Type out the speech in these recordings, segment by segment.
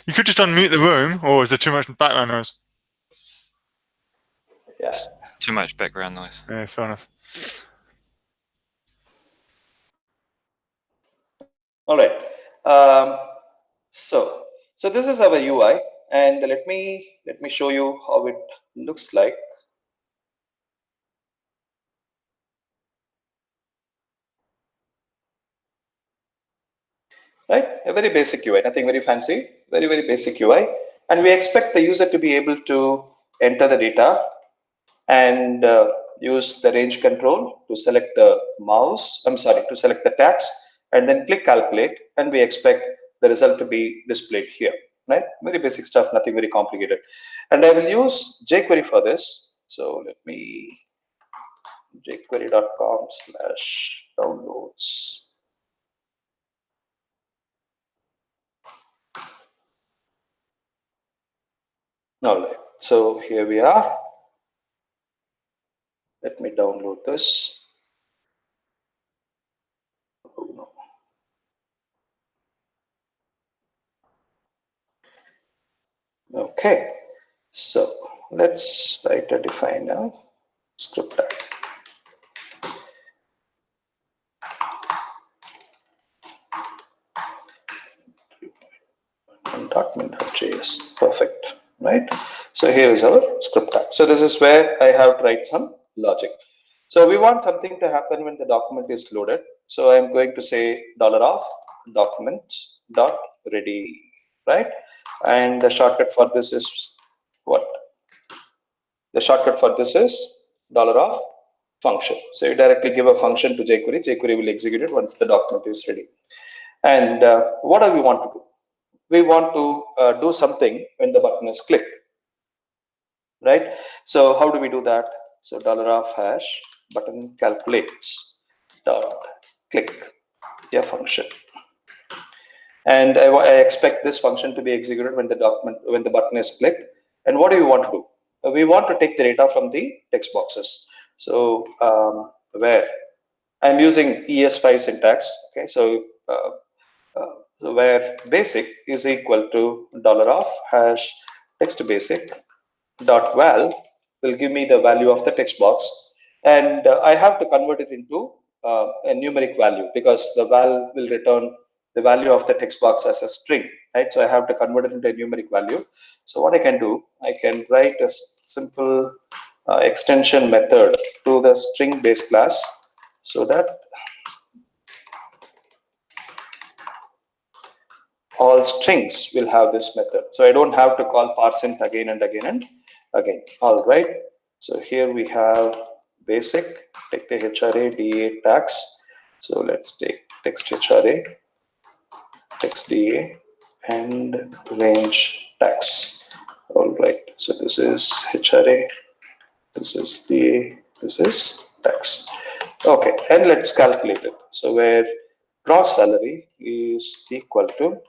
You could just unmute the room, or is there too much background noise? Yeah. Too much background noise. Yeah, fair enough. All right. So this is our UI, and let me show you how it looks like. Right, a very basic UI, nothing very fancy, very basic UI, and we expect the user to be able to enter the data and use the range control to select the to select the tags, and then click calculate, and we expect the result to be displayed here. Right, very basic stuff, nothing very complicated. And I will use jQuery for this. So let me jQuery.com/downloads. All right, so here we are. Let me download this. Oh, no. Okay, so let's write a definer script tag. .min.js, perfect, right? So here is our script tag. So this is where I have to write some logic. So we want something to happen when the document is loaded. So I'm going to say $of document.ready, right? And the shortcut for this is what? The shortcut for this is $of function. So you directly give a function to jQuery. jQuery will execute it once the document is ready. And what do we want to do? We want to do something when the button is clicked, right? So how do we do that? So $of hash button calculates dot click a function, and I expect this function to be executed when the button is clicked. And what do we want to do? We want to take the data from the text boxes. So where I'm using ES5 syntax, okay? So where basic is equal to $of hash text basic dot val will give me the value of the text box, and I have to convert it into a numeric value, because the val will return the value of the text box as a string, right? So I have to convert it into a numeric value. So what I can do, I can write a simple extension method to the string base class, so that all strings will have this method. So I don't have to call parseInt again and again and again. All right. So here we have basic, take the HRA DA tags. So let's take text HRA, text DA, and range tags. All right. So this is HRA, this is DA, this is tags. Okay, and let's calculate it. So where gross salary is equal to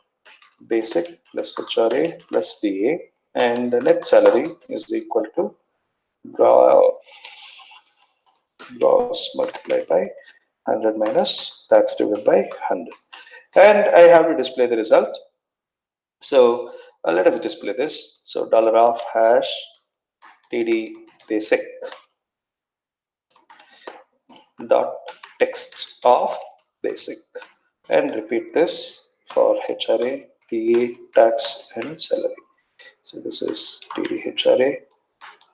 basic plus HRA plus DA, and the net salary is equal to gross multiplied by 100 minus tax divided by 100, and I have to display the result. So let us display this. So $of hash td basic dot text of basic, and repeat this for HRA, DA, tax, and salary. So this is TD HRA,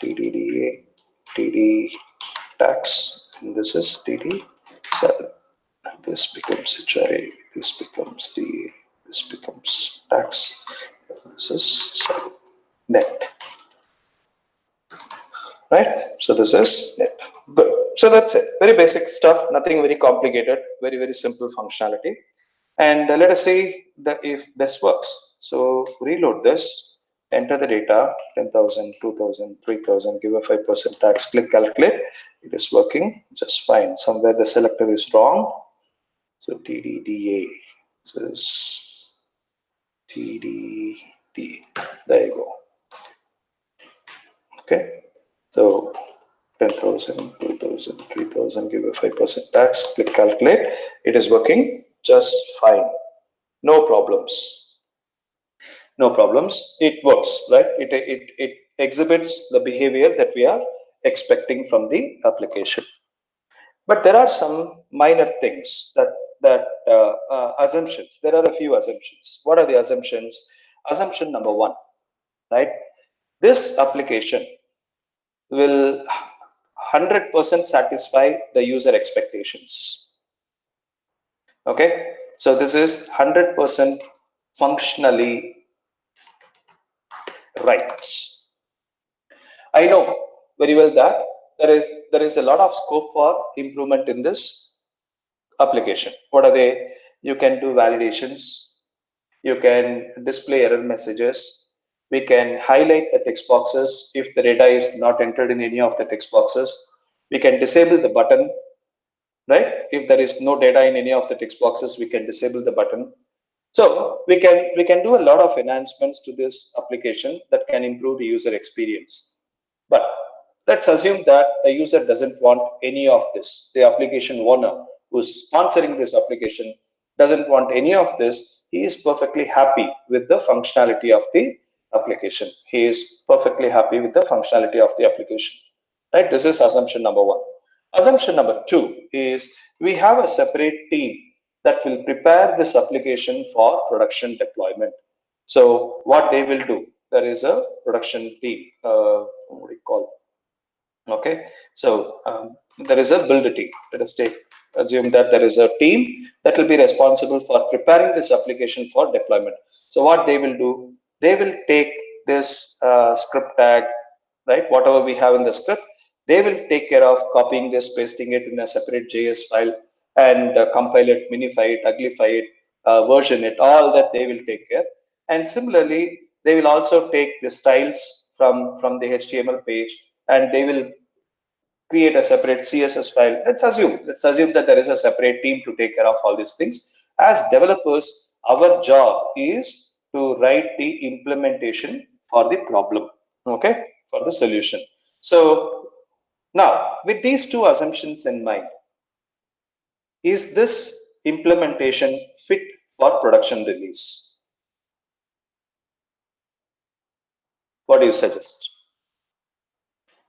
TD DA, TD tax, and this is TD salary. And this becomes HRA, this becomes DA, this becomes tax, this is salary. Net. Right? So this is net. Good. So that's it. Very basic stuff, nothing very complicated, very simple functionality. And let us see if this works. So reload this, enter the data, 10,000, 2,000, 3,000, give a 5% tax, click calculate. It is working just fine. Somewhere the selector is wrong. So TDDA. So this TDD. There you go. Okay. So 10,000, 2,000, 3,000, give a 5% tax, click calculate. It is working just fine. No problems. No problems. It works, right? It exhibits the behavior that we are expecting from the application. But there are some minor things that assumptions. There are a few assumptions. What are the assumptions? Assumption number one, right? This application will 100% satisfy the user expectations. Okay, so this is 100% functionally right. I know very well that there is a lot of scope for improvement in this application. What are they? You can do validations, you can display error messages, we can highlight the text boxes if the data is not entered in any of the text boxes, we can disable the button, right? If there is no data in any of the text boxes, we can disable the button. So we can do a lot of enhancements to this application that can improve the user experience. But let's assume that the user doesn't want any of this. The application owner who's sponsoring this application doesn't want any of this. He is perfectly happy with the functionality of the application. He is perfectly happy with the functionality of the application. Right? This is assumption number one. Assumption number two is we have a separate team that will prepare this application for production deployment. So what they will do, there is a production team, what do you call it? Okay, so there is a build team. Let us assume that there is a team that will be responsible for preparing this application for deployment. So what they will do, they will take this script tag, right, whatever we have in the script, they will take care of copying this, pasting it in a separate JS file, and compile it, minify it, uglify it, version it, all that they will take care. And similarly, they will also take the styles from the HTML page, and they will create a separate CSS file. Let's assume that there is a separate team to take care of all these things. As developers, our job is to write the implementation for the problem, okay, for the solution. So now, with these two assumptions in mind, is this implementation fit for production release? What do you suggest?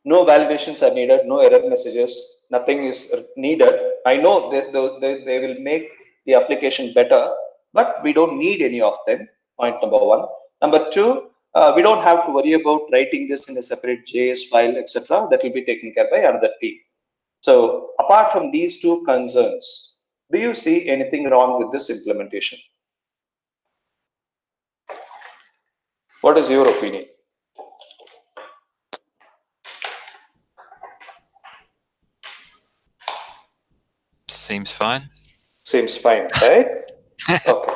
No validations are needed, no error messages, nothing is needed. I know they will make the application better, but we don't need any of them, point number one. Number two, we don't have to worry about writing this in a separate JS file, etc. That will be taken care by another team. So apart from these two concerns, do you see anything wrong with this implementation? What is your opinion? Seems fine. Seems fine, right? Okay.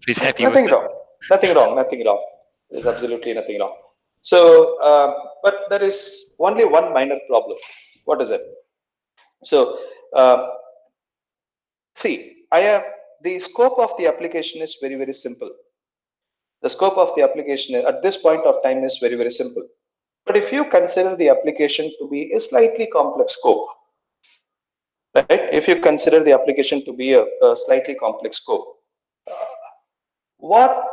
He's happy Nothing with it. wrong. Nothing wrong. Nothing wrong. There's absolutely nothing wrong. So, but there is only one minor problem. What is it? So, see, the scope of the application is very, very simple. The scope of the application at this point of time is very, very simple. But if you consider the application to be a slightly complex scope, right? If you consider the application to be a slightly complex scope, what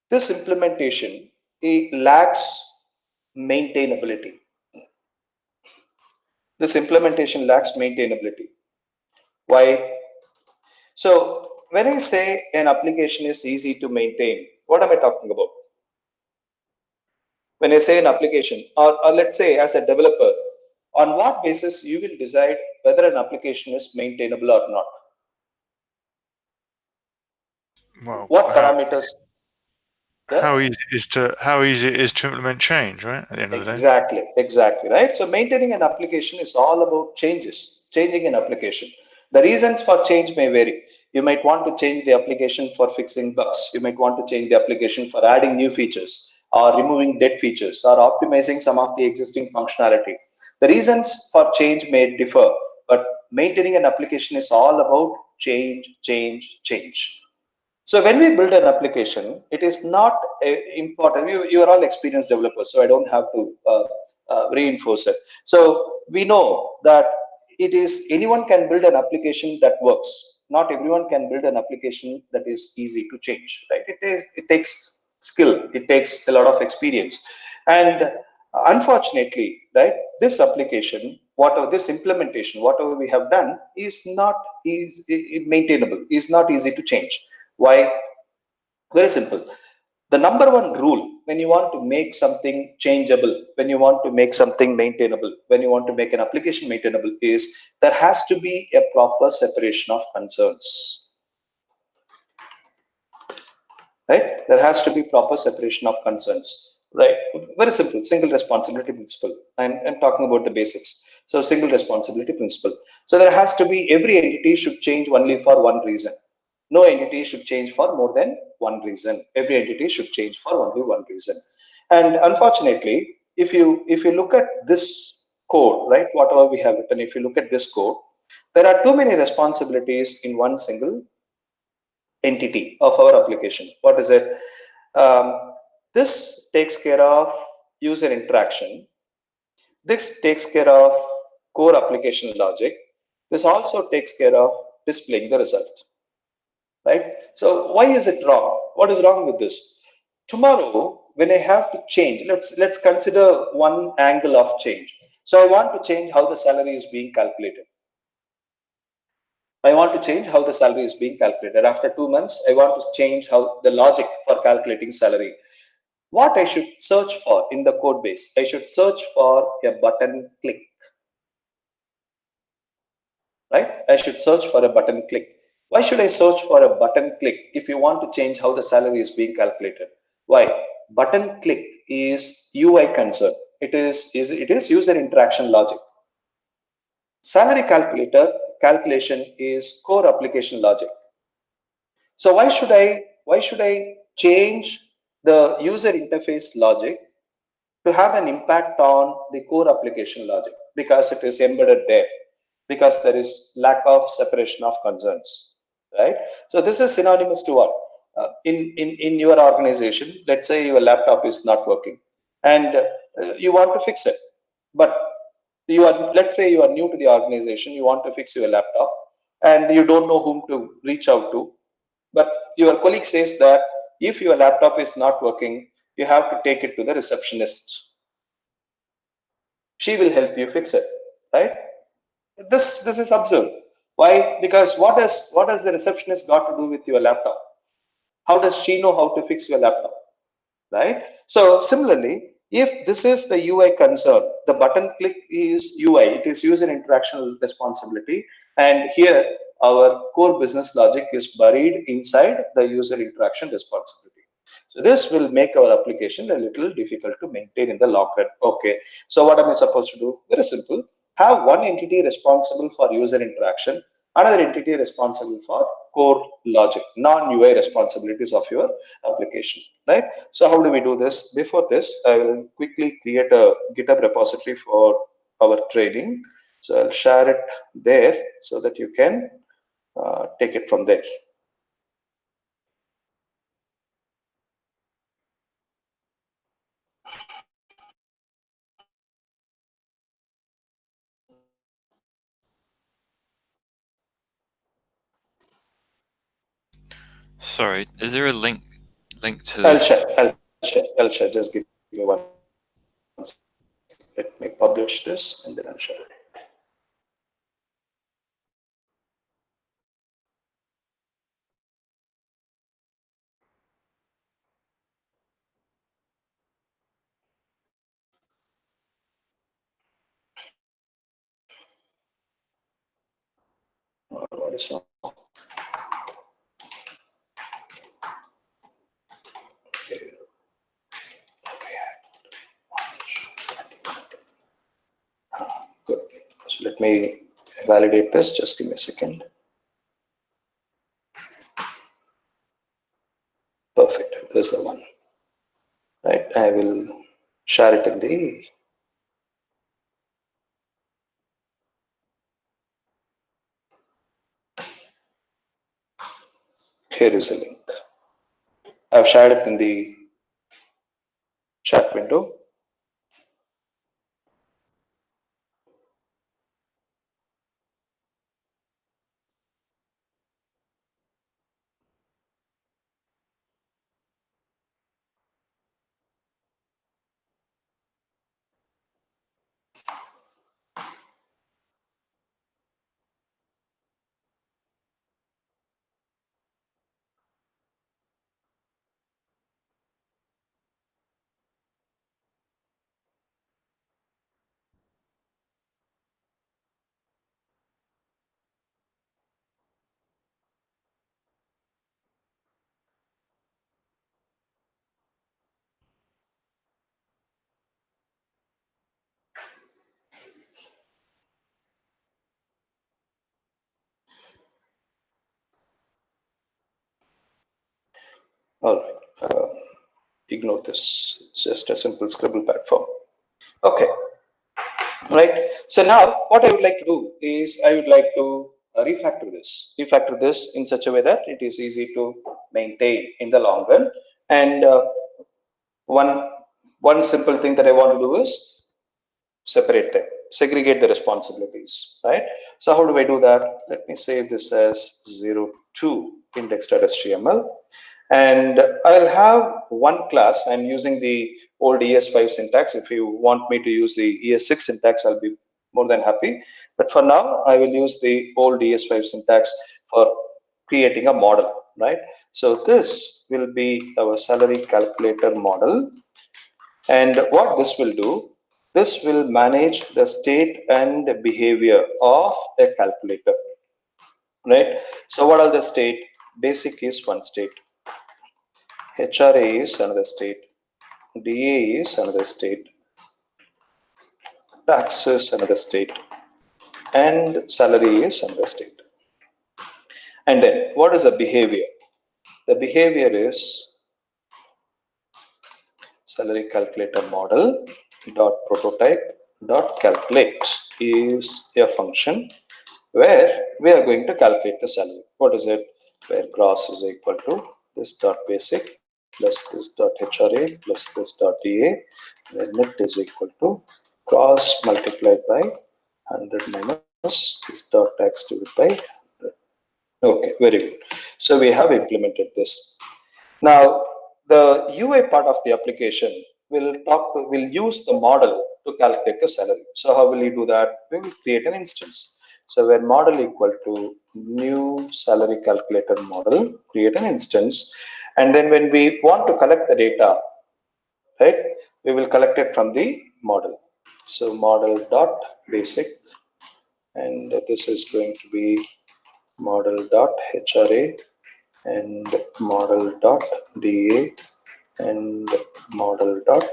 this implementation, it lacks maintainability. This implementation lacks maintainability. Why? So when I say an application is easy to maintain, what am I talking about? When I say an application, or let's say as a developer, on what basis you will decide whether an application is maintainable or not? Well, What parameters? how easy it is to implement change, right? At the end of the day. Exactly, right? So maintaining an application is all about changing an application. The reasons for change may vary. You might want to change the application for fixing bugs. You might want to change the application for adding new features or removing dead features or optimizing some of the existing functionality. The reasons for change may differ, but maintaining an application is all about change. So when we build an application, it is not important. You are all experienced developers, so I don't have to reinforce it. So we know that it is anyone can build an application that works. not everyone can build an application that is easy to change, right? It takes skill, it takes a lot of experience, and unfortunately, right, this application, whatever this implementation, whatever we have done, is not maintainable, is not easy to change. Why? Very simple. The number one rule when you want to make something changeable, when you want to make something maintainable, when you want to make an application maintainable, is there has to be a proper separation of concerns. Right? There has to be proper separation of concerns. Right? Very simple, single responsibility principle. I'm talking about the basics. So single responsibility principle. So there has to be, every entity should change only for one reason. No entity should change for more than one reason. Every entity should change for only one reason. And unfortunately, if you look at this code, right, whatever we have written, if you look at this code, there are too many responsibilities in one single entity of our application. What is it? This takes care of user interaction. This takes care of core application logic. This also takes care of displaying the result. Right? So why is it wrong? What is wrong with this? Tomorrow, when I have to change, let's consider one angle of change. So I want to change how the salary is being calculated. I want to change how the salary is being calculated. After 2 months, I want to change how the logic for calculating salary. What I should search for in the code base? I should search for a button click. Right? I should search for a button click. Why should I search for a button click if you want to change how the salary is being calculated? Why? Button click is UI concern. It is user interaction logic. Salary calculation is core application logic. So why should I change the user interface logic to have an impact on the core application logic? Because it is embedded there, because there is lack of separation of concerns, right? So this is synonymous to what? In your organization, let's say your laptop is not working, and you want to fix it, but let's say you are new to the organization, you want to fix your laptop, and you don't know whom to reach out to, but your colleague says that if your laptop is not working, you have to take it to the receptionist. She will help you fix it, right? This is absurd. Why? Because what does the receptionist got to do with your laptop? How does she know how to fix your laptop? Right? So similarly, if this is the UI concern, the button click is UI, it is user interaction responsibility, and here our core business logic is buried inside the user interaction responsibility. So this will make our application a little difficult to maintain in the long run. Okay, so what am I supposed to do? Very simple. Have one entity responsible for user interaction, another entity responsible for core logic, non-UI responsibilities of your application, right? So how do we do this? Before this, I will quickly create a GitHub repository for our training. So I'll share it there so that you can take it from there. Sorry, is there a link to this? I'll share. Just give me one. Let me publish this and then I'll share it. What is wrong? Okay. Good. So let me validate this. Just give me a second. Perfect. This is the one. Right. I will share it in the. Here is the link. I've shared it in the chat window. All right, ignore this. It's just a simple scribble platform. Okay, right. So now what I would like to do is I would like to refactor this in such a way that it is easy to maintain in the long run. And one simple thing that I want to do is separate them, segregate the responsibilities, right? So how do I do that? Let me save this as 02 index.html, and I'll have one class. I'm using the old ES5 syntax. If you want me to use the ES6 syntax, I'll be more than happy. But for now, I will use the old ES5 syntax for creating a model, right? So this will be our salary calculator model. And what this will do, this will manage the state and behavior of a calculator, right? So what are the state? Basic is one state, HRA is another state, DA is another state, tax is another state, and salary is another state. And then what is the behavior? The behavior is salary calculator model dot prototype dot calculate is a function where we are going to calculate the salary. What is it? Where gross is equal to this dot basic plus this dot HRA plus this dot DA, where net is equal to gross multiplied by 100 minus this dot tax divided by 100. Okay, very good. So we have implemented this. Now the UI part of the application will use the model to calculate the salary. So how will you do that? We will create an instance. So where model equal to new salary calculator model, create an instance, and then when we want to collect the data, right, we will collect it from the model. So model dot basic, and this is going to be model dot HRA and model dot DA and model dot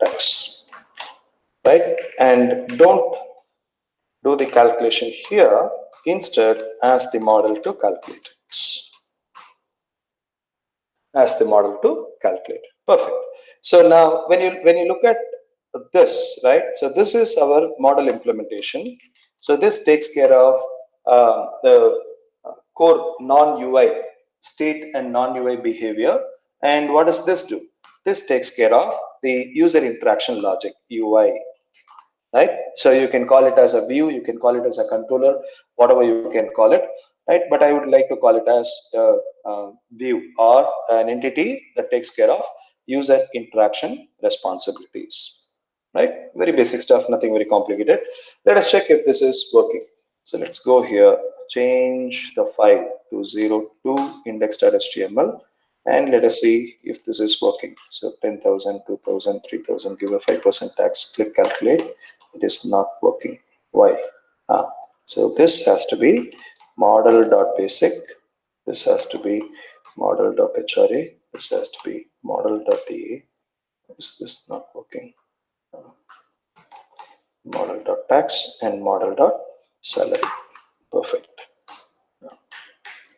tax, right? And don't do the calculation here. Instead, ask the model to calculate. Ask the model to calculate. Perfect. So now, when you look at this, right? So this is our model implementation. So this takes care of the core non-UI state and non-UI behavior. And what does this do? This takes care of the user interaction logic, UI, right? So you can call it as a view, you can call it as a controller, whatever you can call it, right? But I would like to call it as a view or an entity that takes care of user interaction responsibilities, right? Very basic stuff, nothing very complicated. Let us check if this is working. So let's go here, change the file to 02 index.html, and let us see if this is working. So 10,000, 2,000, 3,000, give a 5% tax, click calculate. It is not working. Why? So this has to be model.basic. This has to be model.hra. This has to be model.da. Is this not working? Model.tax and model.salary. Perfect.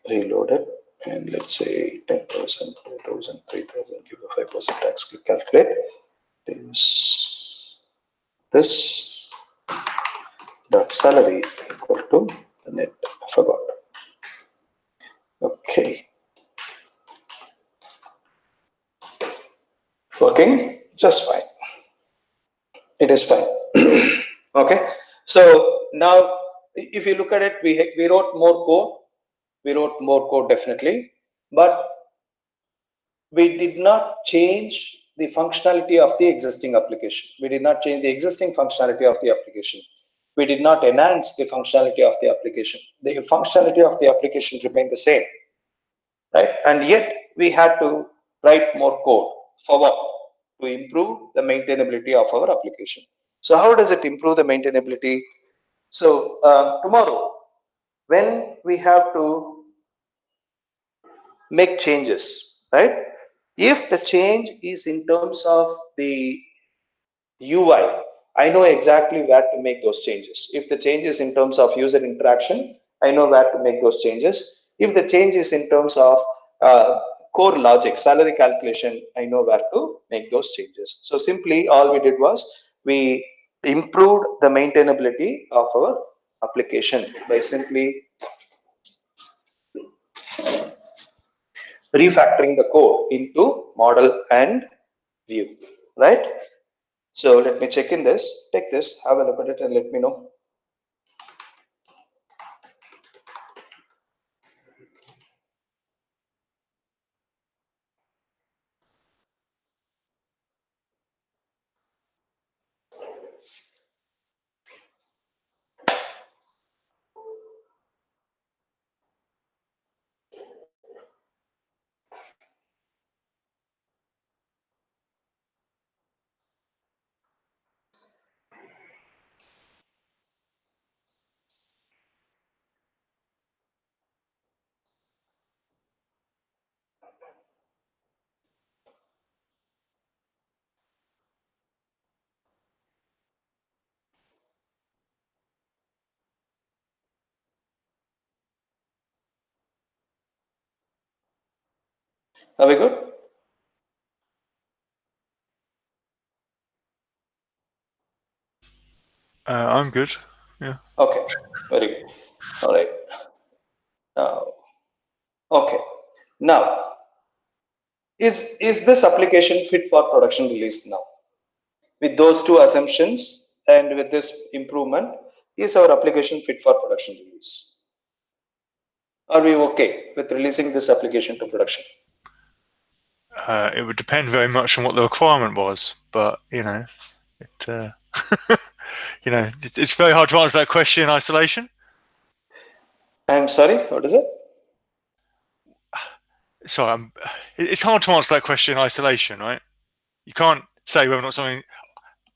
Reload it, and let's say 10,000, 2,000, 3,000, give a 5% tax, click calculate. This dot salary equal to the net. I forgot. Okay. Working just fine. It is fine. Okay. So now, if you look at it, we wrote more code. We wrote more code definitely, but we did not change the functionality of the existing application. We did not change the existing functionality of the application. We did not enhance the functionality of the application. The functionality of the application remained the same, right? And yet we had to write more code for what? To improve the maintainability of our application. So how does it improve the maintainability? So tomorrow, when we have to make changes, right? If the change is in terms of the UI, I know exactly where to make those changes. If the change is in terms of user interaction, I know where to make those changes. If the change is in terms of core logic, salary calculation, I know where to make those changes. So simply all we did was we improved the maintainability of our application by simply refactoring the code into model and view, right? So let me check in this, take this, have a look at it and let me know. Are we good? I'm good. Yeah. Okay, very good. All right. Okay. Now, is this application fit for production release now? With those two assumptions and with this improvement, is our application fit for production release? Are we okay with releasing this application to production? It would depend very much on what the requirement was, but you know, it's very hard to answer that question in isolation. I'm sorry, what is it? Sorry, it's hard to answer that question in isolation, right? You can't say whether or not something.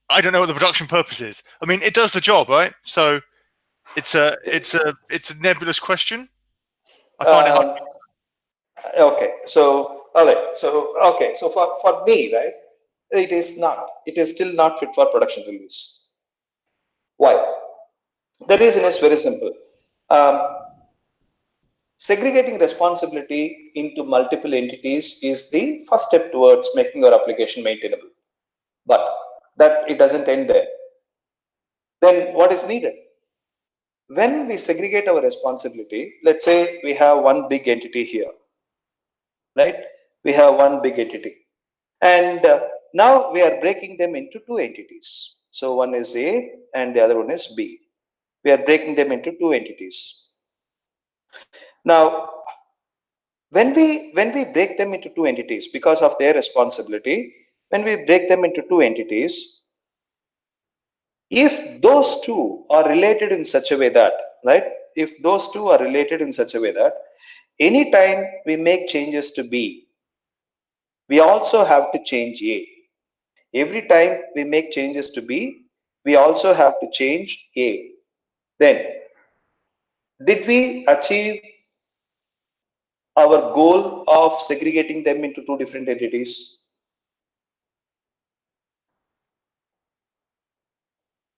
I don't know what the production purpose is. I mean, it does the job, right? So it's a nebulous question. I find it hard. Okay, so all right, so okay, so for me, right, it is not. It is still not fit for production release. Why? The reason is very simple. Segregating responsibility into multiple entities is the first step towards making your application maintainable. But that it doesn't end there. Then what is needed? When we segregate our responsibility, let's say we have one big entity here, right? We have one big entity. And now we are breaking them into two entities. So one is A and the other one is B. We are breaking them into two entities. Now, when we break them into two entities because of their responsibility, when we break them into two entities, if those two are related in such a way that, right, if those two are related in such a way that anytime we make changes to B, we also have to change A. Every time we make changes to B, we also have to change A. Then, did we achieve our goal of segregating them into two different entities?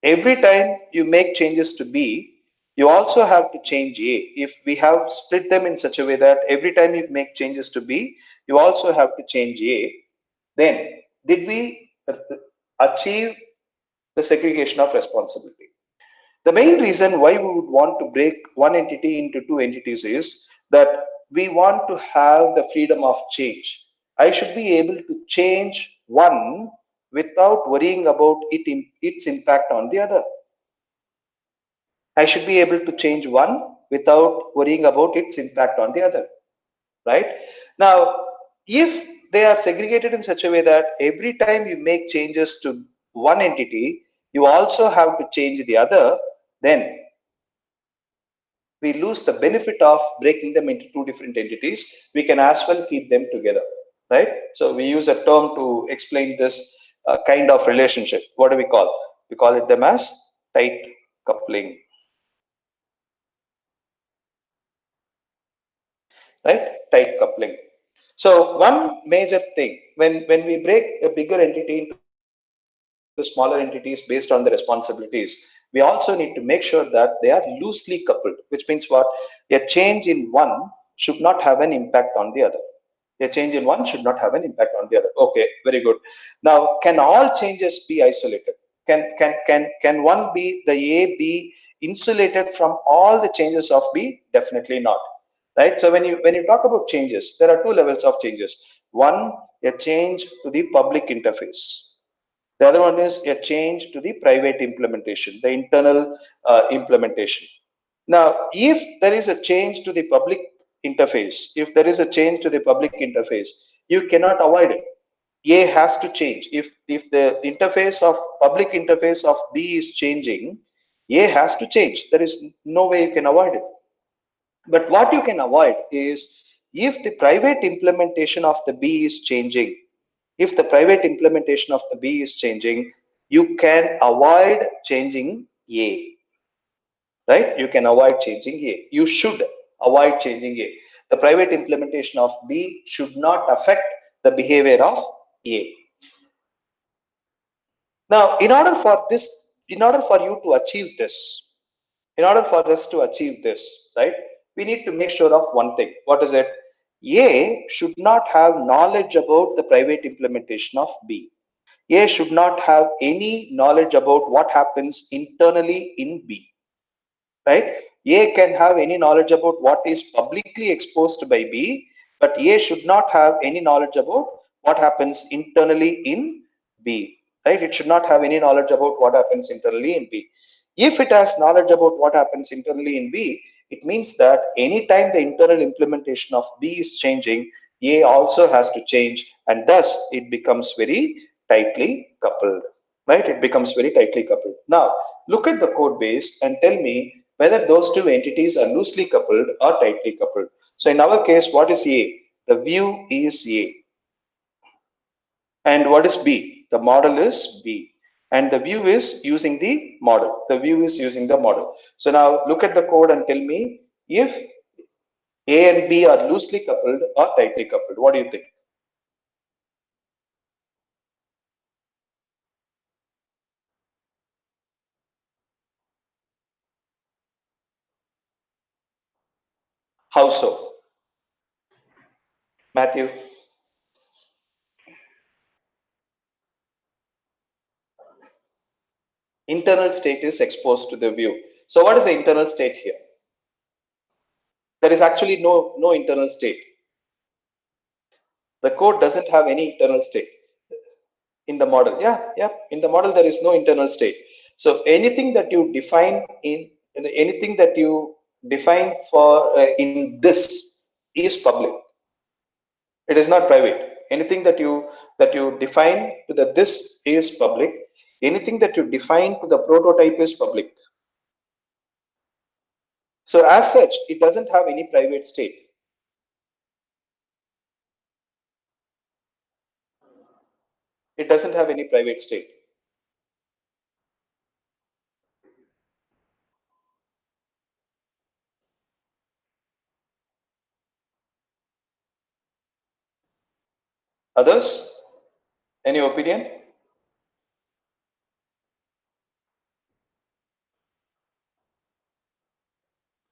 Every time you make changes to B, you also have to change A. If we have split them in such a way that every time you make changes to B, you also have to change A, then did we achieve the segregation of responsibility? The main reason why we would want to break one entity into two entities is that we want to have the freedom of change. I should be able to change one without worrying about its impact on the other. I should be able to change one without worrying about its impact on the other, right? Now, if they are segregated in such a way that every time you make changes to one entity, you also have to change the other, then we lose the benefit of breaking them into two different entities. We can as well keep them together, right? So we use a term to explain this kind of relationship. What do we call? We call it them as tight coupling, right? Tight coupling. So one major thing, when we break a bigger entity into smaller entities based on the responsibilities, we also need to make sure that they are loosely coupled, which means what? A change in one should not have an impact on the other. A change in one should not have an impact on the other. Okay, very good. Now, can all changes be isolated? Can one be, the A be insulated from all the changes of B? Definitely not. Right. So when you talk about changes, there are two levels of changes. One, a change to the public interface. The other one is a change to the private implementation, the internal implementation. Now, if there is a change to the public interface, you cannot avoid it. A has to change. If the interface of public interface of B is changing, A has to change. There is no way you can avoid it. But what you can avoid is, if the private implementation of the B is changing, if the private implementation of the B is changing, you can avoid changing A. Right? You can avoid changing A. You should avoid changing A. The private implementation of B should not affect the behavior of A. Now, in order for you to achieve this, in order for us to achieve this, right, we need to make sure of one thing. What is it? A should not have knowledge about the private implementation of B. A should not have any knowledge about what happens internally in B. Right? A can have any knowledge about what is publicly exposed by B, but A should not have any knowledge about what happens internally in B. Right? It should not have any knowledge about what happens internally in B. If it has knowledge about what happens internally in B, it means that anytime the internal implementation of B is changing, A also has to change, and thus it becomes very tightly coupled. Right? It becomes very tightly coupled. Now, look at the code base and tell me whether those two entities are loosely coupled or tightly coupled. So in our case, what is A? The view is A. And what is B? The model is B. And the view is using the model. The view is using the model. So now look at the code and tell me if A and B are loosely coupled or tightly coupled. What do you think? How so? Matthew? Internal state is exposed to the view. So what is the internal state here? There is actually no internal state. The code doesn't have any internal state in the model. Yeah. In the model, there is no internal state. So anything that you define for in this is public. It is not private. Anything that you define to the this is public. Anything that you define to the prototype is public. So as such, it doesn't have any private state. It doesn't have any private state. Others? Any opinion?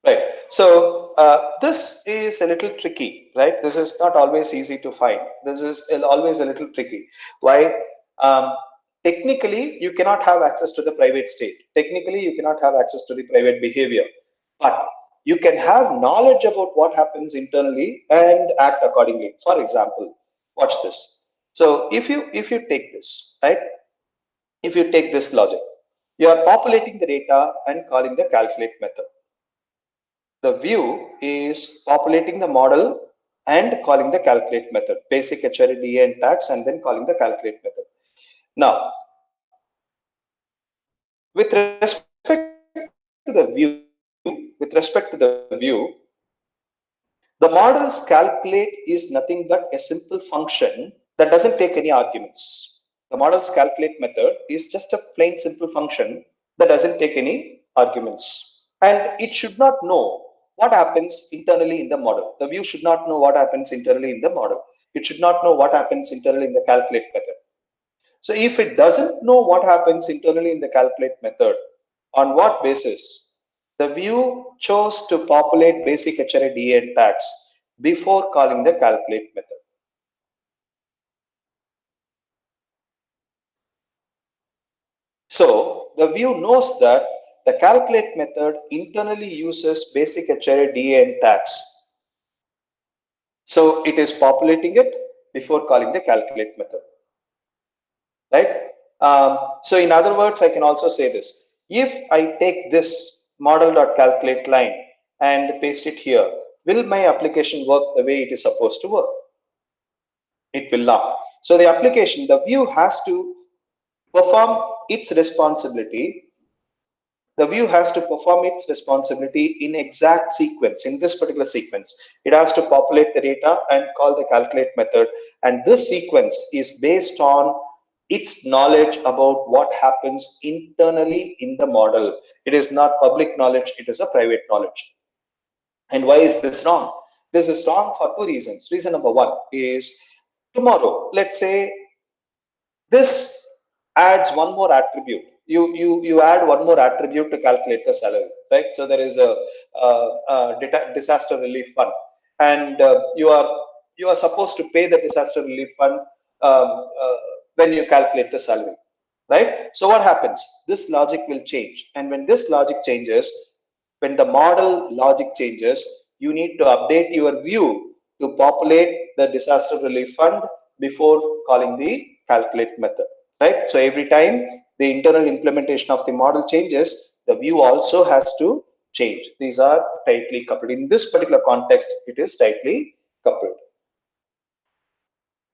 Right. So this is a little tricky, right? This is not always easy to find. This is always a little tricky. Why? Technically, you cannot have access to the private state. Technically, you cannot have access to the private behavior. But you can have knowledge about what happens internally and act accordingly. For example, watch this. So if you take this, right? If you take this logic, you are populating the data and calling the calculate method. The view is populating the model and calling the calculate method, basic HRD and tags, and then calling the calculate method. Now, with respect to the view, the model's calculate is nothing but a simple function that doesn't take any arguments. The model's calculate method is just a plain simple function that doesn't take any arguments. And it should not know what happens internally in the model. The view should not know what happens internally in the model. It should not know what happens internally in the calculate method. So if it doesn't know what happens internally in the calculate method, on what basis? The view chose to populate basic HRD and tags before calling the calculate method. So the view knows that the calculate method internally uses basic HRA DA and tax. So it is populating it before calling the calculate method, right? So in other words, I can also say this. If I take this model.calculate line and paste it here, will my application work the way it is supposed to work? It will not. So the application, the view has to perform its responsibility. The view has to perform its responsibility in exact sequence, in this particular sequence. It has to populate the data and call the calculate method. And this sequence is based on its knowledge about what happens internally in the model. It is not public knowledge, it is a private knowledge. And why is this wrong? This is wrong for two reasons. Reason number one is tomorrow, let's say this adds one more attribute. You add one more attribute to calculate the salary, right? So there is a disaster relief fund, and you are supposed to pay the disaster relief fund when you calculate the salary, right? So what happens? This logic will change, and when this logic changes, when the model logic changes, you need to update your view to populate the disaster relief fund before calling the calculate method, right? So every time the internal implementation of the model changes, the view also has to change. These are tightly coupled. In this particular context, it is tightly coupled.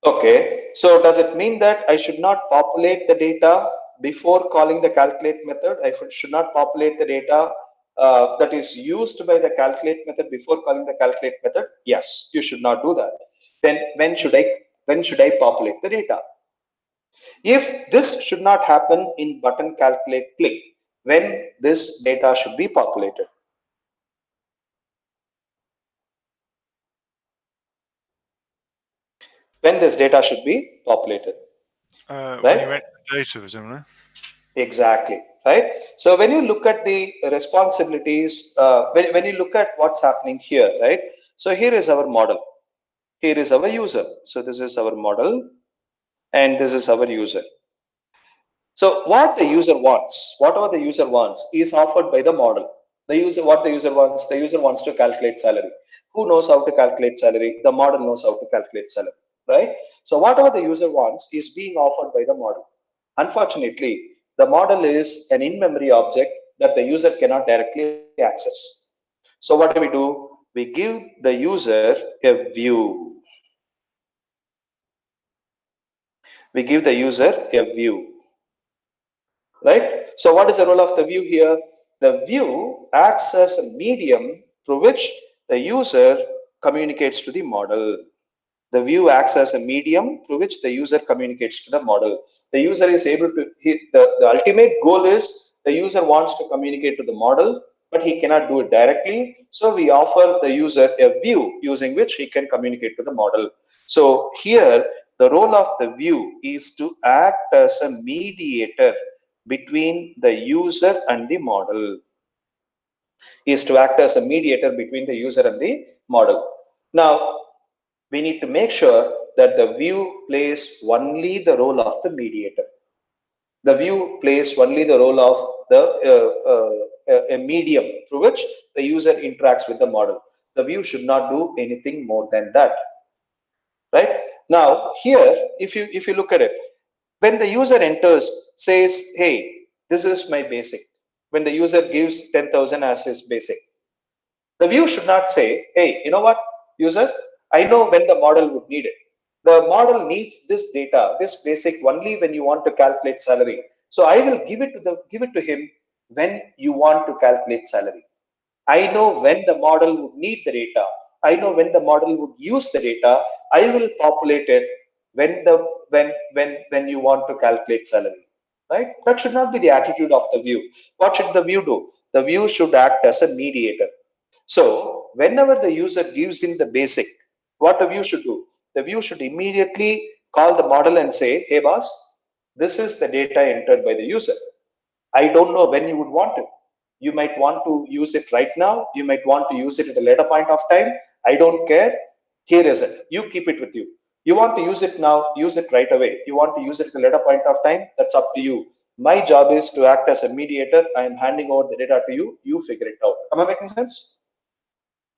Okay, so does it mean that I should not populate the data before calling the calculate method? I should not populate the data that is used by the calculate method before calling the calculate method? Yes, you should not do that. Then when should I populate the data? If this should not happen in button calculate click, when this data should be populated? When this data should be populated, right? When you enter the data, presumably. Exactly, right? So when you look at the responsibilities, when you look at what's happening here, right? So here is our model. Here is our user. So this is our model and this is our user. So what the user wants, whatever the user wants is offered by the model. What the user wants to calculate salary. Who knows how to calculate salary? The model knows how to calculate salary, right? So whatever the user wants is being offered by the model. Unfortunately, the model is an in-memory object that the user cannot directly access. So what do? We give the user a view. We give the user a view, right? So what is the role of the view here? The view acts as a medium through which the user communicates to the model. The view acts as a medium through which the user communicates to the model. The user is able to, the ultimate goal is the user wants to communicate to the model, but he cannot do it directly. So we offer the user a view using which he can communicate to the model. So here, the role of the view is to act as a mediator between the user and the model. Is to act as a mediator between the user and the model. Now, we need to make sure that the view plays only the role of the mediator. The view plays only the role of a medium through which the user interacts with the model. The view should not do anything more than that, right? Now here, if you look at it, when the user enters, says, hey, this is my basic. When the user gives 10,000 as his basic, the view should not say, hey, you know what, user, I know when the model would need it. The model needs this data, this basic, only when you want to calculate salary. So I will give it to him when you want to calculate salary. I know when the model would need the data. I know when the model would use the data. I will populate it when you want to calculate salary. Right? That should not be the attitude of the view. What should the view do? The view should act as a mediator. So whenever the user gives in the basic, what the view should do? The view should immediately call the model and say, hey boss, this is the data entered by the user. I don't know when you would want it. You might want to use it right now. You might want to use it at a later point of time. I don't care. Here is it. You keep it with you. You want to use it now, use it right away. You want to use it at a later point of time, that's up to you. My job is to act as a mediator. I am handing over the data to you. You figure it out. Am I making sense?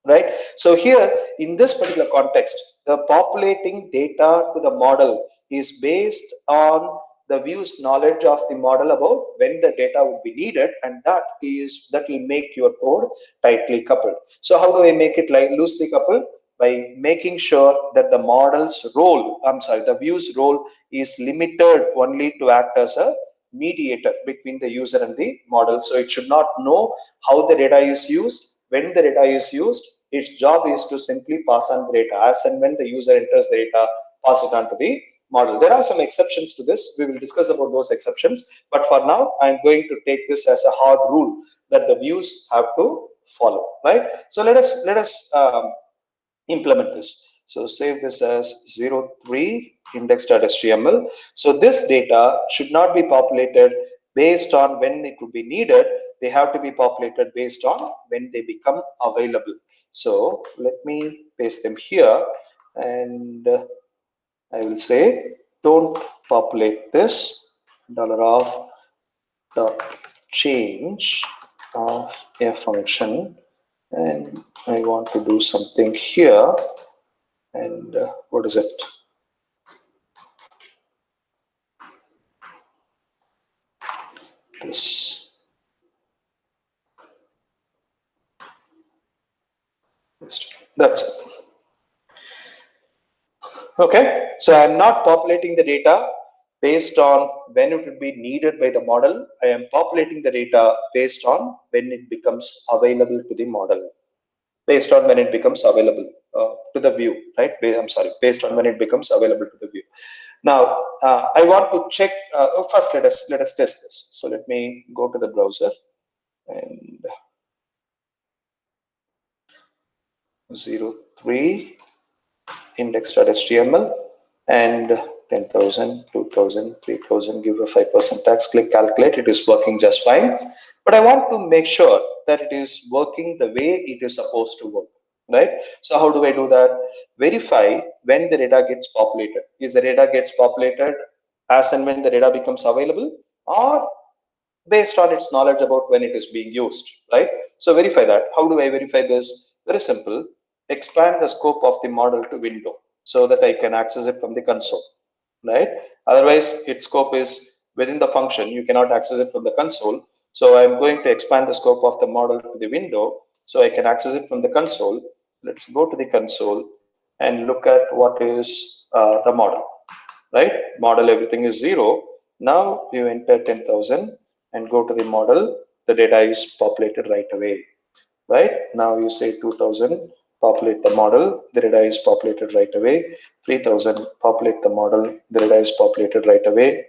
Right? So here, in this particular context, the populating data to the model is based on the view's knowledge of the model about when the data would be needed, and that will make your code tightly coupled. So how do I make it like loosely coupled? By making sure that the model's role, the view's role is limited only to act as a mediator between the user and the model. So it should not know how the data is used. When the data is used, its job is to simply pass on the data. As and when the user enters the data, pass it on to the model. There are some exceptions to this. We will discuss about those exceptions. But for now, I'm going to take this as a hard rule that the views have to follow. Right? So let us implement this. So save this as 03 index.html. So this data should not be populated based on when it would be needed. They have to be populated based on when they become available. So let me paste them here, and I will say don't populate this $of dot change of a function, and I want to do something here. And what is it? This. That's it. Okay, so I'm not populating the data based on when it would be needed by the model. I am populating the data based on when it becomes available to the model, based on when it becomes available to the view, right? I'm sorry, based on when it becomes available to the view. Now, I want to check. First, let us test this. So let me go to the browser and 03 index.html and 10,000, 2,000, 3,000, give a 5% tax, click calculate. It is working just fine. But I want to make sure that it is working the way it is supposed to work, right? So how do I do that? Verify when the data gets populated. Is the data gets populated as and when the data becomes available, or based on its knowledge about when it is being used, right? So verify that. How do I verify this? Very simple. Expand the scope of the model to window so that I can access it from the console, right? Otherwise, its scope is within the function. You cannot access it from the console. So I'm going to expand the scope of the model to the window so I can access it from the console. Let's go to the console and look at what is the model, right? Model, everything is 0. Now you enter 10,000 and go to the model. The data is populated right away, right? Now you say 2,000, populate the model, the data is populated right away. 3,000, populate the model, the data is populated right away,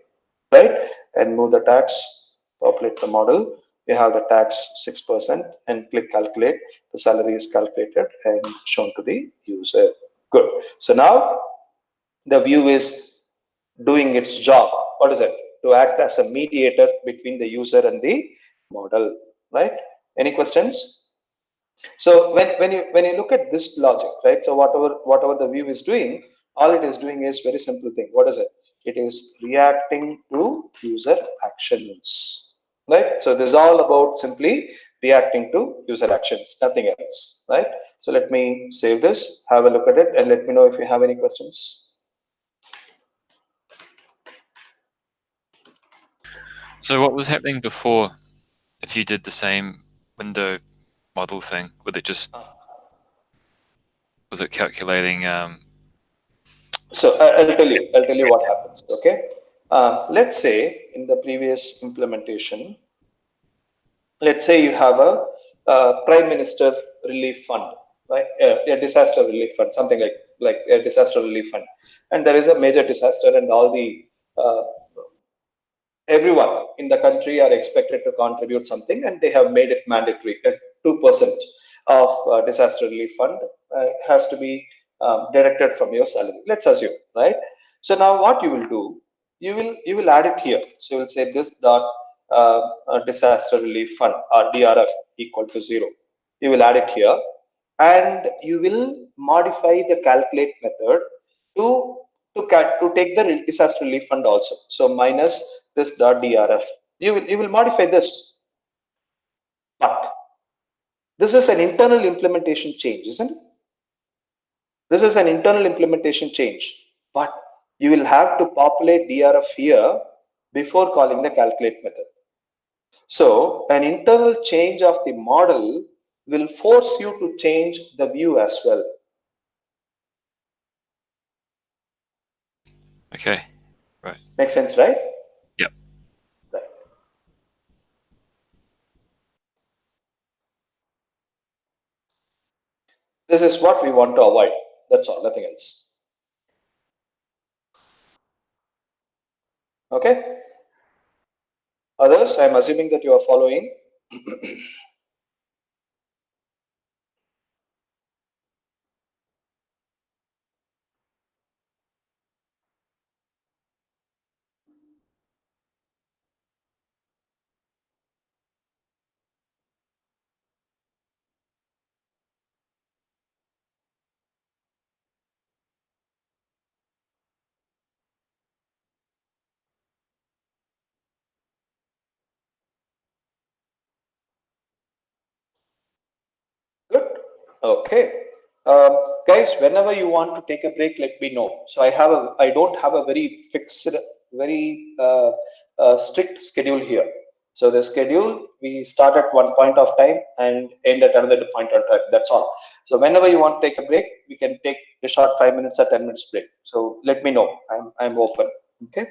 right? And move the tax, populate the model. You have the tax 6% and click calculate. The salary is calculated and shown to the user. Good. So now the view is doing its job. What is it? To act as a mediator between the user and the model, right? Any questions? So when you look at this logic, right? So whatever the view is doing, all it is doing is very simple thing. What is it? It is reacting to user actions, right? So this is all about simply reacting to user actions, nothing else, right? So let me save this, have a look at it, and let me know if you have any questions. So what was happening before if you did the same window model thing? Was it calculating? So I'll tell you what happens. Okay, let's say in the previous implementation, let's say you have a prime minister relief fund, right? A disaster relief fund, something like a disaster relief fund, and there is a major disaster, and all the everyone in the country are expected to contribute something, and they have made it mandatory that 2% of disaster relief fund has to be deducted from your salary. Let's assume, right? So now what you will do, you will add it here. So you will say this dot disaster relief fund or DRF equal to 0. You will add it here, and you will modify the calculate method to take the disaster relief fund also. So minus this dot DRF, You will modify this, but this is an internal implementation change, isn't it? This is an internal implementation change, but you will have to populate DRF here before calling the calculate method. So an internal change of the model will force you to change the view as well. Okay, right. Makes sense, right? Yep. Right. This is what we want to avoid. That's all, nothing else. Okay. Others, I'm assuming that you are following. Good. Okay. Guys, whenever you want to take a break, let me know. So I don't have a very fixed, very strict schedule here. So the schedule, we start at one point of time and end at another point of time. That's all. So whenever you want to take a break, we can take a short 5 minutes or 10 minutes break. So let me know. I'm open. Okay.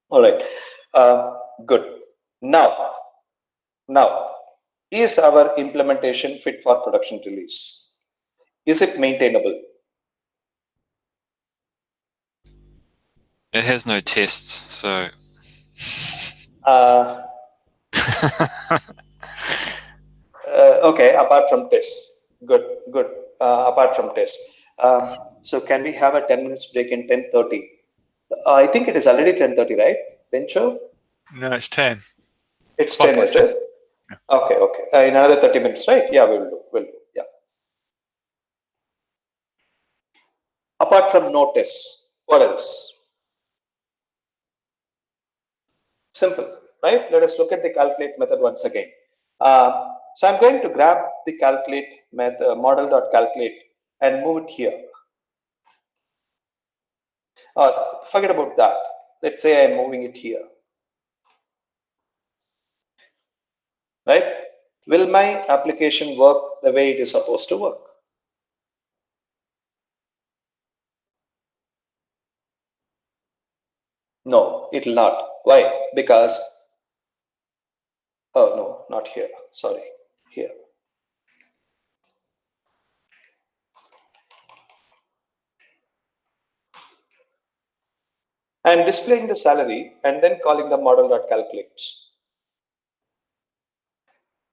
All right. Good. Now, is our implementation fit for production release? Is it maintainable? It has no tests, so. Okay, apart from tests. Good. Apart from tests. So can we have a 10 minutes break in 10:30? I think it is already 10:30, right, Bencho? No, it's 10. It's 10, is 10. it? Yeah. Okay. In another 30 minutes, right? Yeah, we'll do. Yeah. Apart from no tests, what else? Simple, right? Let us look at the calculate method once again. So I'm going to grab the calculate method model.calculate and move it here. Forget about that. Let's say I'm moving it here. Right? Will my application work the way it is supposed to work? No, it will not. Why? Because, oh no, not here. Sorry, here. I'm displaying the salary and then calling the model.calculate.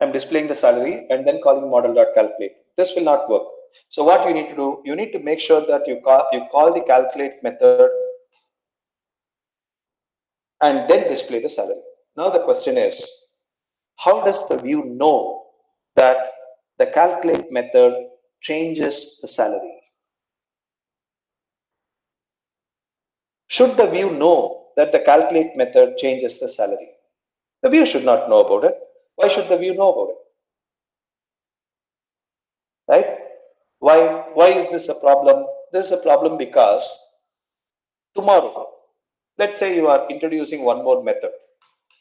I'm displaying the salary and then calling model.calculate. This will not work. So what you need to do, you need to make sure that you call the calculate method and then display the salary. Now the question is, how does the view know that the calculate method changes the salary? Should the view know that the calculate method changes the salary? The view should not know about it. Why should the view know about it? Right? Why is this a problem? This is a problem because tomorrow, let's say you are introducing one more method.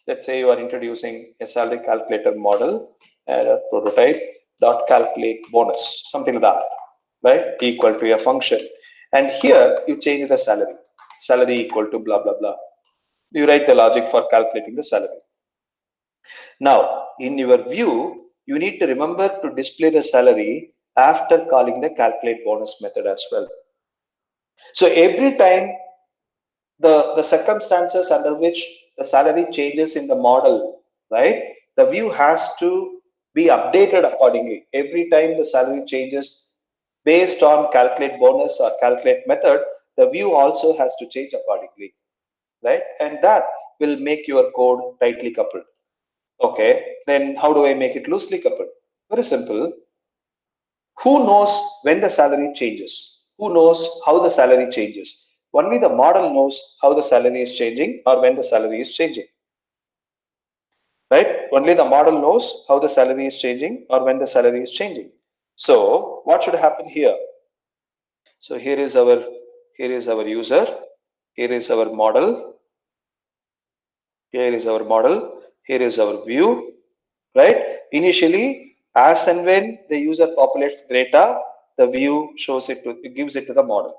Let's say you are introducing a salary calculator model and a prototype dot calculate bonus, something like that, right? Equal to a function. And here you change the salary. Salary equal to blah, blah, blah. You write the logic for calculating the salary. Now, in your view, you need to remember to display the salary after calling the calculate bonus method as well. So every time the circumstances under which the salary changes in the model, right? The view has to be updated accordingly. Every time the salary changes based on calculate bonus or calculate method, the view also has to change accordingly, right? And that will make your code tightly coupled. Okay, then how do I make it loosely coupled? Very simple. Who knows when the salary changes? Who knows how the salary changes? Only the model knows how the salary is changing or when the salary is changing. right? Only the model knows how the salary is changing or when the salary is changing. So what should happen here? So here is our user, here is our model, here is our model, here is our view, right? Initially, as and when the user populates data, the view shows it to, it gives it to the model.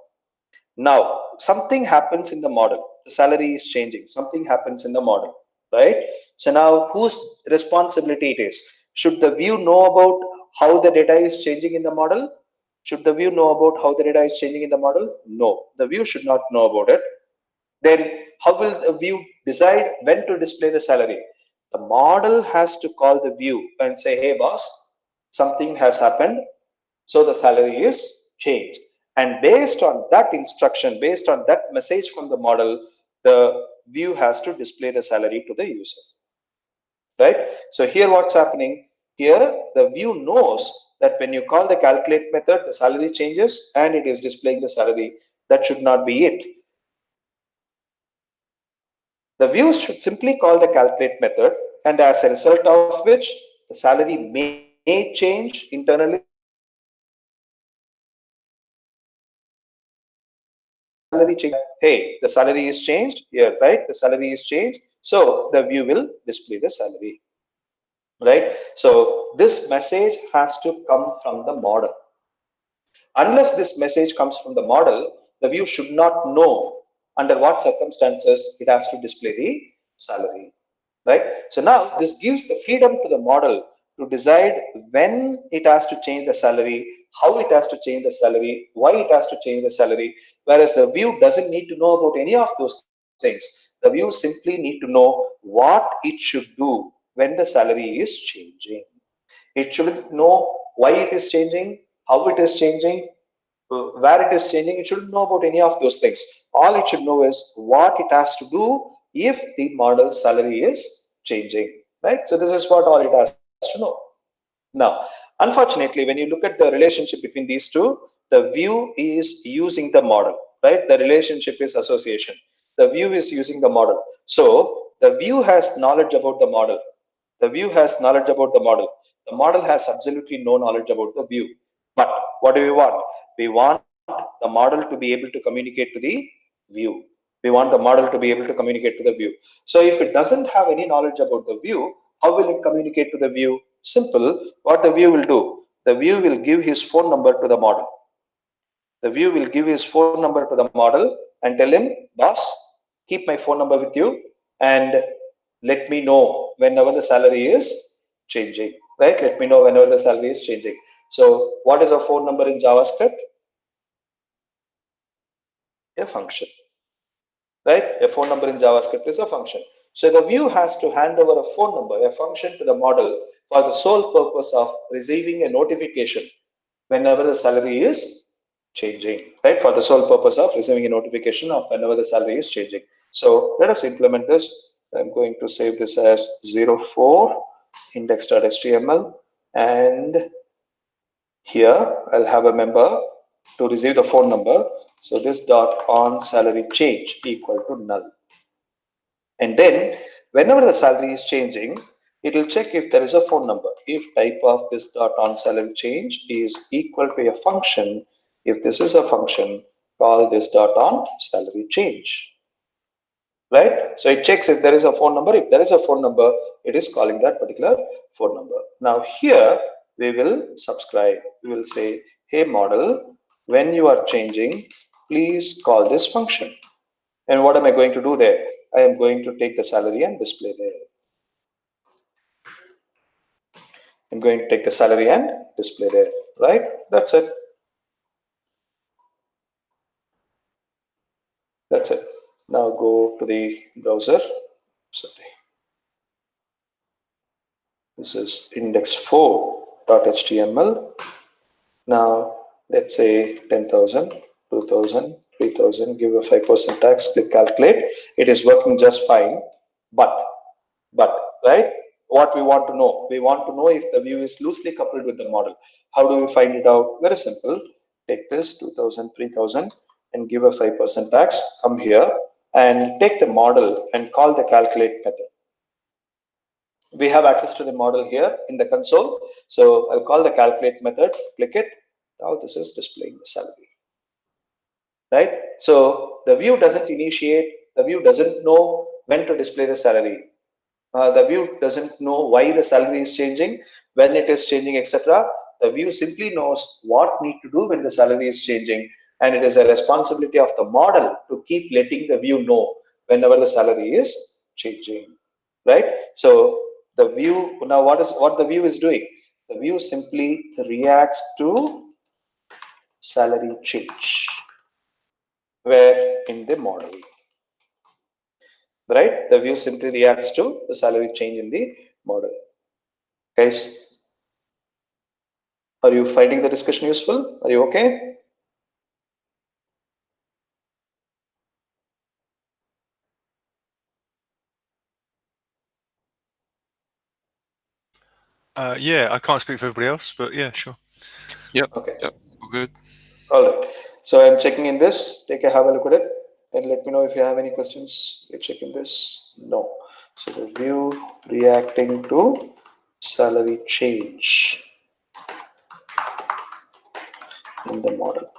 Now, something happens in the model. The salary is changing. Something happens in the model, right? So now, whose responsibility it is? Should the view know about how the data is changing in the model? Should the view know about how the data is changing in the model? No, the view should not know about it. Then how will the view decide when to display the salary? The model has to call the view and say, hey boss, something has happened, so the salary is changed. And based on that instruction, based on that message from the model, the view has to display the salary to the user, right? So here what's happening? Here the view knows that when you call the calculate method, the salary changes and it is displaying the salary. That should not be it. The view should simply call the calculate method, and as a result of which the salary may change internally. Salary change. Hey, the salary is changed here, right? The salary is changed, so the view will display the salary, right? So this message has to come from the model. Unless this message comes from the model, the view should not know under what circumstances it has to display the salary, right? So now this gives the freedom to the model to decide when it has to change the salary, how it has to change the salary, why it has to change the salary, whereas the view doesn't need to know about any of those things. The view simply need to know what it should do when the salary is changing. It should know why it is changing, how it is changing, where it is changing. It shouldn't know about any of those things. All it should know is what it has to do if the model salary is changing, right? So this is what all it has to know. Now, unfortunately, when you look at the relationship between these two, the view is using the model, right? The relationship is association. The view is using the model. So the view has knowledge about the model. The view has knowledge about the model. The model has absolutely no knowledge about the view. But what do we want? We want the model to be able to communicate to the view. We want the model to be able to communicate to the view. So if it doesn't have any knowledge about the view, how will it communicate to the view? Simple. What the view will do? The view will give his phone number to the model. The view will give his phone number to the model and tell him, boss, keep my phone number with you and let me know whenever the salary is changing, right? Let me know whenever the salary is changing. So what is a phone number in JavaScript? A function, right? A phone number in JavaScript is a function. So the view has to hand over a phone number, a function to the model for the sole purpose of receiving a notification whenever the salary is changing, right? For the sole purpose of receiving a notification of whenever the salary is changing. So let us implement this. I'm going to save this as 04 index.html, and here I'll have a member to receive the phone number. So this dot on salary change equal to null. And then whenever the salary is changing, it will check if there is a phone number. If type of this dot on salary change is equal to a function, if this is a function, call this dot on salary change, right? So it checks if there is a phone number. If there is a phone number, it is calling that particular phone number. Now here we will subscribe. We will say, hey model, when you are changing, please call this function. And what am I going to do there? I am going to take the salary and display there. I'm going to take the salary and display there, right? That's it. That's it. Now go to the browser. Sorry. This is index4.html. Now let's say 10,000, 2,000, 3,000, give a 5% tax, click calculate. It is working just fine. But, right? What we want to know? We want to know if the view is loosely coupled with the model. How do we find it out? Very simple. Take this 2,000, 3,000 and give a 5% tax. Come here and take the model and call the calculate method. We have access to the model here in the console. So I'll call the calculate method, click it. Now this is displaying the salary, right? So the view doesn't initiate, the view doesn't know when to display the salary. The view doesn't know why the salary is changing, when it is changing, etc. The view simply knows what need to do when the salary is changing, and it is a responsibility of the model to keep letting the view know whenever the salary is changing, right? So the view, now what the view is doing? The view simply reacts to salary change where in the model, right? The view simply reacts to the salary change in the model. Guys, are you finding the discussion useful? Are you okay? Yeah, I can't speak for everybody else, but yeah, sure. Yep. Okay. Yep. All good. All right. So I'm checking in this. Have a look at it and let me know if you have any questions. You check in this. No. So the view reacting to salary change in the model.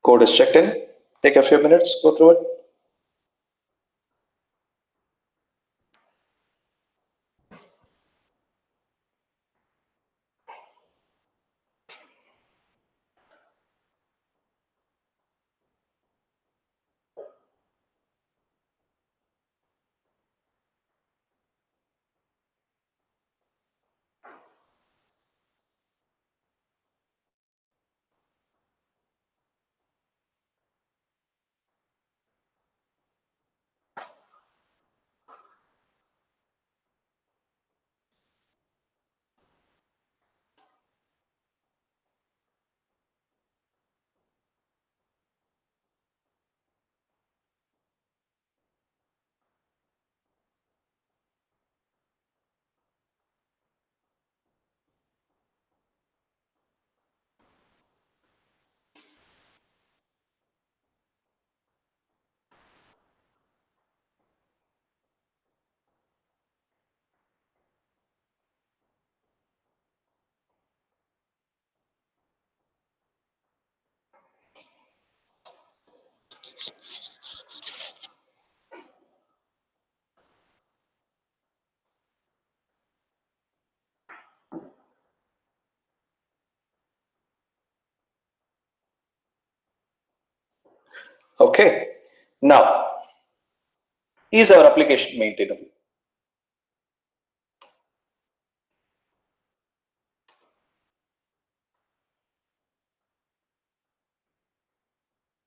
Code is checked in. Take a few minutes, go through it. Okay. Now, is our application maintainable?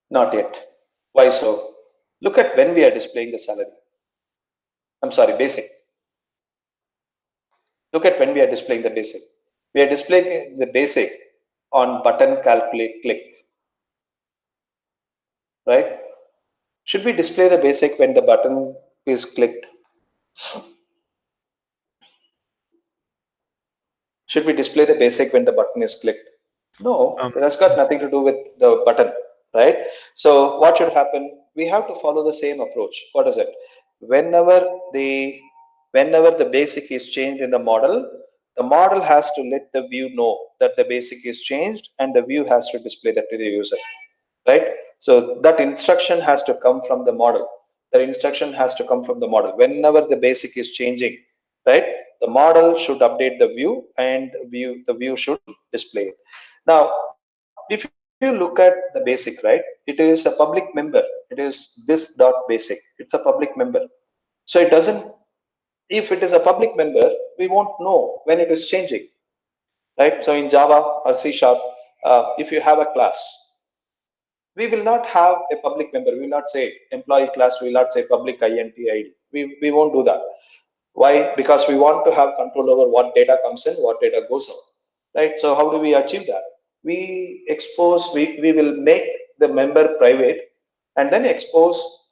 Not yet. Why so? Look at when we are displaying the salary. I'm sorry, basic. Look at when we are displaying the basic. We are displaying the basic on button calculate click, right? Should we display the basic when the button is clicked? Should we display the basic when the button is clicked? No, it has got nothing to do with the button, right? So what should happen? We have to follow the same approach. What is it? Whenever the basic is changed in the model has to let the view know that the basic is changed, and the view has to display that to the user, right? So that instruction has to come from the model. The instruction has to come from the model. Whenever the basic is changing, right? The model should update the view, and the view should display it. Now, if you look at the basic, right? It is a public member. It is this dot basic. It's a public member. So it doesn't. If it is a public member, we won't know when it is changing, right? So in Java or C Sharp, if you have a class, we will not have a public member. We will not say employee class. We will not say public int id. We won't do that. Why? Because we want to have control over what data comes in, what data goes out, right? So how do we achieve that? We will make the member private and then expose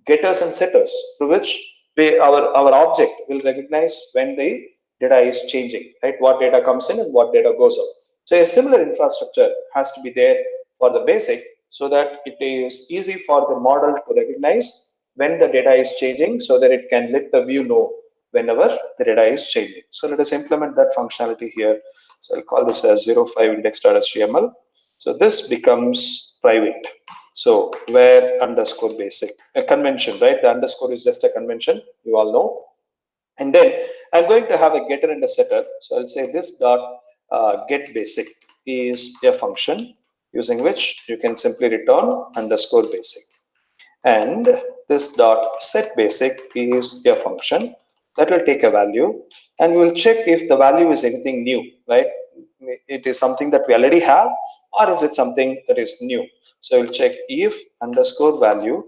getters and setters, to which our object will recognize when the data is changing, right? What data comes in and what data goes out. So a similar infrastructure has to be there for the basic, so that it is easy for the model to recognize when the data is changing, so that it can let the view know whenever the data is changing. So let us implement that functionality here. So I'll call this as 05 index.html. So this becomes private. So where underscore basic, a convention, right? The underscore is just a convention, you all know. And then I'm going to have a getter and a setter. So I'll say this dot get basic is a function using which you can simply return underscore basic. And this dot set basic is a function that will take a value, and we'll check if the value is anything new, right? It is something that we already have, or is it something that is new? So we'll check if underscore value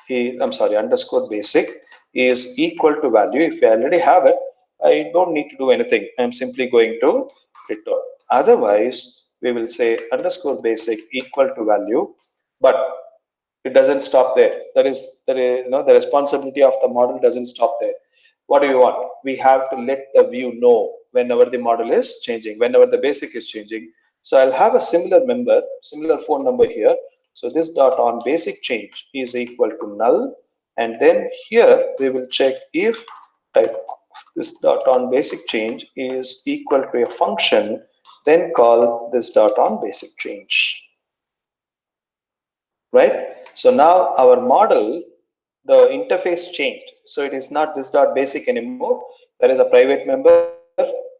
is, underscore basic is equal to value. If I already have it, I don't need to do anything. I'm simply going to return. Otherwise, we will say underscore basic equal to value, but it doesn't stop there. The responsibility of the model doesn't stop there. What do you want? We have to let the view know whenever the model is changing, whenever the basic is changing. So I'll have a similar phone number here. So this dot on basic change is equal to null, and then here we will check if type this dot on basic change is equal to a function, then call this dot on basic change. Right? So now our model, the interface changed. So it is not this dot basic anymore. There is a private member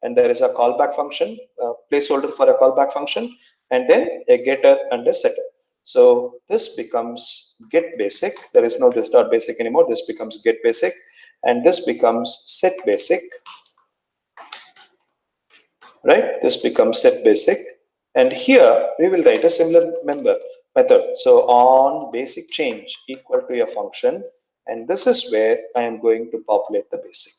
and there is a callback function, a placeholder for a callback function, and then a getter and a setter. So this becomes get basic. There is no this dot basic anymore. This becomes get basic, and this becomes set basic. Right? This becomes set basic, and here we will write a similar member method. So on basic change equal to a function, and this is where I am going to populate the basic.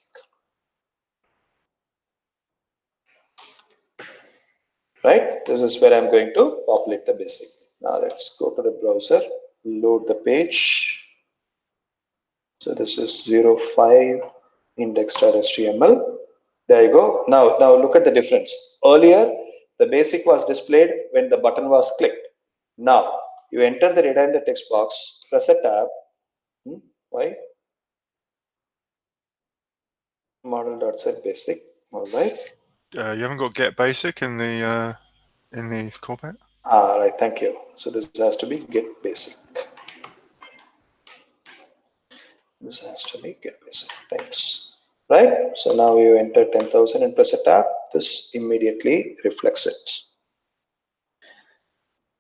Right? This is where I'm going to populate the basic. Now let's go to the browser, load the page. So this is 05 index.html. There you go. Now look at the difference. Earlier, the basic was displayed when the button was clicked. Now you enter the data in the text box, press a tab. Why? Model.set basic. All right. You haven't got get basic in the callback. Right. Thank you. So this has to be get basic. This has to be get basic. Thanks. Right. So now you enter 10,000 and press a tab. This immediately reflects it.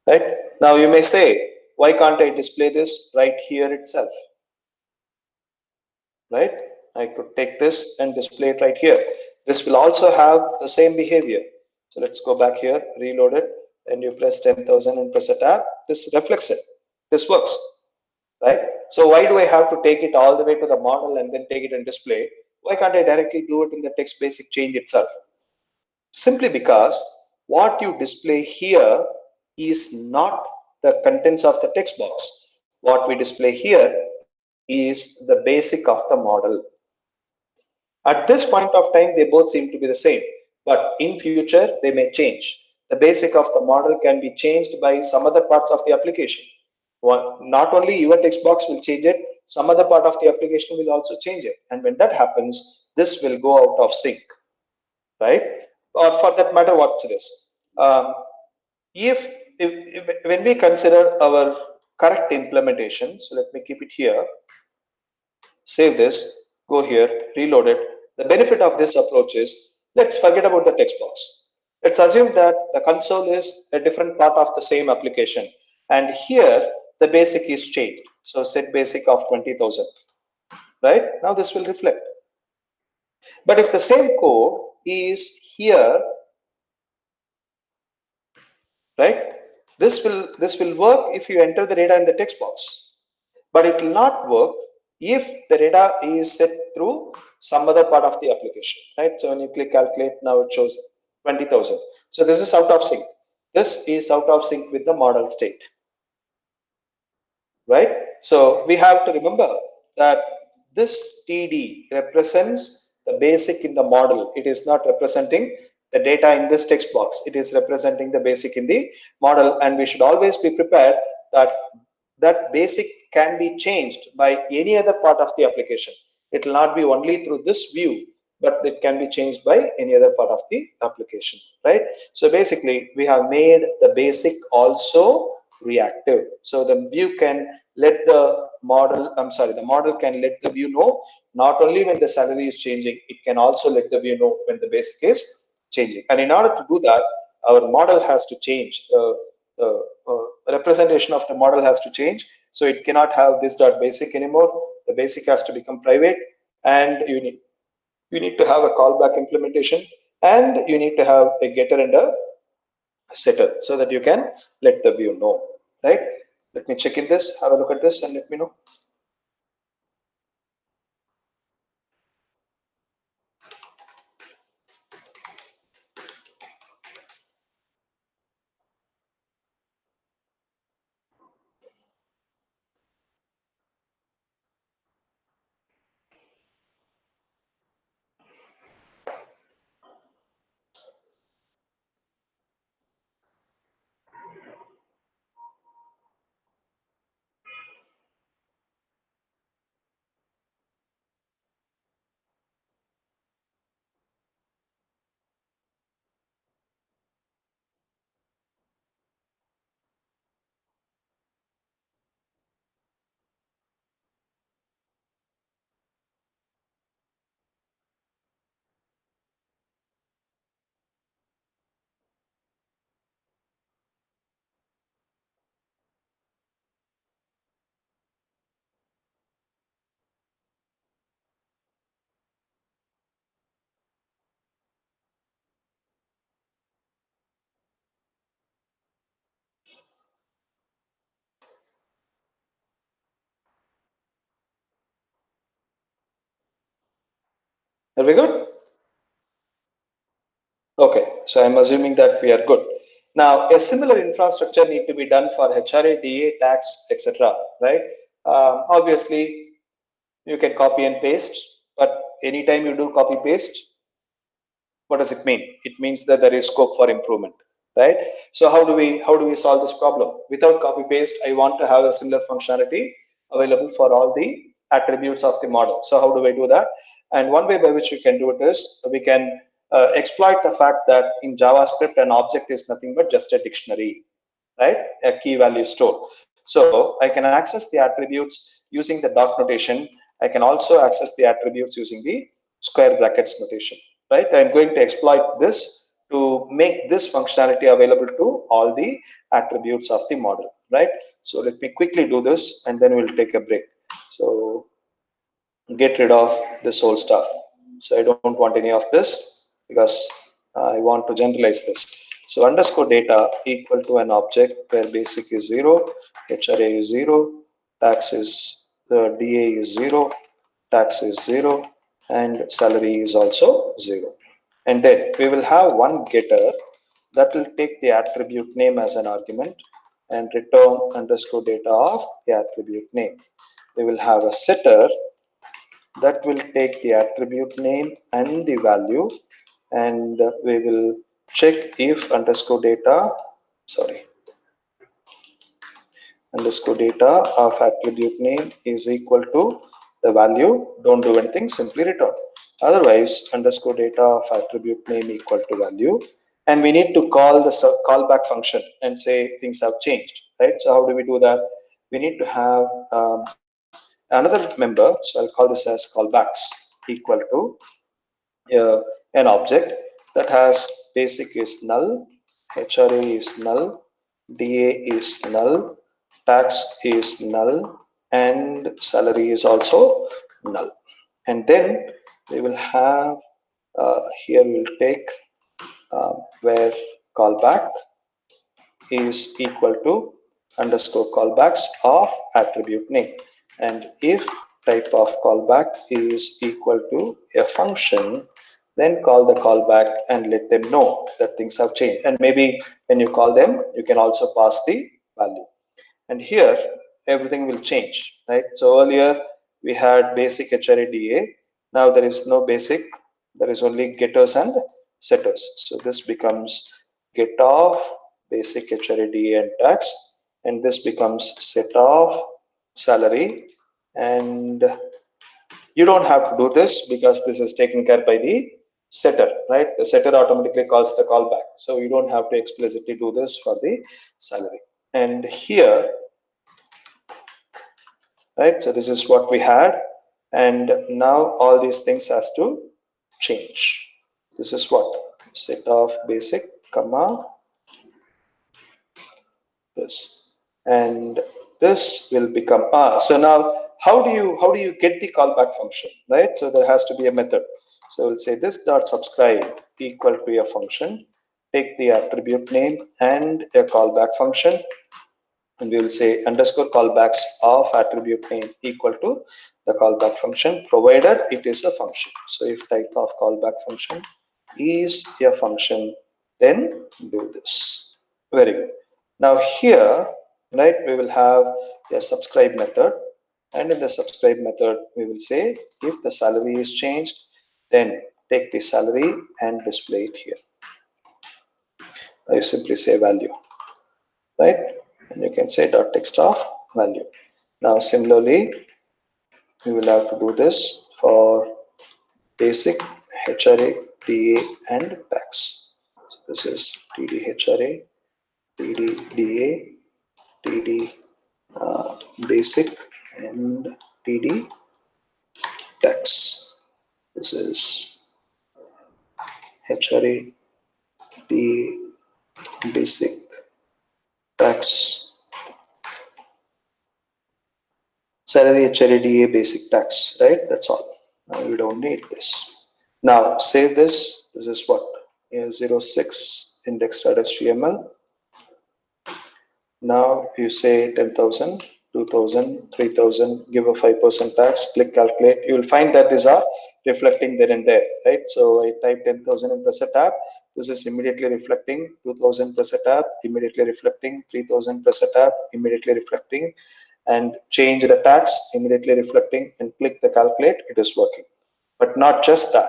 Right. Now you may say, why can't I display this right here itself? Right. I could take this and display it right here. This will also have the same behavior. So let's go back here, reload it, and you press 10,000 and press a tab. This reflects it. This works. Right? So why do I have to take it all the way to the model and then take it and display? Why can't I directly do it in the text basic change itself? Simply because what you display here is not the contents of the text box. What we display here is the basic of the model. At this point of time, they both seem to be the same, but in future, they may change. The basic of the model can be changed by some other parts of the application. Not only your text box will change it, some other part of the application will also change it. And when that happens, this will go out of sync, right? Or for that matter, watch this. If when we consider our correct implementation, so let me keep it here, save this, go here, reload it. The benefit of this approach is, let's forget about the text box. Let's assume that the console is a different part of the same application. And here, the basic is changed. So set basic of 20,000. Right? Now this will reflect. But if the same code is here, right? This will work if you enter the data in the text box. But it will not work if the data is set through some other part of the application, right? So when you click calculate, now it shows 20,000. So this is out of sync. This is out of sync with the model state, right? So we have to remember that this TD represents the basic in the model. It is not representing the data in this text box. It is representing the basic in the model, and we should always be prepared that that basic can be changed by any other part of the application. It will not be only through this view, but it can be changed by any other part of the application, right? So basically, we have made the basic also reactive. So the view can let the model, the model can let the view know not only when the salary is changing, it can also let the view know when the basic is changing. And in order to do that, our model has to change. The representation of the model has to change. So it cannot have this dot basic anymore. The basic has to become private, and you need to have a callback implementation, and you need to have a getter and a setter so that you can let the view know, right? Let me check in this, have a look at this, and let me know. Are we good? Okay, so I'm assuming that we are good. Now, a similar infrastructure need to be done for HRA, DA, tax, etc. Right? Obviously, you can copy and paste, but anytime you do copy paste, what does it mean? It means that there is scope for improvement, right? So how do we solve this problem? Without copy paste, I want to have a similar functionality available for all the attributes of the model. So how do I do that? And one way by which we can do it is we can exploit the fact that in JavaScript an object is nothing but just a dictionary, right? A key value store. So I can access the attributes using the dot notation. I can also access the attributes using the square brackets notation, right? I'm going to exploit this to make this functionality available to all the attributes of the model, right? So let me quickly do this, and then we'll take a break. So get rid of this whole stuff. So I don't want any of this because I want to generalize this. So underscore data equal to an object where basic is 0, HRA is 0, tax is DA is 0, tax is 0, and salary is also 0. And then we will have one getter that will take the attribute name as an argument and return underscore data of the attribute name. We will have a setter that will take the attribute name and the value, and we will check if underscore data underscore data of attribute name is equal to the value. Don't do anything, simply return. Otherwise, underscore data of attribute name equal to value, and we need to call the callback function and say things have changed, right? So how do we do that? We need to have another member, so I'll call this as callbacks equal to an object that has basic is null, HRA is null, DA is null, tax is null, and salary is also null. And then we will have here we'll take where callback is equal to underscore callbacks of attribute name. And if type of callback is equal to a function, then call the callback and let them know that things have changed. And maybe when you call them, you can also pass the value. And here everything will change, right? So earlier we had basic HRADA. Now there is no basic, there is only getters and setters. So this becomes get of basic HRADA and tax, and this becomes set of salary. And you don't have to do this because this is taken care by the setter, right? The setter automatically calls the callback. So you don't have to explicitly do this for the salary. And here, right? So this is what we had. And now all these things has to change. This is what? Set of basic, comma, this. And this will become, so now how do you get the callback function, right? So there has to be a method. So we'll say this dot subscribe equal to a function, take the attribute name and a callback function, and we will say underscore callbacks of attribute name equal to the callback function, provided it is a function. So if type of callback function is a function, then do this. Very good. Now here, right, we will have a subscribe method, and in the subscribe method we will say if the salary is changed, then take the salary and display it here. You simply say value, right? And you can say dot text of value. Now similarly, we will have to do this for basic HRA, DA and tax. So this is TD HRA, TD DA, TD basic and TD tax. This is HRA, DA, basic, tax, salary, HRA, DA, basic, tax, right? That's all. Now we don't need this. Now save this. This is what? 06 index.html. Now if you say 10,000, 2,000, 3,000, give a 5% tax, click calculate, you will find that these are reflecting there and there, right? So I type 10,000 and press a tab. This is immediately reflecting 2,000, press a tab, immediately reflecting 3,000, press a tab, immediately reflecting, and change the tax, immediately reflecting, and click the calculate, it is working. But not just that.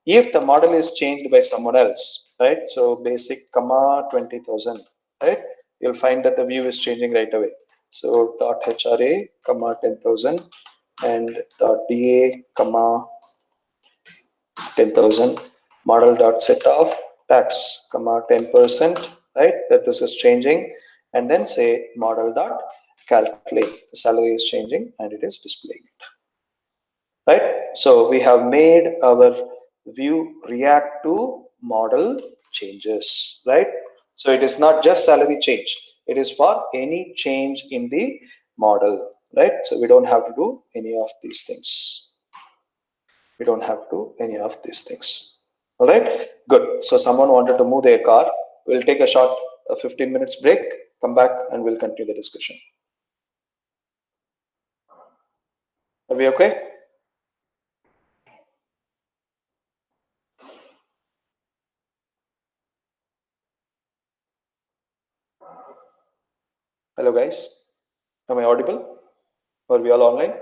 If the model is changed by someone else, right? So basic, comma 20,000, right? You'll find that the view is changing right away. So dot HRA, comma 10,000 and dot DA, comma 10,000, model dot set of tax, comma 10%, right? That this is changing, and then say model dot calculate. The salary is changing and it is displaying it. Right? So we have made our view react to model changes, right? So it is not just salary change. It is for any change in the model, right? So we don't have to do any of these things. We don't have to do any of these things. All right, good. So someone wanted to move their car. We'll take a short 15 minutes break, come back and we'll continue the discussion. Are we okay? Hello guys, am I audible? Are we all online?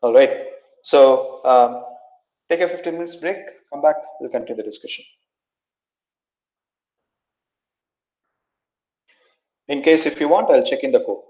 All right. So take a 15 minutes break, come back, we'll continue the discussion. In case if you want, I'll check in the code.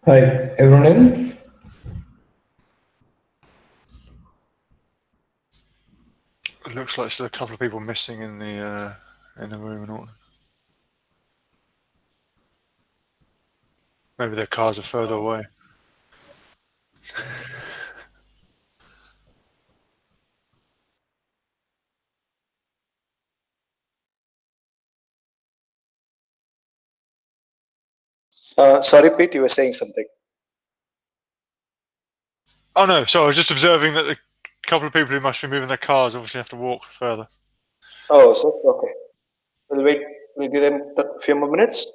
Hi, everyone in? It looks like there's a couple of people missing in the room and all. Maybe their cars are further away. Sorry, Pete, you were saying something. Oh no, sorry, I was just observing that the couple of people who must be moving their cars obviously have to walk further. Oh, so okay. We'll wait. We'll give them a few more minutes.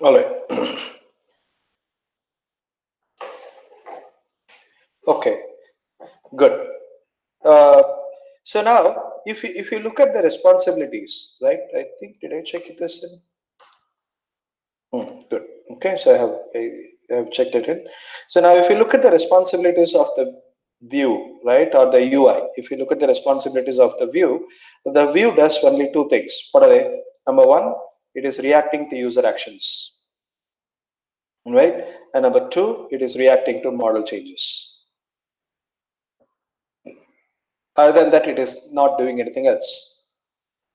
All right. Okay. Good. So now, if you look at the responsibilities, right? I think did I check this in? Good. Okay. So I have checked it in. So now, if you look at the responsibilities of the view, right, or the UI, if you look at the responsibilities of the view does only two things. What are they? Number one, it is reacting to user actions, right? And number two, it is reacting to model changes. Other than that, it is not doing anything else.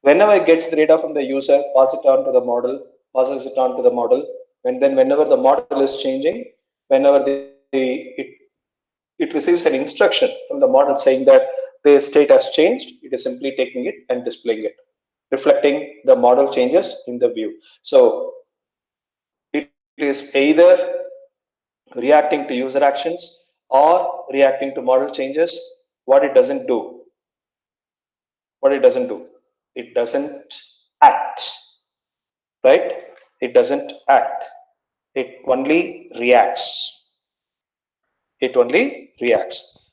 Whenever it gets the data from the user, passes it on to the model, and then whenever the model is changing, whenever it receives an instruction from the model saying that the state has changed, it is simply taking it and displaying it, reflecting the model changes in the view. So it is either reacting to user actions or reacting to model changes. What it doesn't do, it doesn't act, right? It doesn't act. It only reacts.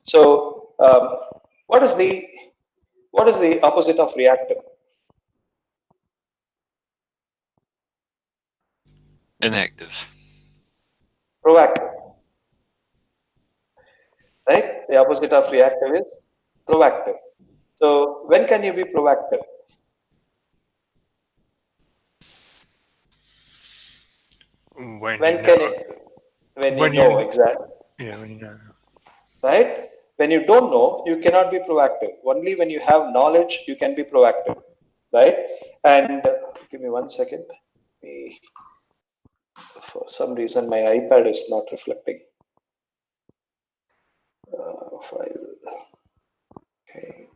So what is the opposite of reactive? Inactive. Proactive, right? The opposite of reactive is proactive. So when can you be proactive? When When you know, can it? When you when know, you exactly, yeah, when you know. right? When you don't know, you cannot be proactive. Only when you have knowledge, you can be proactive, right? And give me 1 second. For some reason, my iPad is not reflecting. File. Okay.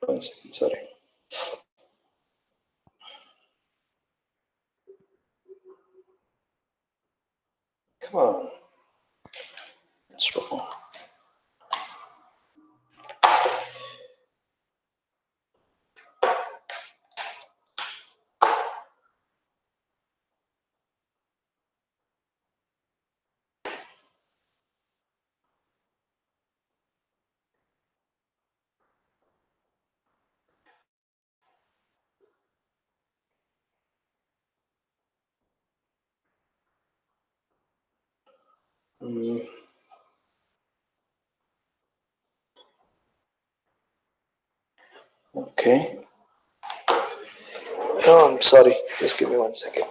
1 second, sorry. Come on. What's wrong? Okay. Oh, I'm sorry. Just give me 1 second.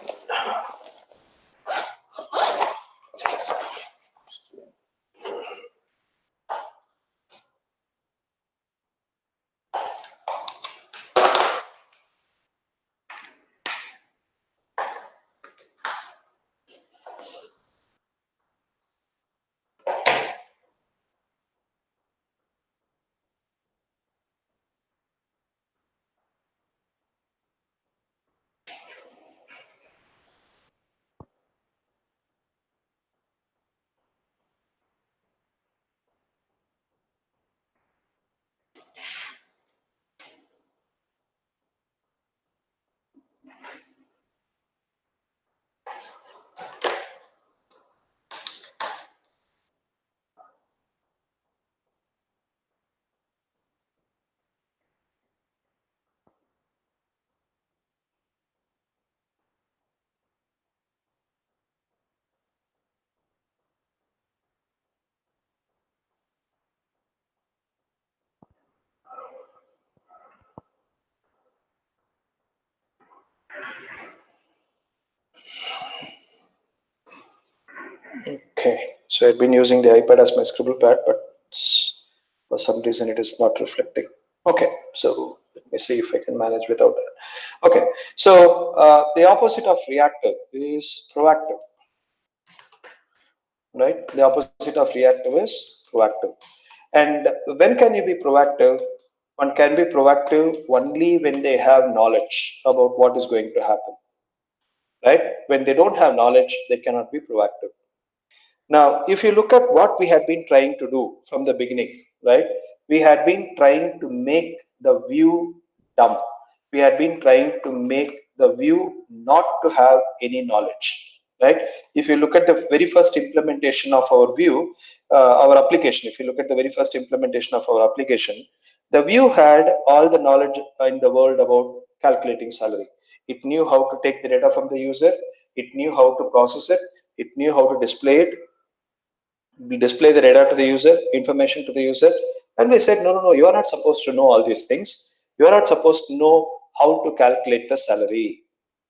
Okay, so I've been using the iPad as my scribble pad, but for some reason it is not reflecting. Okay, so let me see if I can manage without that. Okay, so the opposite of reactive is proactive, right? The opposite of reactive is proactive. And when can you be proactive? One can be proactive only when they have knowledge about what is going to happen, right? When they don't have knowledge, they cannot be proactive. Now, if you look at what we had been trying to do from the beginning, right? We had been trying to make the view dumb. We had been trying to make the view not to have any knowledge, right? If you look at the very first implementation of our view, our application, if you look at the very first implementation of our application, the view had all the knowledge in the world about calculating salary. It knew how to take the data from the user. It knew how to process it. It knew how to display it. We display the data to the user, information to the user, and we said, no, you are not supposed to know all these things. You are not supposed to know how to calculate the salary,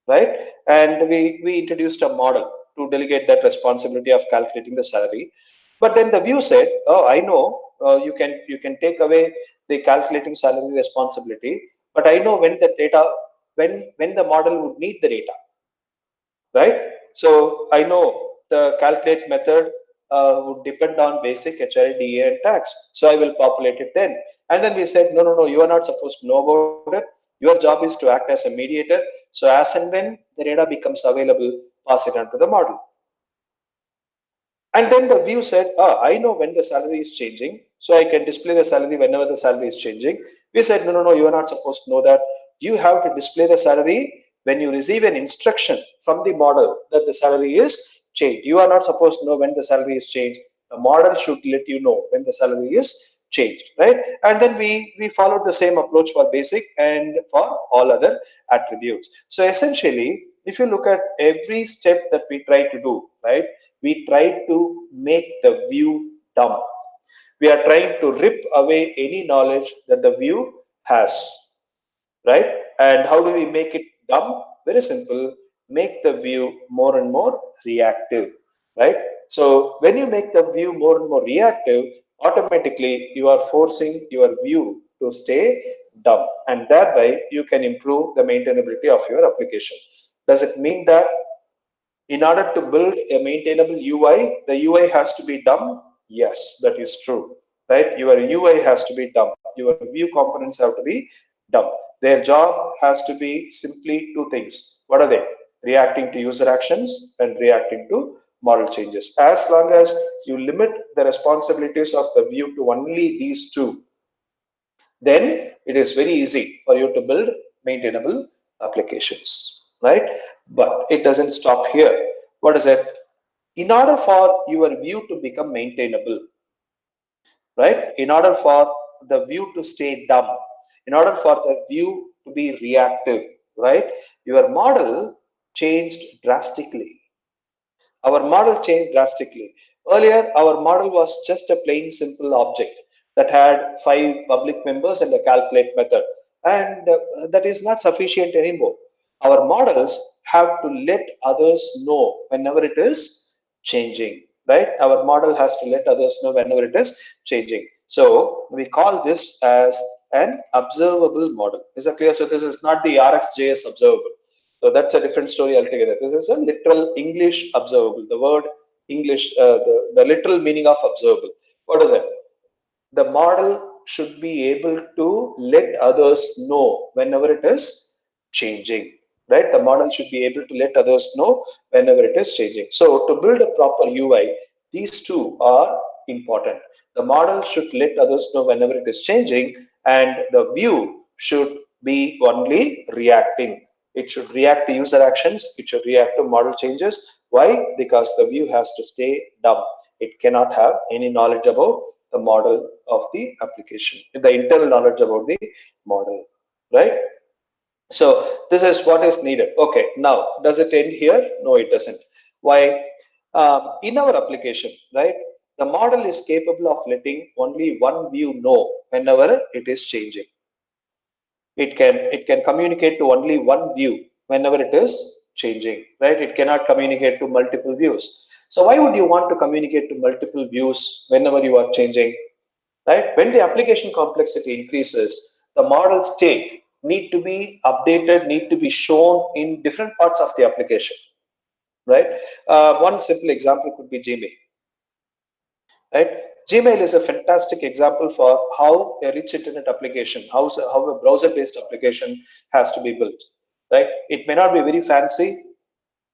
right? And we introduced a model to delegate that responsibility of calculating the salary. But then the view said, oh, I know you can take away the calculating salary responsibility, but I know when the data, when the model would need the data, right? So I know the calculate method would depend on basic HRA, DA, and tax. So I will populate it then. And then we said, no, you are not supposed to know about it. Your job is to act as a mediator. So as and when the data becomes available, pass it on to the model. And then the view said, I know when the salary is changing, so I can display the salary whenever the salary is changing. We said, no, you are not supposed to know that. You have to display the salary when you receive an instruction from the model that the salary is changed. You are not supposed to know when the salary is changed. The model should let you know when the salary is changed, right? And then we followed the same approach for basic and for all other attributes. So essentially, if you look at every step that we try to do, right, we try to make the view dumb. We are trying to rip away any knowledge that the view has, right? And how do we make it dumb? Very simple. Make the view more and more reactive, right? So when you make the view more and more reactive, automatically you are forcing your view to stay dumb, and thereby you can improve the maintainability of your application. Does it mean that in order to build a maintainable UI, the UI has to be dumb? Yes, that is true, right? Your UI has to be dumb. your view components have to be dumb. Their job has to be simply two things. What are they? Reacting to user actions and reacting to model changes. As long as you limit the responsibilities of the view to only these two, then it is very easy for you to build maintainable applications, right? But it doesn't stop here. What is it? In order for your view to become maintainable, right? In order for the view to stay dumb, in order for the view to be reactive, right? Your model changed drastically. Our model changed drastically. Earlier, our model was just a plain simple object that had 5 public members and a calculate method. And that is not sufficient anymore. Our models have to let others know whenever it is changing, right? Our model has to let others know whenever it is changing. So we call this as an observable model. Is that clear? So this is not the RxJS observable. So that's a different story altogether. This is a literal English observable. The word English, the literal meaning of observable. What is it? The model should be able to let others know whenever it is changing, right? The model should be able to let others know whenever it is changing. So to build a proper UI, these two are important. The model should let others know whenever it is changing, and the view should be only reacting. It should react to user actions. It should react to model changes. Why? Because the view has to stay dumb. It cannot have any knowledge about the model of the application, the internal knowledge about the model, right? So this is what is needed. Okay, now does it end here? No, it doesn't. Why? In our application, right, the model is capable of letting only one view know whenever it is changing. It can communicate to only one view whenever it is changing, right? It cannot communicate to multiple views. So why would you want to communicate to multiple views whenever you are changing, right? When the application complexity increases, the model state need to be updated, need to be shown in different parts of the application, right? One simple example could be Gmail, right? Gmail is a fantastic example for how a rich internet application, how a browser-based application has to be built, right? It may not be very fancy.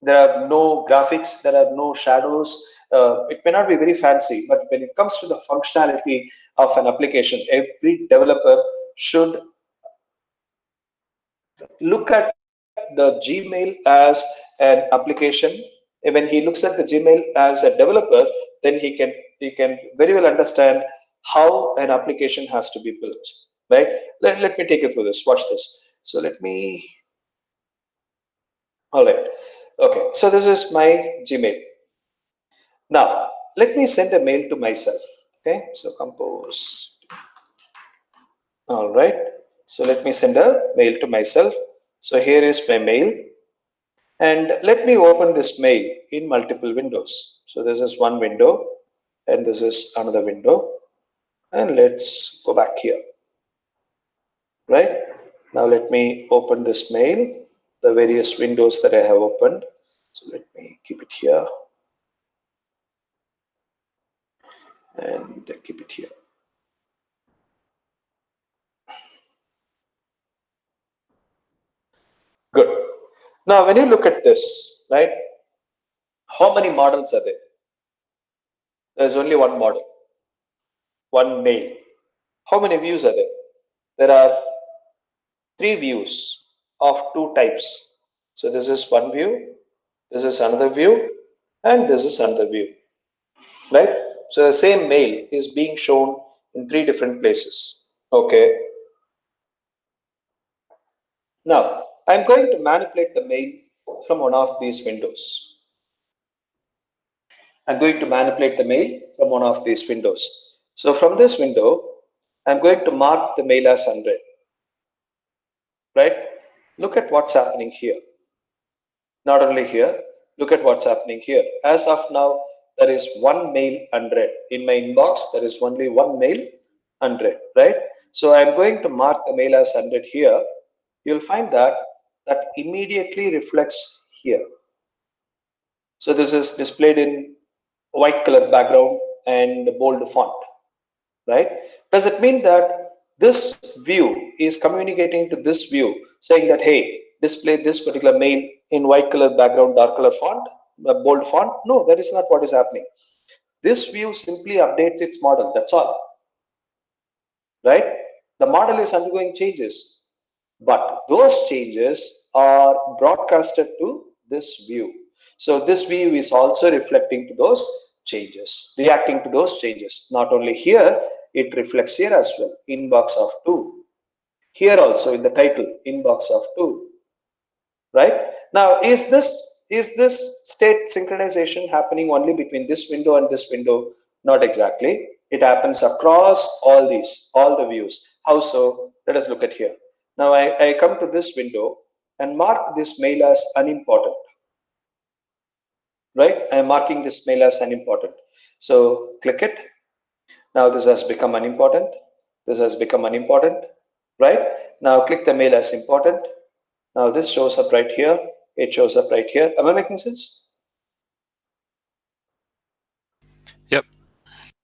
There are no graphics, there are no shadows. It may not be very fancy, but when it comes to the functionality of an application, every developer should look at the Gmail as an application. When he looks at the Gmail as a developer, then he can very well understand how an application has to be built, right? Let me take you through this. Watch this. So let me. All right. Okay. So this is my Gmail. Now let me send a mail to myself. Okay. So compose. All right. So let me send a mail to myself. So here is my mail. And let me open this mail in multiple windows. So this is one window and this is another window. And let's go back here. Right? Now let me open this mail, the various windows that I have opened. So let me keep it here and keep it here. Good. Now, when you look at this, right, how many models are there? There's only one model, one mail. How many views are there? There are 3 views of 2 types. So this is one view, this is another view, and this is another view, right? So the same mail is being shown in 3 different places. Okay. Now, I'm going to manipulate the mail from one of these windows. I'm going to manipulate the mail from one of these windows. So from this window, I'm going to mark the mail as 100, right? Look at what's happening here. Not only here, look at what's happening here. As of now, there is one mail 100. In my inbox, there is only one mail 100, right? So I'm going to mark the mail as 100 here. You'll find that immediately reflects here. So this is displayed in white color background and bold font, right? Does it mean that this view is communicating to this view saying that, hey, display this particular mail in white color background, dark color font, bold font. No, that is not what is happening. This view simply updates its model. That's all. Right? The model is undergoing changes, but those changes are broadcasted to this view. So this view is also reflecting to those changes, reacting to those changes. Not only here, it reflects here as well, inbox of 2. Here also in the title, inbox of 2. Right? Now, is this state synchronization happening only between this window and this window? Not exactly. It happens across all the views. How so? Let us look at here. Now I come to this window and mark this mail as unimportant. Right? I am marking this mail as unimportant. So click it. Now this has become unimportant. This has become unimportant. Right? Now click the mail as important. Now this shows up right here. It shows up right here. Am I making sense? Yep.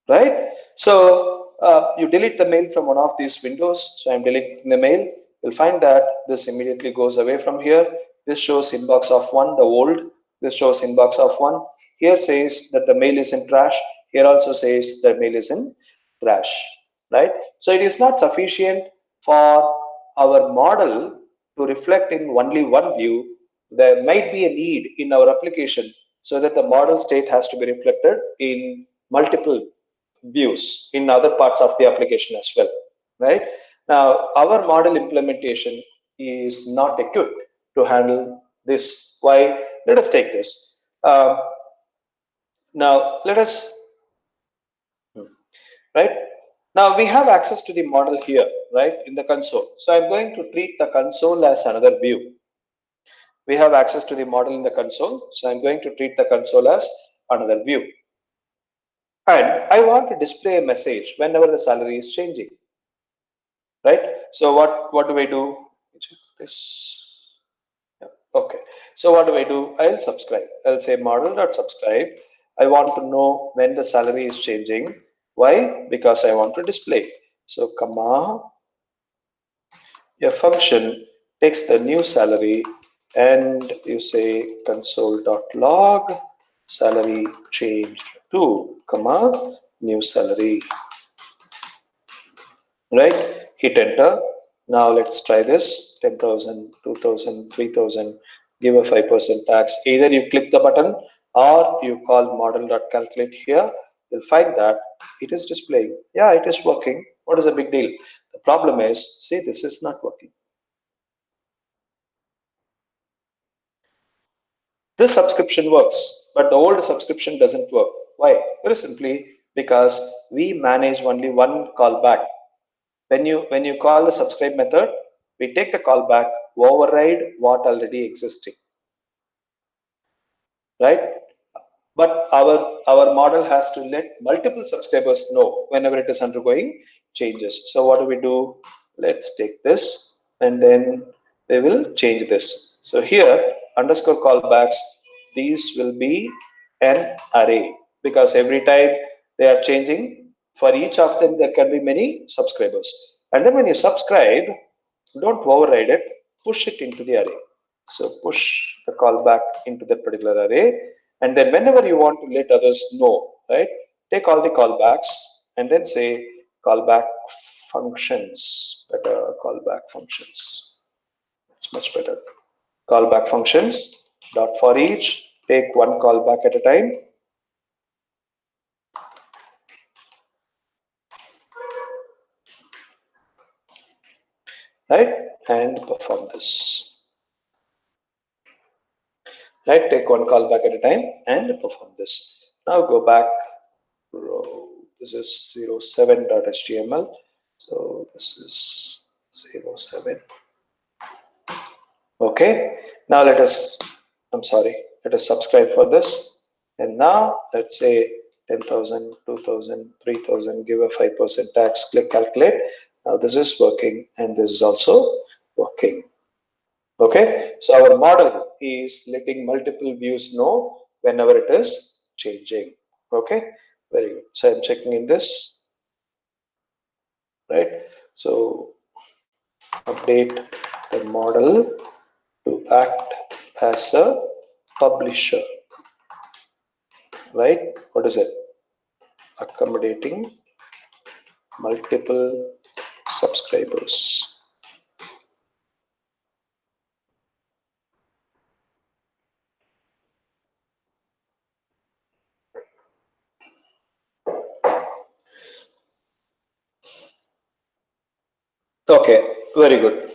Right? So you delete the mail from one of these windows. So I'm deleting the mail. You'll find that this immediately goes away from here. This shows inbox of 1, the old. This shows inbox of 1. Here says that the mail is in trash. Here also says the mail is in trash. Right? So it is not sufficient for our model to reflect in only one view. There might be a need in our application so that the model state has to be reflected in multiple views in other parts of the application as well. Right? Now, our model implementation is not equipped to handle this. Why? Let us take this. Now, let us, right? Now, we have access to the model here, right, in the console. So I'm going to treat the console as another view. We have access to the model in the console. So I'm going to treat the console as another view. And I want to display a message whenever the salary is changing. Right? So what do I do? Check this. Yeah. Okay. So what do I do? I'll subscribe. I'll say model.subscribe. I want to know when the salary is changing. Why? Because I want to display. So comma, your function takes the new salary and you say console.log salary changed to comma new salary. Right? Hit enter. Now let's try this. 10,000, 2,000, 3,000. Give a 5% tax. Either you click the button or you call model.calculate here. You'll find that it is displaying. Yeah, it is working. What is the big deal? The problem is, see, this is not working. This subscription works, but the old subscription doesn't work. Why? Very simply because we manage only one callback. When you call the subscribe method, we take the callback, override what already existing, right? But our model has to let multiple subscribers know whenever it is undergoing changes. So what do we do? Let's take this and then we will change this. So here underscore callbacks, these will be an array because every time they are changing, for each of them there can be many subscribers. And then when you subscribe, don't override it, push it into the array. So push the callback into that particular array. And then whenever you want to let others know, right, take all the callbacks and then say callback functions, better callback functions. It's much better. Callback functions, dot for each, take one callback at a time. Right, and perform this. Right, take one callback at a time and perform this. Now go back. This is 07.html. So this is 07. Okay. Now let us, I'm sorry, let us subscribe for this. And now let's say 10,000, 2,000, 3,000, give a 5% tax, click calculate. Now this is working and this is also working. Okay, so our model is letting multiple views know whenever it is changing. Okay, very good. So I'm checking in this, right? So update the model to act as a publisher, right? What is it? Accommodating multiple subscribers. Okay, very good.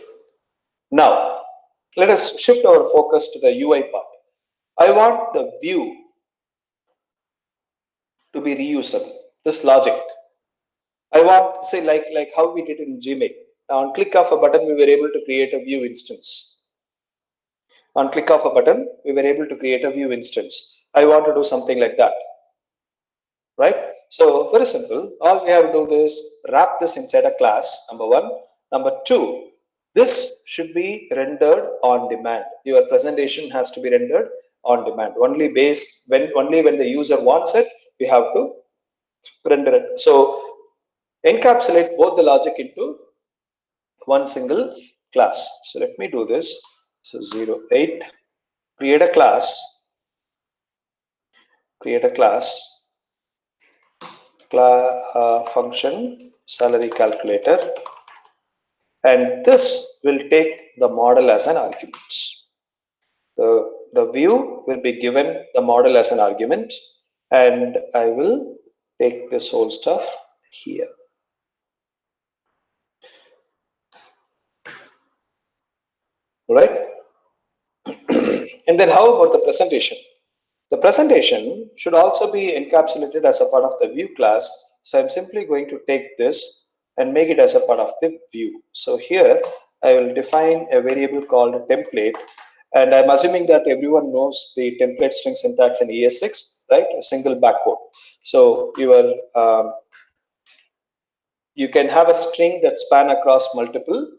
Now, let us shift our focus to the UI part. I want the view to be reusable. This logic. I want, say, like how we did in Gmail. On click of a button, we were able to create a view instance. On click of a button, we were able to create a view instance. I want to do something like that, right? So very simple. All we have to do is wrap this inside a class, number one. Number two, this should be rendered on demand. Your presentation has to be rendered on demand. Only when the user wants it, we have to render it. So encapsulate both the logic into one single class. So let me do this. So 08, create a class, function salary calculator, and this will take the model as an argument. The view will be given the model as an argument, and I will take this whole stuff here. Right? And then how about the presentation? The presentation should also be encapsulated as a part of the view class. So I'm simply going to take this and make it as a part of the view. So here I will define a variable called template, and I'm assuming that everyone knows the template string syntax in ES6, right? A single backquote. So you can have a string that span across multiple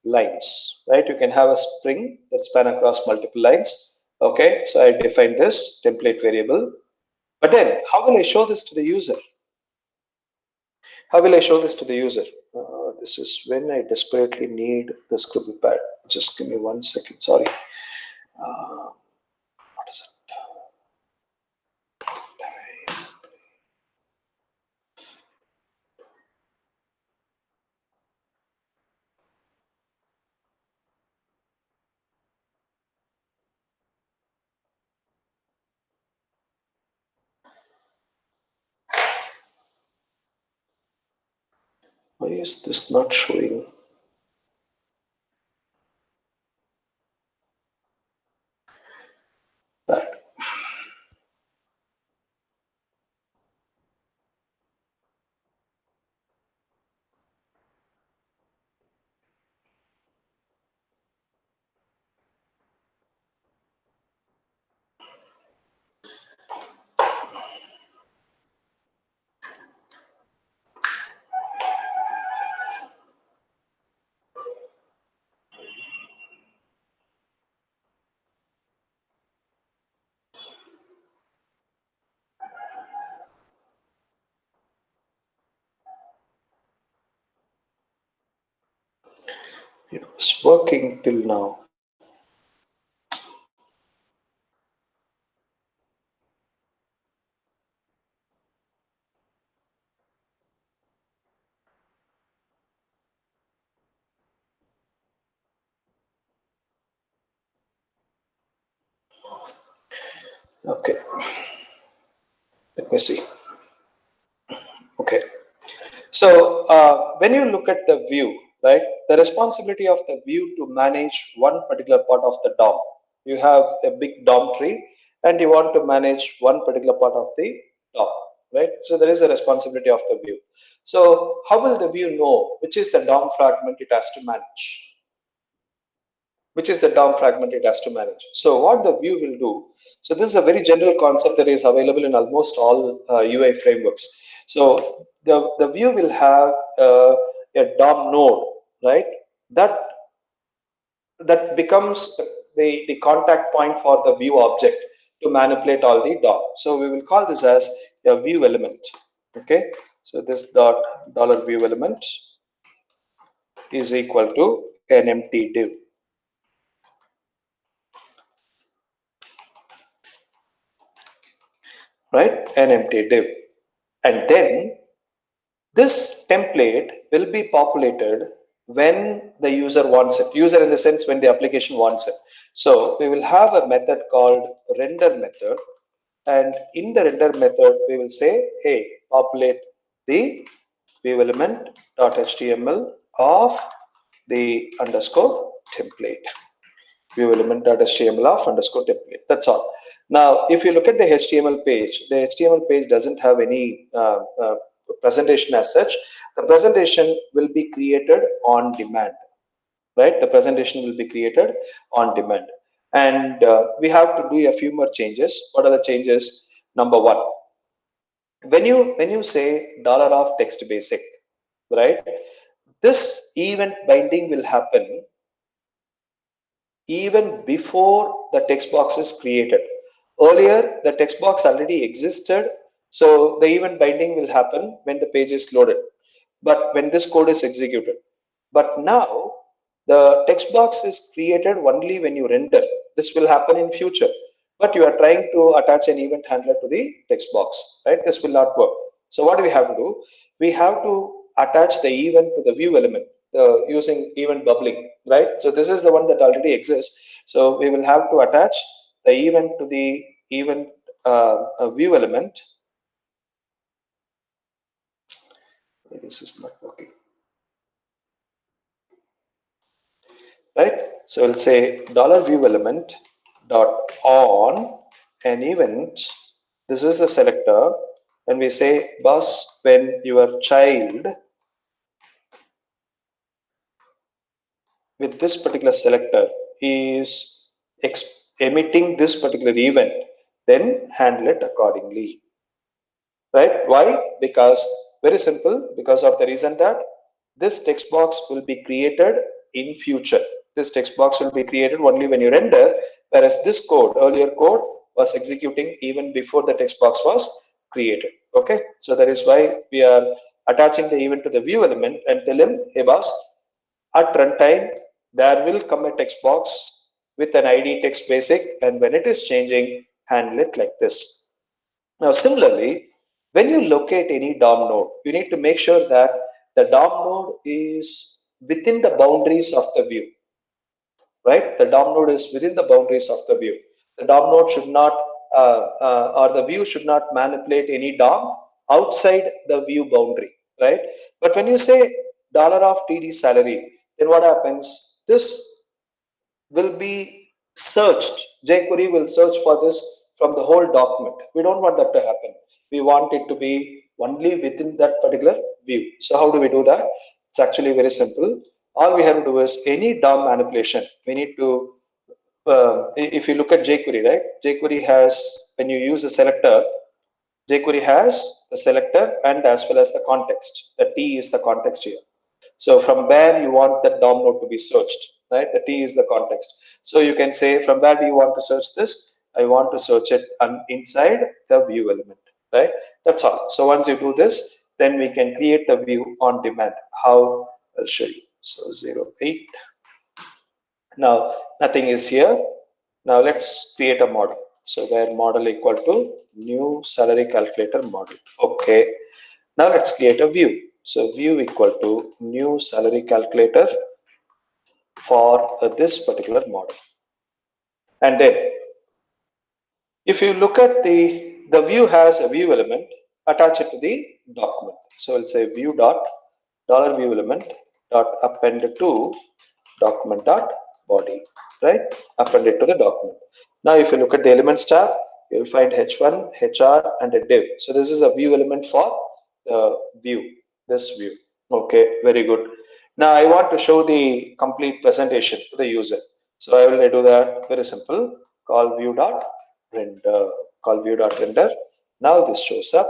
lines, right? You can have a string that span across multiple lines. Okay, so I define this template variable. But then, how will I show this to the user? How will I show this to the user? This is when I desperately need the scribble pad. Just give me 1 second. Sorry. What is it? Why is this not showing? That. It was working till now. Okay. Let me see. Okay. So when you look at the view, right, the responsibility of the view to manage one particular part of the DOM. You have a big DOM tree and you want to manage one particular part of the DOM, right? So there is a responsibility of the view. So how will the view know which is the DOM fragment it has to manage? Which is the DOM fragment it has to manage? So what the view will do, so this is a very general concept that is available in almost all UI frameworks. So the view will have a DOM node, right? That becomes the contact point for the view object to manipulate all the DOM. So we will call this as a view element. Okay, so this dot dollar view element. is equal to an empty div. Right, an empty div. And then this template will be populated when the user wants it. User in the sense when the application wants it. So we will have a method called render method. And in the render method, we will say, hey, populate the view element.html of the underscore template. View element.html of underscore template. That's all. Now, if you look at the HTML page, the HTML page doesn't have any presentation as such. The presentation will be created on demand, right? The presentation will be created on demand. And we have to do a few more changes. What are the changes? Number one, when you say $of text basic, right? This event binding will happen even before the text box is created. Earlier, the text box already existed, so the event binding will happen when the page is loaded, but when this code is executed. But now, the text box is created only when you render. This will happen in future, but you are trying to attach an event handler to the text box, right? This will not work. So what do we have to do? We have to attach the event to the view element using event bubbling, right? So this is the one that already exists. So we will have to attach the event to the event view element. This is not working, right? So we'll say $view element dot on an event. This is the selector, and we say bus when your child with this particular selector is emitting this particular event, then handle it accordingly. Right? Why? Because very simple, because of the reason that this text box will be created in future. This text box will be created only when you render, whereas this code, earlier code, was executing even before the text box was created. Okay, so that is why we are attaching the event to the view element and tell him, hey boss, at runtime, there will come a text box with an ID text basic, and when it is changing, handle it like this. Now, similarly, when you locate any DOM node, you need to make sure that the DOM node is within the boundaries of the view, right? The DOM node is within the boundaries of the view. The DOM node should not, or the view should not manipulate any DOM outside the view boundary, right? But when you say $of TD salary, then what happens? This will be searched. jQuery will search for this from the whole document. We don't want that to happen. We want it to be only within that particular view. So how do we do that? It's actually very simple. All we have to do is any DOM manipulation. We need to, if you look at jQuery, right? jQuery has, when you use a selector, jQuery has the selector and as well as the context. The T is the context here. So from where you want the DOM node to be searched, right? The T is the context. So you can say, from where do you want to search this? I want to search it inside the view element, right? That's all. So once you do this, then we can create the view on demand. How? I'll show you. So 08. Now nothing is here. Now let's create a model. So where model equal to new salary calculator model. Okay. Now let's create a view. So view equal to new salary calculator for this particular model. And then if you look at the view has a view element, attach it to the document. So we'll say view dot $view element dot append to document dot body, right? Append it to the document. Now if you look at the elements tab, you'll find h1, hr, and a div. So this is a view element for the view, this view. Okay, very good. Now I want to show the complete presentation to the user. So I will do that very simple. Call view dot render. Call view dot render. Now this shows up.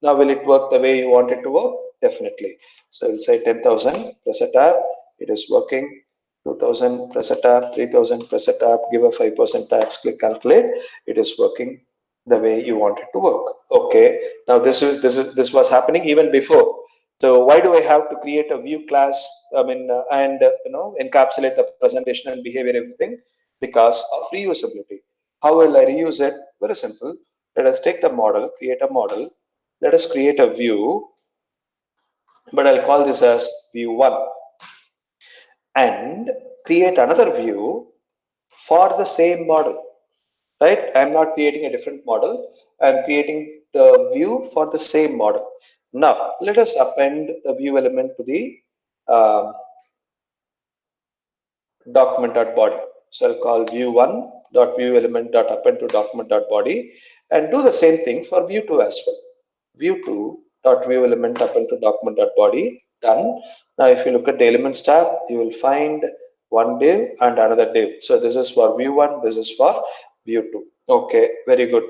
Now will it work the way you want it to work? Definitely. So we'll say 10,000, press a tab. It is working. 2,000, press a tab. 3,000, press a tab. Give a 5% tax. Click calculate. It is working the way you want it to work. Okay. Now this was happening even before. So why do I have to create a view class? I mean, and encapsulate the presentation and behavior, everything, because of reusability. How will I reuse it? Very simple. Let us take the model, create a model. Let us create a view, but I'll call this as view 1, and create another view for the same model. Right? I'm not creating a different model. I'm creating the view for the same model. Now, let us append the view element to the um, document.body. So I'll call view1.viewElement.append to document.body, and do the same thing for view 2 as well. View2.viewElement.append to document.body. Done. Now, if you look at the elements tab, you will find one div and another div. So this is for view 1, this is for view 2. Okay, very good.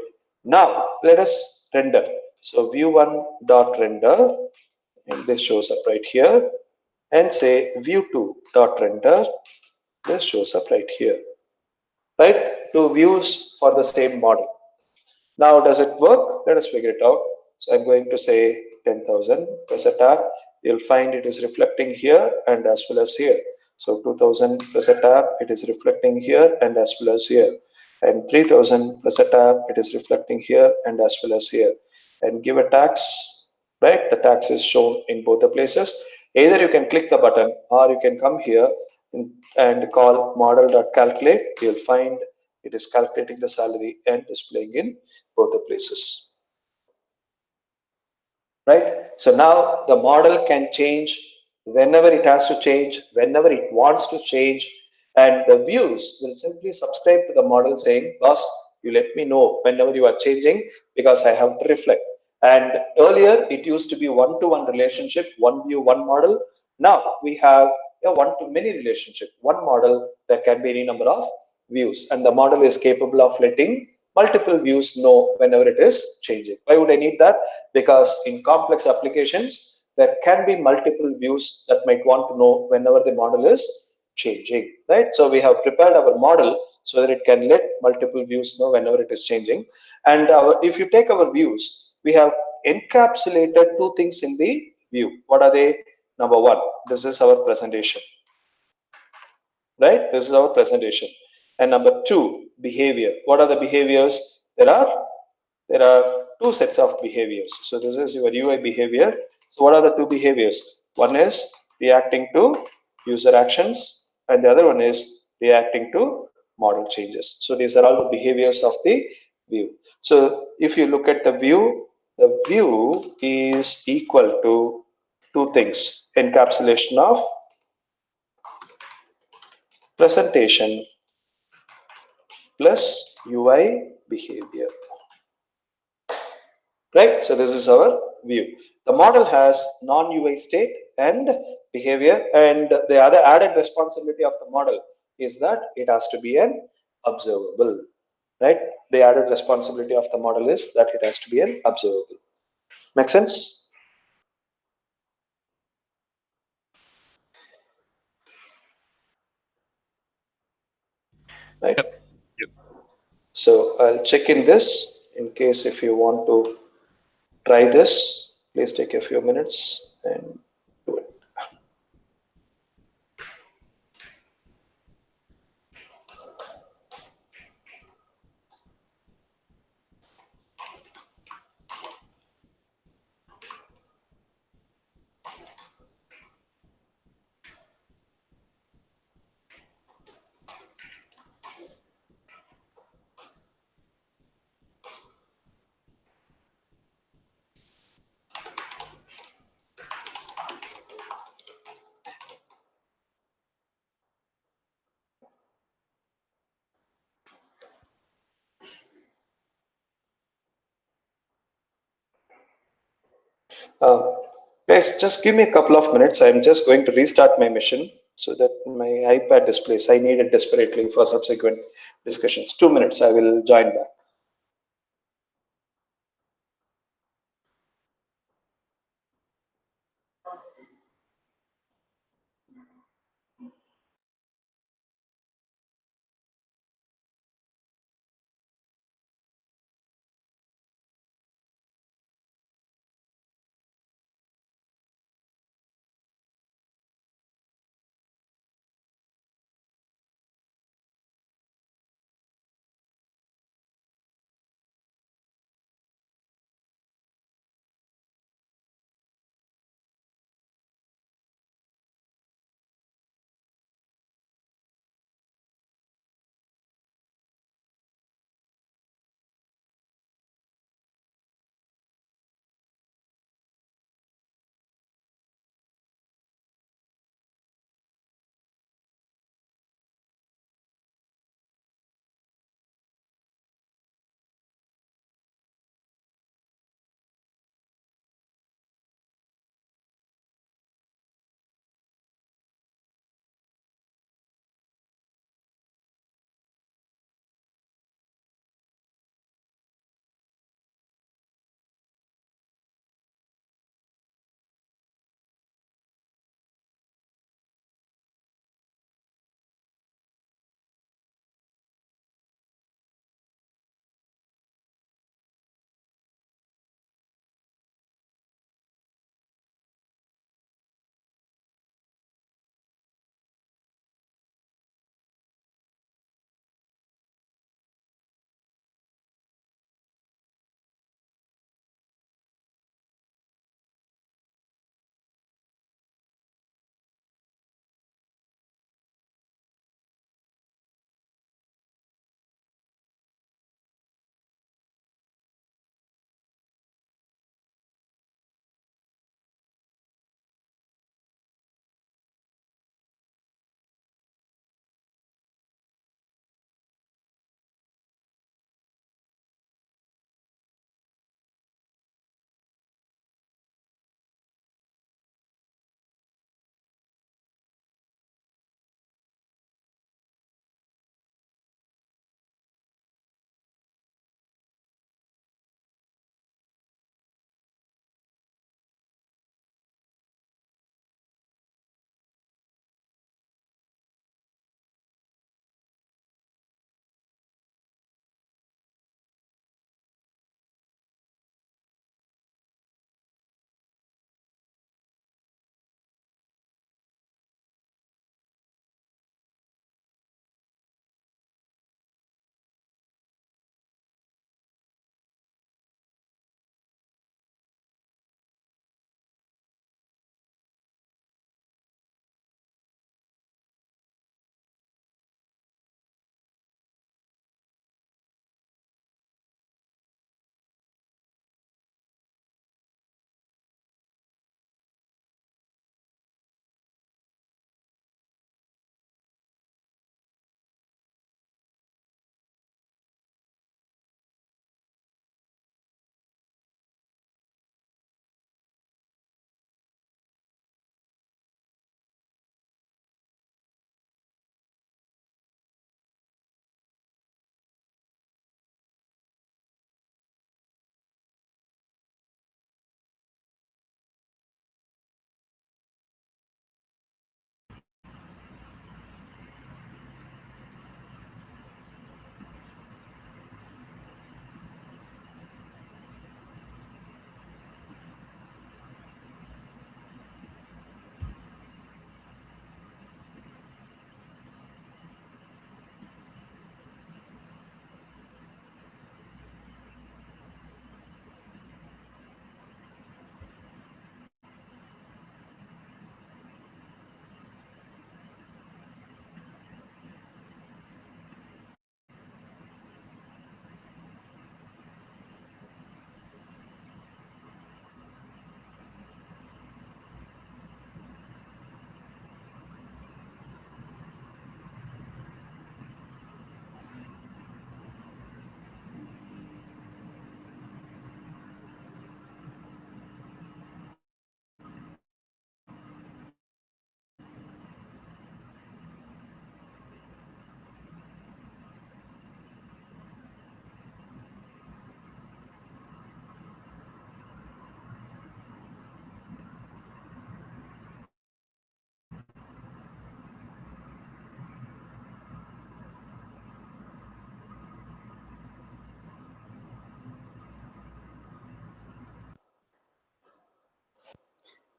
Now let us render. So view1.render, and this shows up right here, and say view2.render, this shows up right here, right? Two views for the same model. Now, does it work? Let us figure it out. So I'm going to say 10,000, press a tab. You'll find it is reflecting here and as well as here. So 2,000, press a tab, it is reflecting here and as well as here. And 3,000, press a tab, it is reflecting here and as well as here. And give a tax, right? The tax is shown in both the places. Either you can click the button or you can come here and call model.calculate. You'll find it is calculating the salary and displaying in both the places, right? So now the model can change whenever it has to change, whenever it wants to change, and the views will simply subscribe to the model saying, boss, you let me know whenever you are changing because I have to reflect. And earlier it used to be one-to-one relationship, one view, one model. Now we have a one-to-many relationship, one model. There can be any number of views, and the model is capable of letting multiple views know whenever it is changing. Why would I need that? Because in complex applications, there can be multiple views that might want to know whenever the model is changing, right? So we have prepared our model so that it can let multiple views know whenever it is changing. And if you take our views, we have encapsulated two things in the view. What are they? Number one, this is our presentation, right? This is our presentation. And number two, behavior. What are the behaviors? There are two sets of behaviors. So this is your UI behavior. So what are the two behaviors? One is reacting to user actions, and the other one is reacting to model changes. So these are all the behaviors of the view. So if you look at the view is equal to two things: encapsulation of presentation plus UI behavior. Right? So this is our view. The model has non-UI state and behavior, and the other added responsibility of the model is that it has to be an observable, right? The added responsibility of the model is that it has to be an observable. Make sense? Right? Yep. Yep. So I'll check in this in case if you want to try this, please take a few minutes and do it. Uh, Guys, just give me a couple of minutes. I'm just going to restart my mission so that my iPad displays. I need it desperately for subsequent discussions. 2 minutes, I will join back.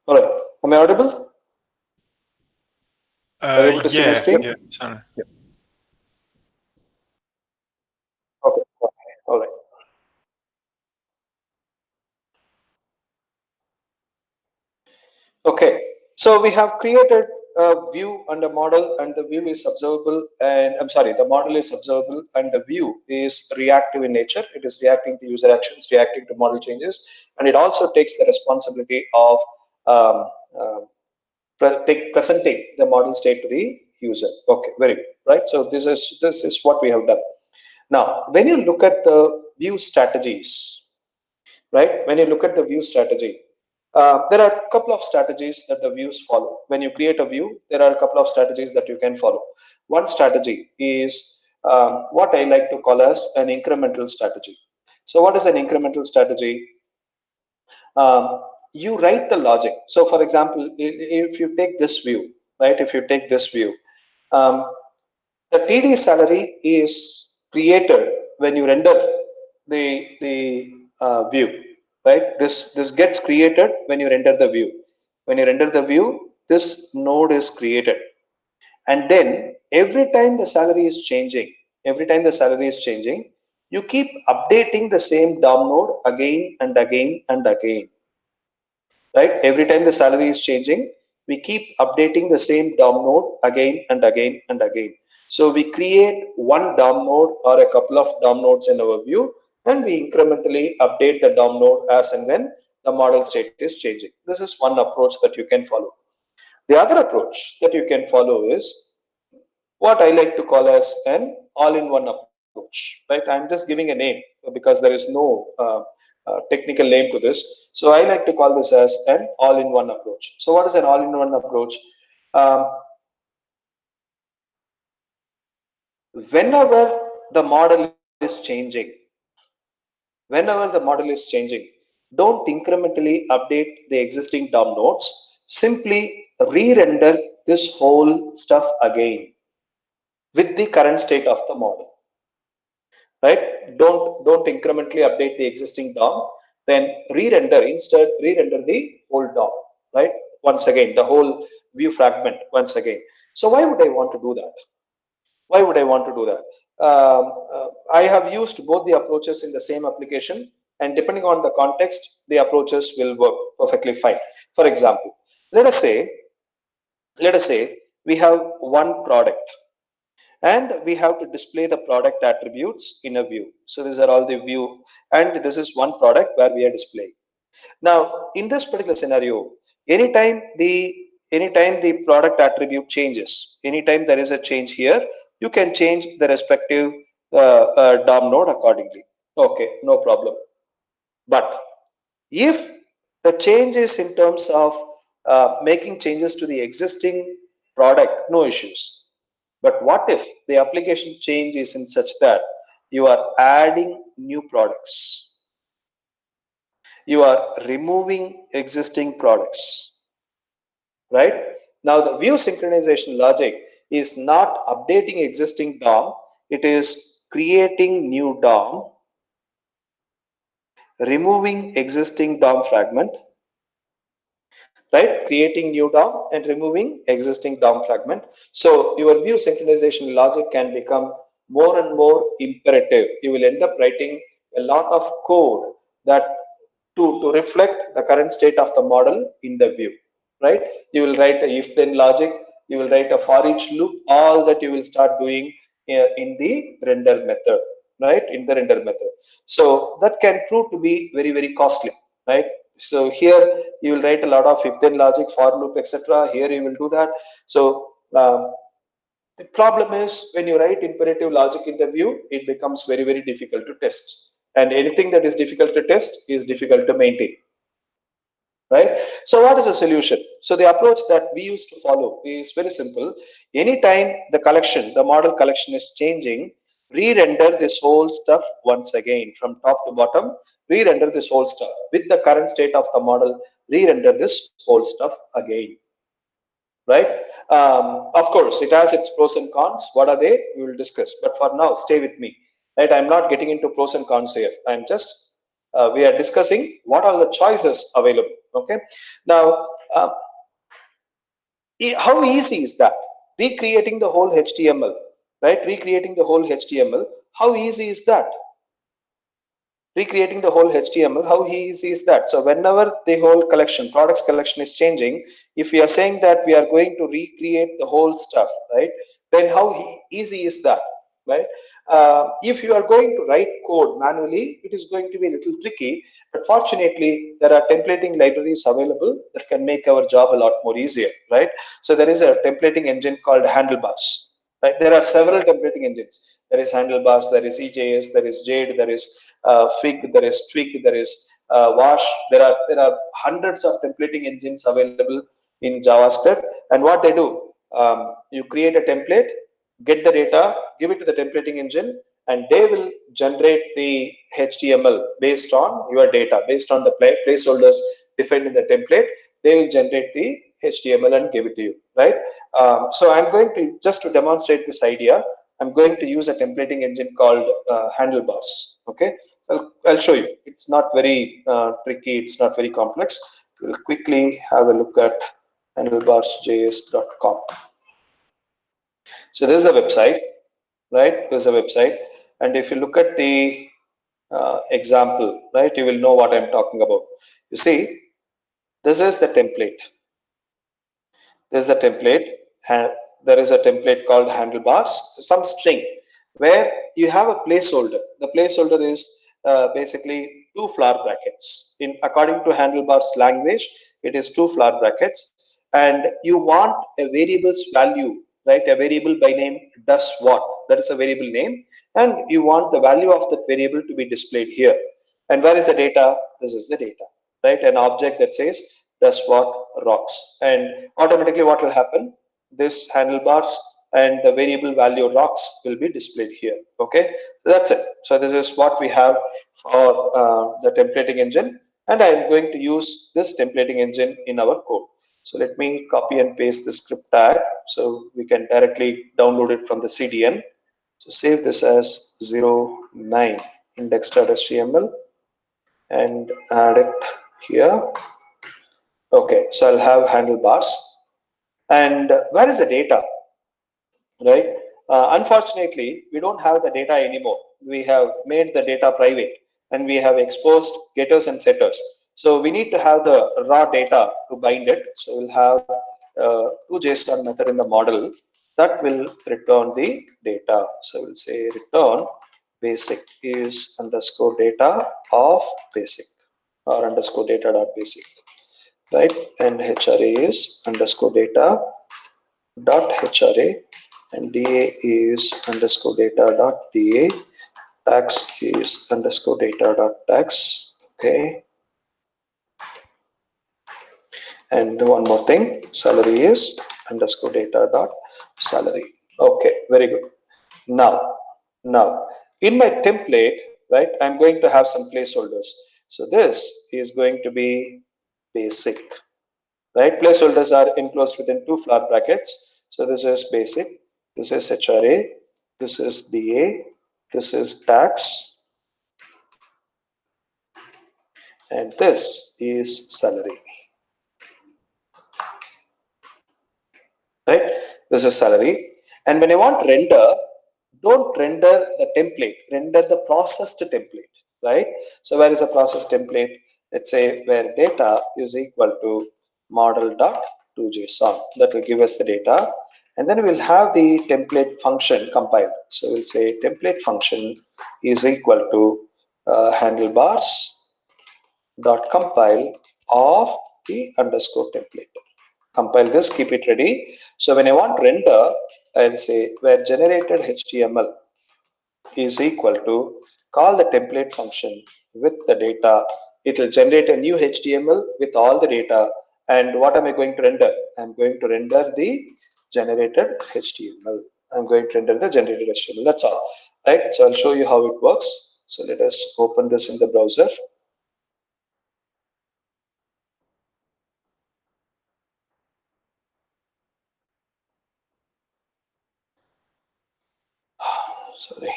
All right. Am I audible? Are you able to see my screen? Yeah, certainly. Yeah. Okay. All right. Okay. So we have created a view and a model, and the view is observable. And I'm sorry, the model is observable, and the view is reactive in nature. It is reacting to user actions, reacting to model changes, and it also takes the responsibility of um, uh, presenting the model state to the user. Okay, very good, right? So this is what we have done. Now, when you look at the view strategies, right? When you look at the view strategy, there are a couple of strategies that the views follow. When you create a view, there are a couple of strategies that you can follow. One strategy is what I like to call as an incremental strategy. So what is an incremental strategy? You write the logic. So for example, if you take this view, right? If you take this view, um, the TD salary is created when you render the view, right? This gets created when you render the view. When you render the view, this node is created, and then every time the salary is changing, you keep updating the same DOM node again and again and again, right? Every time the salary is changing, we keep updating the same DOM node again and again and again. So we create one DOM node or a couple of DOM nodes in our view, and we incrementally update the DOM node as and when the model state is changing. This is one approach that you can follow. The other approach that you can follow is what I like to call as an all-in-one approach, right? I'm just giving a name because there is no technical name to this. So I like to call this as an all-in-one approach. So what is an all-in-one approach? Um, whenever the model is changing, don't incrementally update the existing DOM nodes. Simply re-render this whole stuff again with the current state of the model, right? Don't incrementally update the existing DOM, then re-render the whole DOM, right? Once again, the whole view fragment once again. So why would I want to do that? Why would I want to do that? I have used both the approaches in the same application, and depending on the context, the approaches will work perfectly fine. For example, let us say we have one product, and we have to display the product attributes in a view. So these are all the view, and this is one product where we are displaying. Now, in this particular scenario, anytime the product attribute changes, anytime there is a change here, you can change the respective DOM node accordingly. Okay, no problem. But if the change is in terms of making changes to the existing product, no issues. But what if the application change is in such that you are adding new products, you are removing existing products, right? Now the view synchronization logic is not updating existing DOM, it is creating new DOM, removing existing DOM fragment, right? Creating new DOM and removing existing DOM fragment. So your view synchronization logic can become more and more imperative. You will end up writing a lot of code that to reflect the current state of the model in the view, right? You will write a if then logic, you will write a for each loop, all that you will start doing in the render method, right? In the render method. So that can prove to be very, very costly, right? So here you will write a lot of if then logic, for loop, etc. Here you will do that. So the problem is when you write imperative logic in the view, it becomes very, very difficult to test. And anything that is difficult to test is difficult to maintain, right? So what is the solution? So the approach that we used to follow is very simple. Anytime the model collection is changing, re-render this whole stuff once again from top to bottom, re-render this whole stuff with the current state of the model, re-render this whole stuff again, right? Of course, it has its pros and cons. What are they? We will discuss. But for now, stay with me, right? I'm not getting into pros and cons here. I'm just we are discussing what are the choices available. Okay. Now, Um, how easy is that? Recreating the whole HTML, right? Recreating the whole HTML. How easy is that? Recreating the whole HTML, how easy is that? So whenever the whole collection, products collection is changing, if we are saying that we are going to recreate the whole stuff, right? Then how easy is that, right? If you are going to write code manually, it is going to be a little tricky, but fortunately, there are templating libraries available that can make our job a lot more easier, right? So there is a templating engine called Handlebars, right? There are several templating engines. There is Handlebars, there is EJS, there is Jade, there is Fig, there is Twig, there is Wash. There are hundreds of templating engines available in JavaScript. And what they do, you create a template, get the data, give it to the templating engine, and they will generate the HTML based on your data, based on the placeholders defined in the template. They will generate the HTML and give it to you, right? So I'm going to, just to demonstrate this idea, I'm going to use a templating engine called Handlebars. Okay, I'll show you. It's not very tricky. It's not very complex. We'll quickly have a look at handlebarsjs.com. So this is a website, right? This is a website, and if you look at the example, right, you will know what I'm talking about. You see, this is the template. This is the template, and there is a template called handlebars, so some string where you have a placeholder. The placeholder is basically two flower brackets. In according to handlebars language, it is two flower brackets, and you want a variable's value, right? A variable by name does what? That is a variable name, and you want the value of that variable to be displayed here. And where is the data? This is the data, right? An object that says does what? Rocks. And automatically what will happen? This handlebars and the variable value rocks will be displayed here. Okay, that's it. So this is what we have for the templating engine, and I am going to use this templating engine in our code. So let me copy and paste the script tag so we can directly download it from the CDN. So save this as 09 index.html and add it here. Okay, so I'll have handlebars. And where is the data, right? Unfortunately, we don't have the data anymore. We have made the data private and we have exposed getters and setters. So we need to have the raw data to bind it. So we'll have two JSON method in the model that will return the data. So we'll say return basic is underscore data of basic or underscore data dot basic, right? And HRA is underscore data dot HRA and DA is underscore data dot DA. Tax is underscore data dot tax. Okay. And one more thing, salary is underscore data dot salary. Okay, very good. Now in my template, right, I'm going to have some placeholders. So this is going to be basic, right? Placeholders are enclosed within two flower brackets. So this is basic, this is HRA, this is DA, this is tax, and this is salary, right? This is salary. And when I want render, don't render the template, render the processed template, right? So where is the processed template? Let's say where data is equal to model.toJSON. That will give us the data. And then we'll have the template function compiled. So we'll say template function is equal to handlebars dot compile of the underscore template. Compile this, keep it ready. So when I want render, I'll say where generated HTML is equal to call the template function with the data. It will generate a new HTML with all the data. And what am I going to render? I'm going to render the generated HTML. I'm going to render the generated HTML. That's all, right? So I'll show you how it works. So let us open this in the browser. Sorry.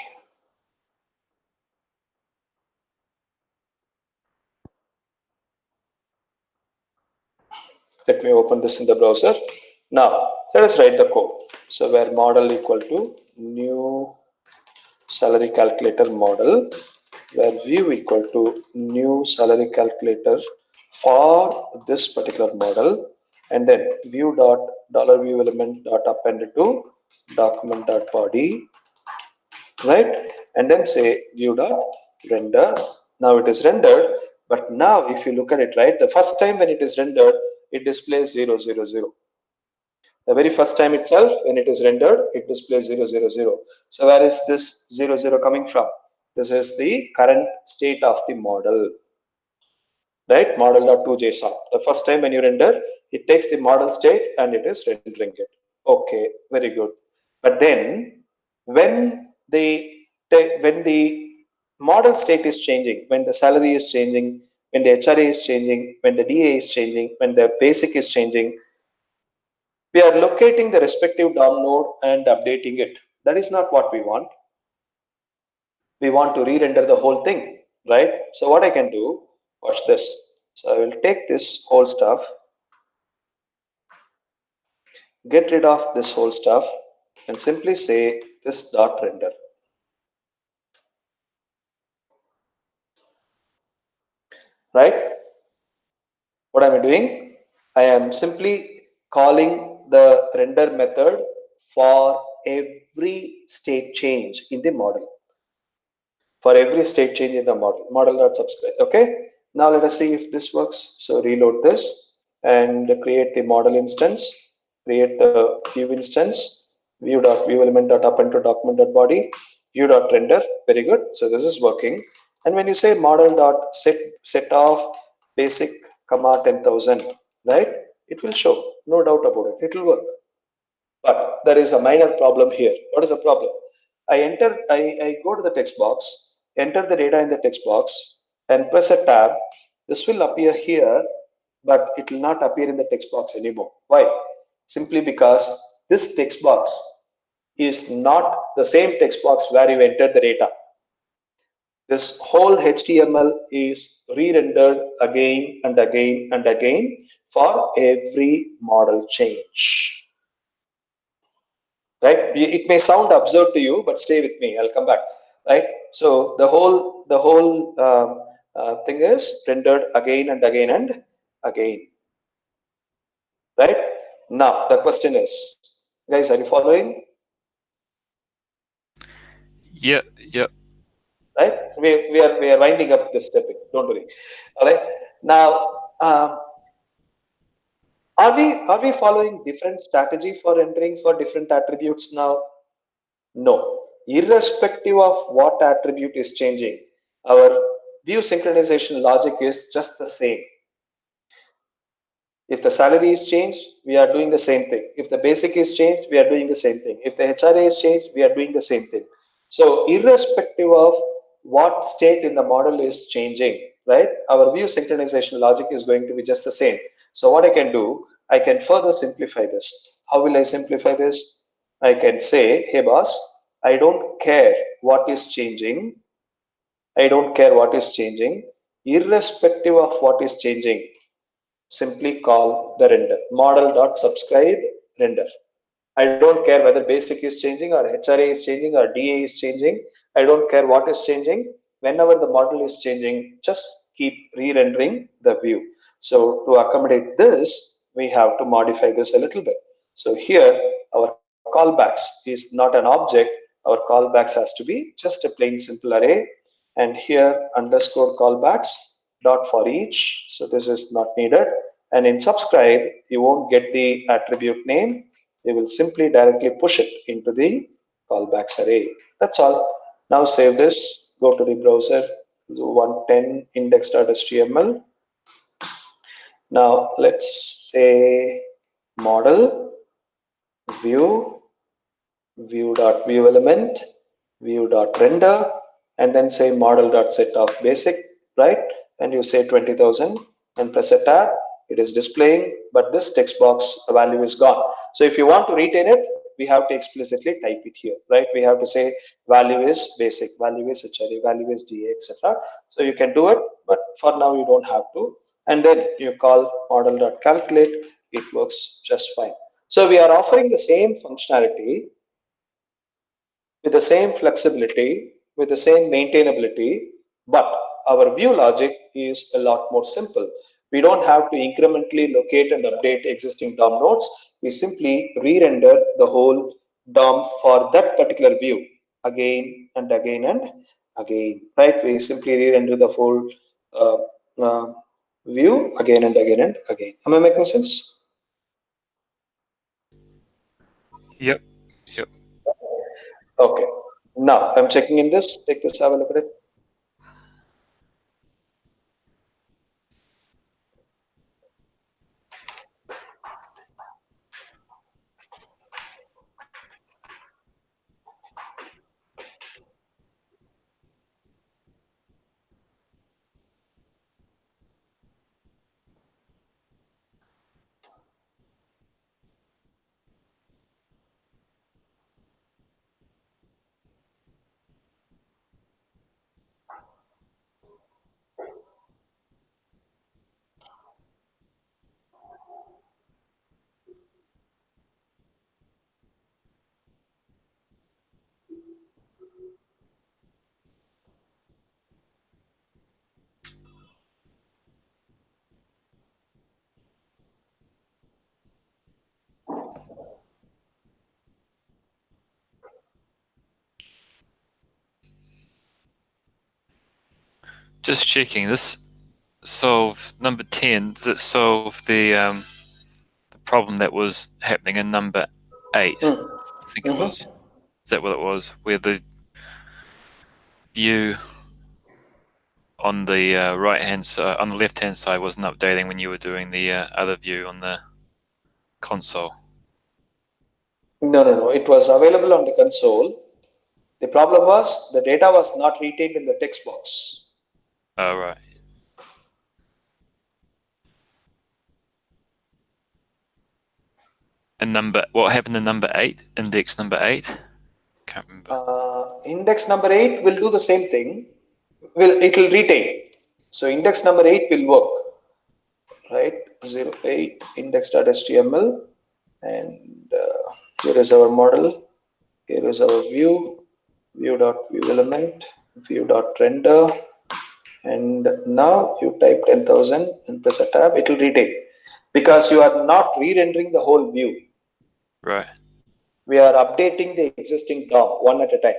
Let me open this in the browser. Now let us write the code. So where model equal to new salary calculator model, where view equal to new salary calculator for this particular model, and then view dot dollar view element dot append to document dot body, right? And then say view dot render. Now it is rendered, but now if you look at it, right, the first time when it is rendered, it displays 0, 0, 0. The very first time itself, when it is rendered, it displays 0, 0, 0. So where is this 0, 0 coming from? This is the current state of the model, right? Model.toJSON. The first time when you render, it takes the model state and it is rendering it. Okay, very good. But then when the model state is changing, when the salary is changing, when the HRA is changing, when the DA is changing, when the basic is changing, we are locating the respective DOM node and updating it. That is not what we want. We want to re-render the whole thing, right? So what I can do, watch this. So I will take this whole stuff, get rid of this whole stuff, and simply say this dot render. Right? What am I doing? I am simply calling the render method for every state change in the model. For every state change in the model.subscribe. Okay. Now let us see if this works. So reload this and create the model instance, create the view instance, view.view element.append to document.body, view.render. Very good. So this is working. And when you say model.set of basic comma 10,000, right? It will show, no doubt about it. It will work. But there is a minor problem here. What is the problem? I go to the text box, enter the data in the text box, and press a tab. This will appear here, but it will not appear in the text box anymore. Why? Simply because this text box is not the same text box where you entered the data. This whole HTML is re-rendered again and again and again for every model change. Right? It may sound absurd to you, but stay with me. I'll come back. Right? So the whole thing is rendered again and again and again. Right? Now the question is, guys, are you following? Yeah, yeah. Right? We are winding up this topic. Don't worry. All right. Now, are we following different strategy for rendering for different attributes now? No. Irrespective of what attribute is changing, our view synchronization logic is just the same. If the salary is changed, we are doing the same thing. If the basic is changed, we are doing the same thing. If the HRA is changed, we are doing the same thing. So irrespective of what state in the model is changing, right? Our view synchronization logic is going to be just the same. So what I can do, I can further simplify this. How will I simplify this? I can say, hey boss, I don't care what is changing. I don't care what is changing. Irrespective of what is changing, simply call the render model.subscribe render. I don't care whether basic is changing or HRA is changing or DA is changing. I don't care what is changing. Whenever the model is changing, just keep re-rendering the view. So to accommodate this, we have to modify this a little bit. So here our callbacks is not an object. Our callbacks has to be just a plain simple array. And here underscore callbacks dot for each. So this is not needed. And in subscribe, you won't get the attribute name. You will simply directly push it into the callbacks array. That's all. Now save this, go to the browser, 110 index.html. Now let's say model, view, view.view element, view.render, and then say model.set of basic, right? And you say 20,000 and press a tab. It is displaying, but this text box, the value is gone. So if you want to retain it, we have to explicitly type it here, right? We have to say value is basic, value is HRA, value is DA, etc. So you can do it, but for now you don't have to. And then you call model.calculate, it works just fine. So we are offering the same functionality with the same flexibility, with the same maintainability, but our view logic is a lot more simple. We don't have to incrementally locate and update existing DOM nodes. We simply re-render the whole DOM for that particular view again and again and again, right? We simply re-render the whole view again and again and again. Am I making sense? Yep. Okay. Now I'm checking in this. Take this, have a look at it. Just checking. This solves number 10. Does it solve the problem that was happening in number 8? I think it was. Is that what it was? Where the view on the right-hand side, on the left-hand side, wasn't updating when you were doing the other view on the console. No. It was available on the console. The problem was the data was not retained in the text box. Oh, right. And what happened to number 8? Index number 8? Can't remember. Index number 8 will do the same thing. It will retain. So index number 8 will work, right? 08 index.html, and here is our model. Here is our view, view.viewElement, view.render, and now you type 10,000 and press a tab. It will retain because you are not re-rendering the whole view. Right. We are updating the existing DOM one at a time.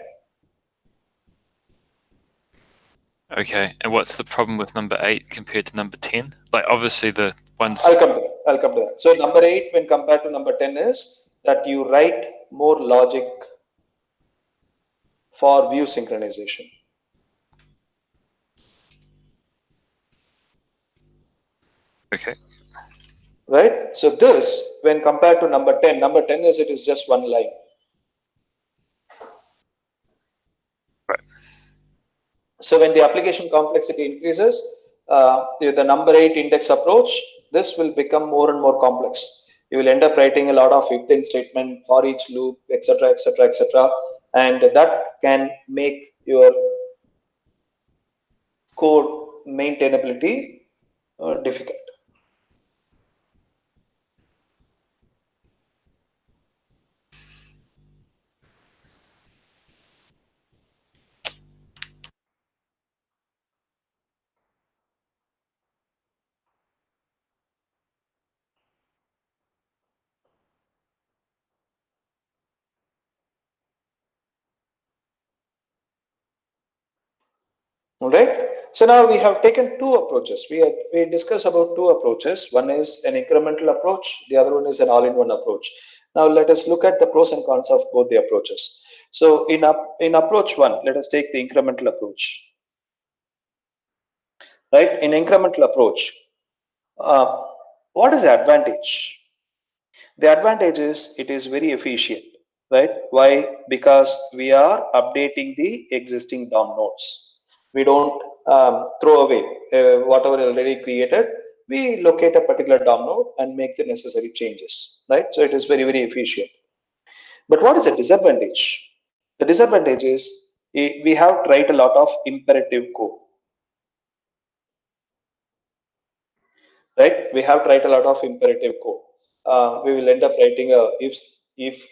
Okay, and what's the problem with number 8 compared to number 10? Like, obviously the ones... I'll come to that. So number 8 when compared to number 10 is that you write more logic for view synchronization. Okay. Right? So this, when compared to number 10 is it is just one line. Right. So when the application complexity increases, the number 8 index approach, this will become more and more complex. You will end up writing a lot of if-then statement, for each loop, etc., etc., etc., and that can make your code maintainability difficult. All right. So now we have taken two approaches. We discussed about two approaches. One is an incremental approach. The other one is an all-in-one approach. Now let us look at the pros and cons of both the approaches. So in approach one, let us take the incremental approach. Right. In incremental approach, what is the advantage? The advantage is it is very efficient. Right. Why? Because we are updating the existing DOM nodes. We don't throw away whatever already created. We locate a particular DOM node and make the necessary changes, right? So it is very, very efficient. But what is the disadvantage? The disadvantage is we have to write a lot of imperative code, right? We have to write a lot of imperative code. we will end up writing a if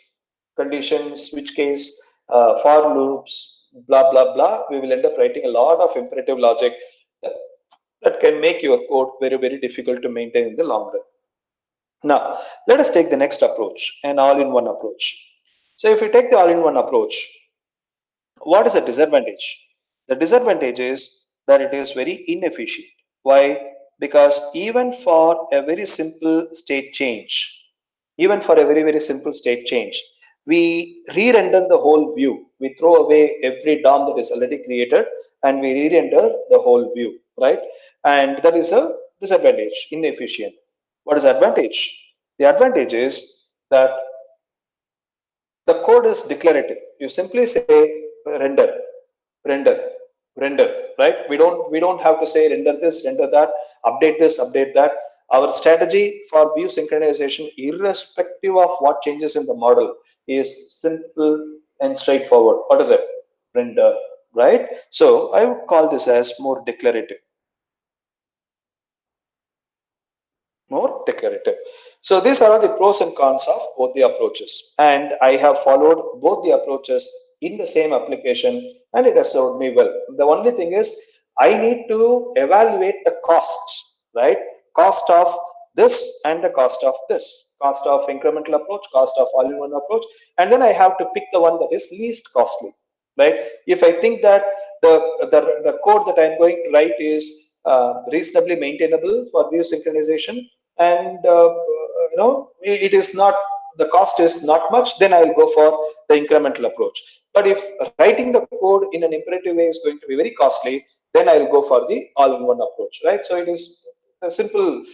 conditions, switch case, for loops, blah blah blah. We will end up writing a lot of imperative logic that can make your code very difficult to maintain in the long run. Now, let us take the next approach, an all-in-one approach. So if we take the all-in-one approach, what is the disadvantage? The disadvantage is that it is very inefficient. Why? Because even for a very simple state change, we re-render the whole view. We throw away every DOM that is already created and we re-render the whole view, right? And that is a disadvantage, inefficient. What is the advantage? The advantage is that the code is declarative. You simply say render, render, render, right? We don't have to say render this, render that, update this, update that. Our strategy for view synchronization, irrespective of what changes in the model, is simple and straightforward. What is it? Render, right? So I would call this as more declarative. More declarative. So these are the pros and cons of both the approaches, and I have followed both the approaches in the same application and it has served me well. The only thing is I need to evaluate the cost, right? Cost of this and the cost of this, cost of incremental approach, cost of all-in-one approach, and then I have to pick the one that is least costly, right? If I think that the code that I'm going to write is reasonably maintainable for view synchronization, and it is not, the cost is not much, then I will go for the incremental approach. But if writing the code in an imperative way is going to be very costly, then I will go for the all-in-one approach, right? So it is a simple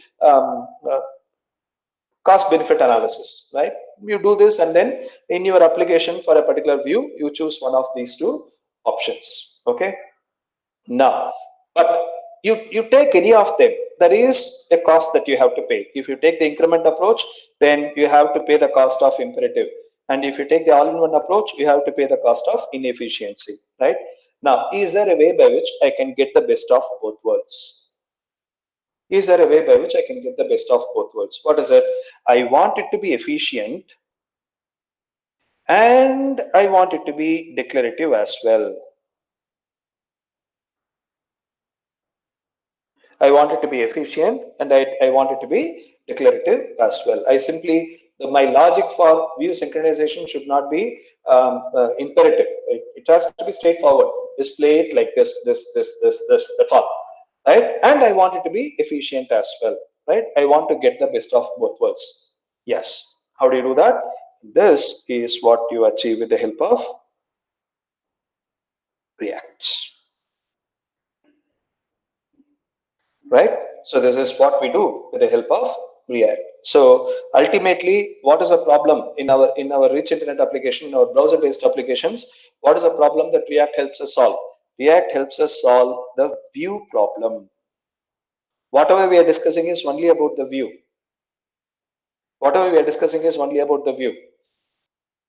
cost benefit analysis, right? You do this, and then in your application for a particular view, you choose one of these two options. Okay. Now, but you take any of them, there is a cost that you have to pay. If you take the increment approach, then you have to pay the cost of imperative, and if you take the all-in-one approach, you have to pay the cost of inefficiency, right? Now, is there a way by which I can get the best of both worlds? Is there a way by which I can get the best of both worlds? What is it? I want it to be efficient and I want it to be declarative as well. I want it to be efficient and I want it to be declarative as well. I simply, my logic for view synchronization should not be imperative. It has to be straightforward. Display it like this, that's all, right? And I want it to be efficient as well, right? I want to get the best of both worlds. Yes. How do you do that? This is what you achieve with the help of React. Right? So this is what we do with the help of React. So ultimately, what is the problem in our rich internet application, in our browser-based applications? What is the problem that React helps us solve? React helps us solve the view problem. Whatever we are discussing is only about the view. Whatever we are discussing is only about the view.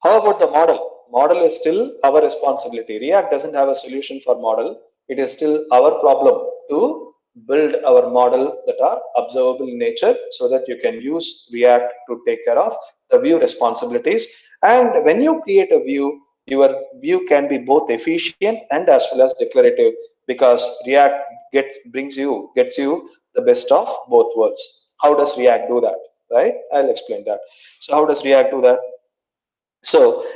How about the model? Model is still our responsibility. React doesn't have a solution for model. It is still our problem to build our model that are observable in nature, so that you can use React to take care of the view responsibilities. And when you create a view, your view can be both efficient and as well as declarative, because React gets you the best of both worlds. How does React do that? Right? I'll explain that. So how does React do that? So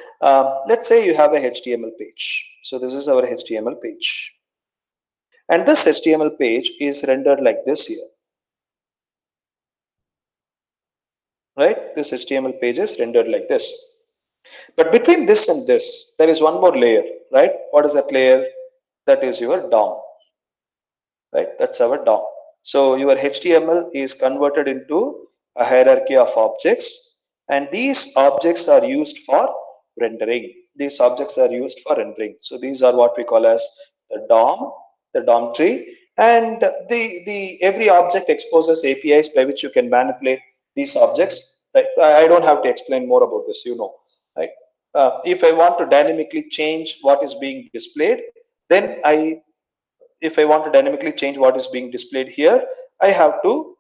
let's say you have a HTML page. So this is our HTML page. And this HTML page is rendered like this here. Right? This HTML page is rendered like this. But between this and this, there is one more layer, right? What is that layer? That is your DOM. Right? That's our DOM. So your HTML is converted into a hierarchy of objects, and these objects are used for rendering. These objects are used for rendering. So these are what we call as the DOM tree, and the every object exposes APIs by which you can manipulate these objects. Right? I don't have to explain more about this, right? If I want to dynamically change what is being displayed, then if I want to dynamically change what is being displayed here, I have to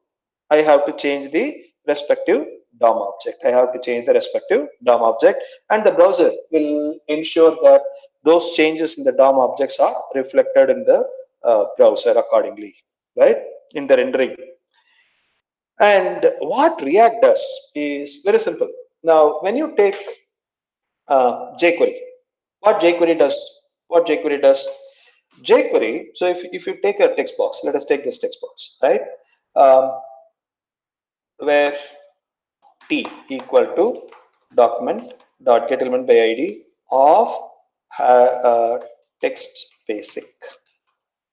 change the respective DOM object. I have to change the respective DOM object, and the browser will ensure that those changes in the DOM objects are reflected in the browser accordingly, right, in the rendering. And what React does is very simple. Now, when you take jQuery, what jQuery does, jQuery, so if you take a text box, let us take this text box, right, where T equal to document dot get element by ID of text basic,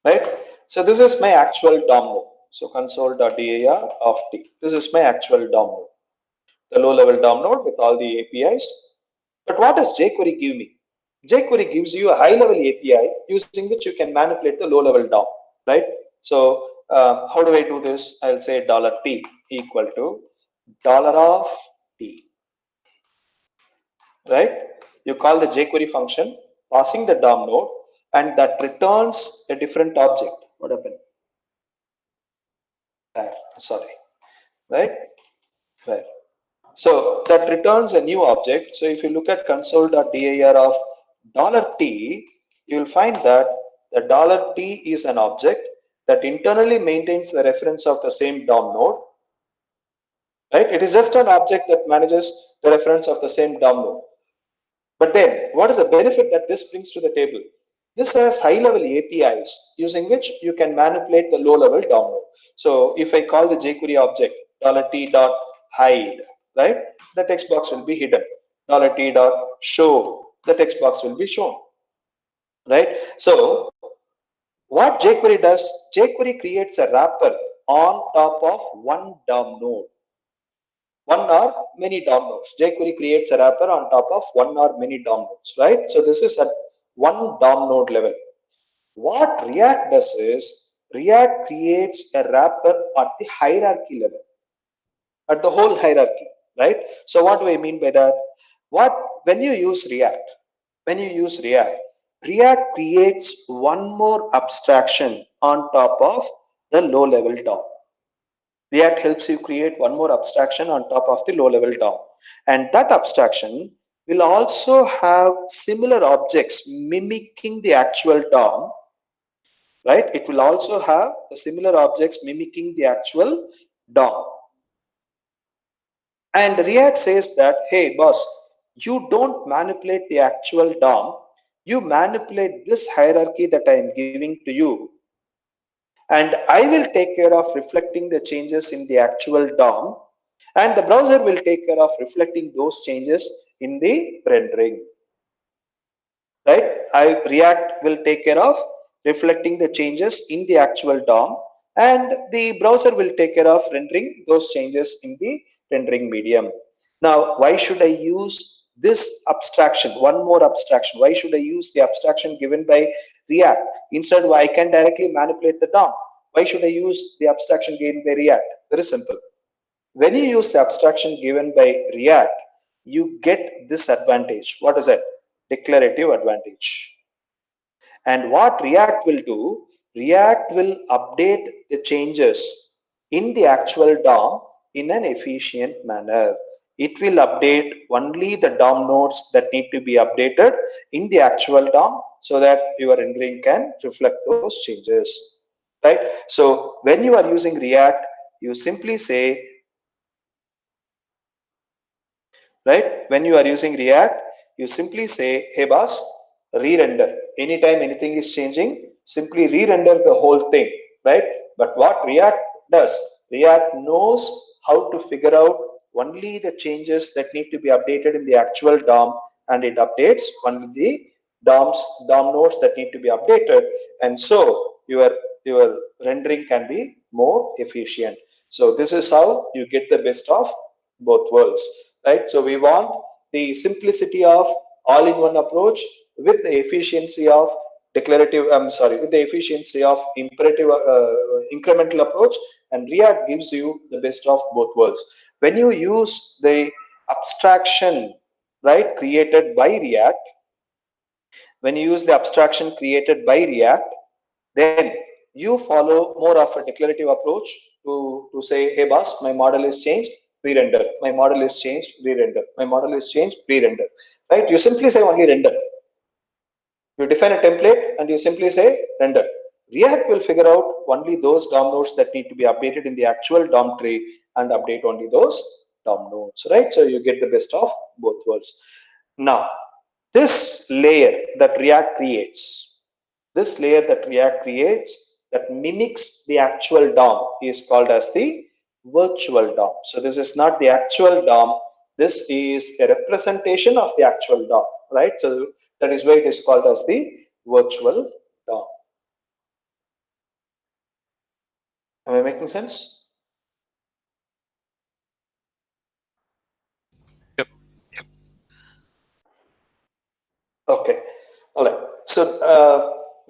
right? So this is my actual DOM node. So console.dar of T. This is my actual DOM node, the low-level DOM node with all the APIs. But what does jQuery give me? jQuery gives you a high-level API using which you can manipulate the low-level DOM, right? So how do I do this? I'll say $T equal to $of T, right? You call the jQuery function, passing the DOM node, and that returns a different object. What happened? Sorry, right? Where? So that returns a new object. So if you look at console.dir of $T, you will find that the $T is an object that internally maintains the reference of the same DOM node, right? It is just an object that manages the reference of the same DOM node. But then, what is the benefit that this brings to the table? This has high-level APIs using which you can manipulate the low-level DOM node. So if I call the jQuery object $T.hide, right, the text box will be hidden. $T.show, the text box will be shown, right? So what jQuery does, jQuery creates a wrapper on top of one DOM node. One or many DOM nodes. jQuery creates a wrapper on top of one or many DOM nodes, right? So this is at one DOM node level. What React does is, React creates a wrapper at the hierarchy level, at the whole hierarchy, right? So what do I mean by that? When you use React, React creates one more abstraction on top of the low-level DOM. React helps you create one more abstraction on top of the low-level DOM. And that abstraction will also have similar objects mimicking the actual DOM, right? It will also have the similar objects mimicking the actual DOM. And React says that, hey, boss, you don't manipulate the actual DOM. You manipulate this hierarchy that I am giving to you. And I will take care of reflecting the changes in the actual DOM, and the browser will take care of reflecting those changes in the rendering, right? React will take care of reflecting the changes in the actual DOM, and the browser will take care of rendering those changes in the rendering medium. Now, why should I use this abstraction, one more abstraction? Why should I use the abstraction given by React? Instead, I can directly manipulate the DOM. Why should I use the abstraction given by React? Very simple. When you use the abstraction given by React, you get this advantage. What is it? Declarative advantage. And what React will do, React will update the changes in the actual DOM in an efficient manner. It will update only the DOM nodes that need to be updated in the actual DOM so that your rendering can reflect those changes, right? So when you are using React, you simply say, right? When you are using React, you simply say, hey boss, re-render. Anytime anything is changing, simply re-render the whole thing, right? But what React does, React knows how to figure out only the changes that need to be updated in the actual DOM, and it updates only the DOM nodes that need to be updated, and so your rendering can be more efficient. So this is how you get the best of both worlds, right? So we want the simplicity of all-in-one approach with the efficiency of with the efficiency of incremental approach, and React gives you the best of both worlds. When you use the abstraction, right, created by React, then you follow more of a declarative approach to say, hey boss, my model is changed, re-render. My model is changed, re-render. My model is changed, re-render. Right? You simply say only render. You define a template and you simply say render. React will figure out only those DOM nodes that need to be updated in the actual DOM tree and update only those DOM nodes, right? So you get the best of both worlds. Now, this layer that React creates, that mimics the actual DOM is called as the virtual DOM. So this is not the actual DOM. This is a representation of the actual DOM, right? So that is why it is called as the virtual DOM. Am I making sense? Yep. Okay. All right. So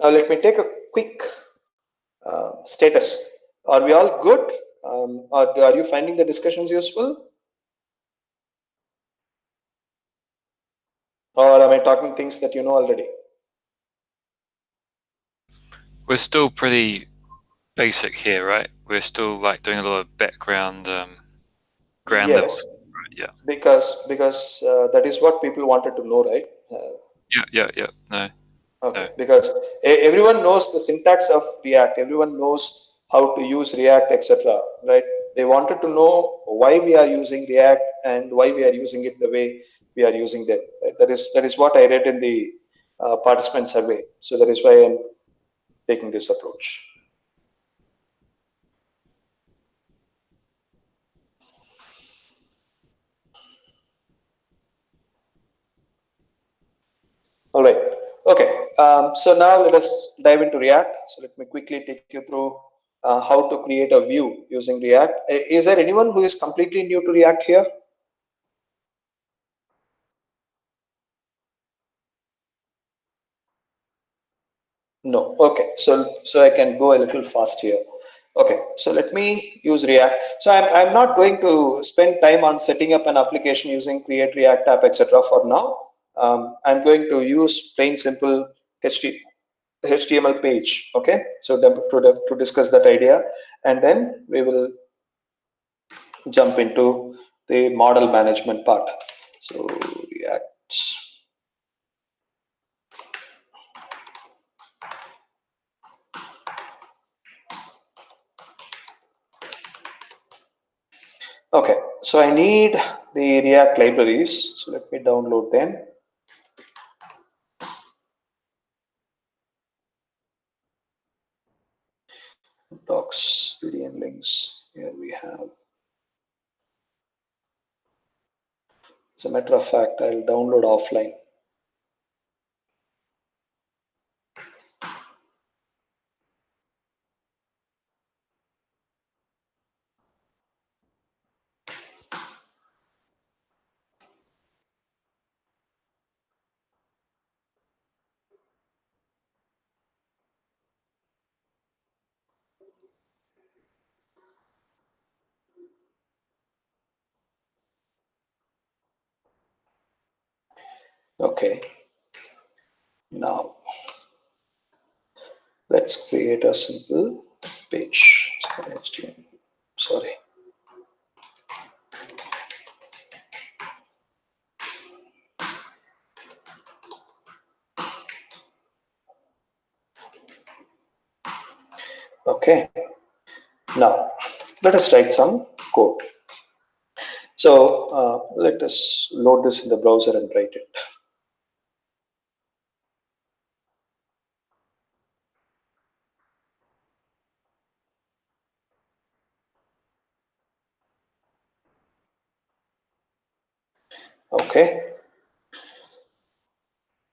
now let me take a quick status. Are we all good? Or are you finding the discussions useful? Or am I talking things that you know already? We're still pretty basic here, right? We're still like doing a lot of background ground level. Yes. Right, yeah. Because that is what people wanted to know, right? Yeah. No. Okay. No. Because everyone knows the syntax of React. Everyone knows how to use React, etc. Right? They wanted to know why we are using React and why we are using it the way we are using them. Right? That is what I read in the participant survey. So that is why I'm taking this approach. All right. Okay. So now let us dive into React. So let me quickly take you through how to create a view using React. Is there anyone who is completely new to React here? No. Okay. So I can go a little fast here. Okay. So let me use React. So I'm not going to spend time on setting up an application using create React app, etc. for now. I'm going to use plain simple HTML page. Okay. So to discuss that idea, and then we will jump into the model management part. So React. Okay, so I need the React libraries. So let me download them. Docs, video and links. Here we have. As a matter of fact, I'll download offline. Okay. Now, let's create a simple page. Sorry. Okay. Now, let us write some code. So let us load this in the browser and write it. Okay.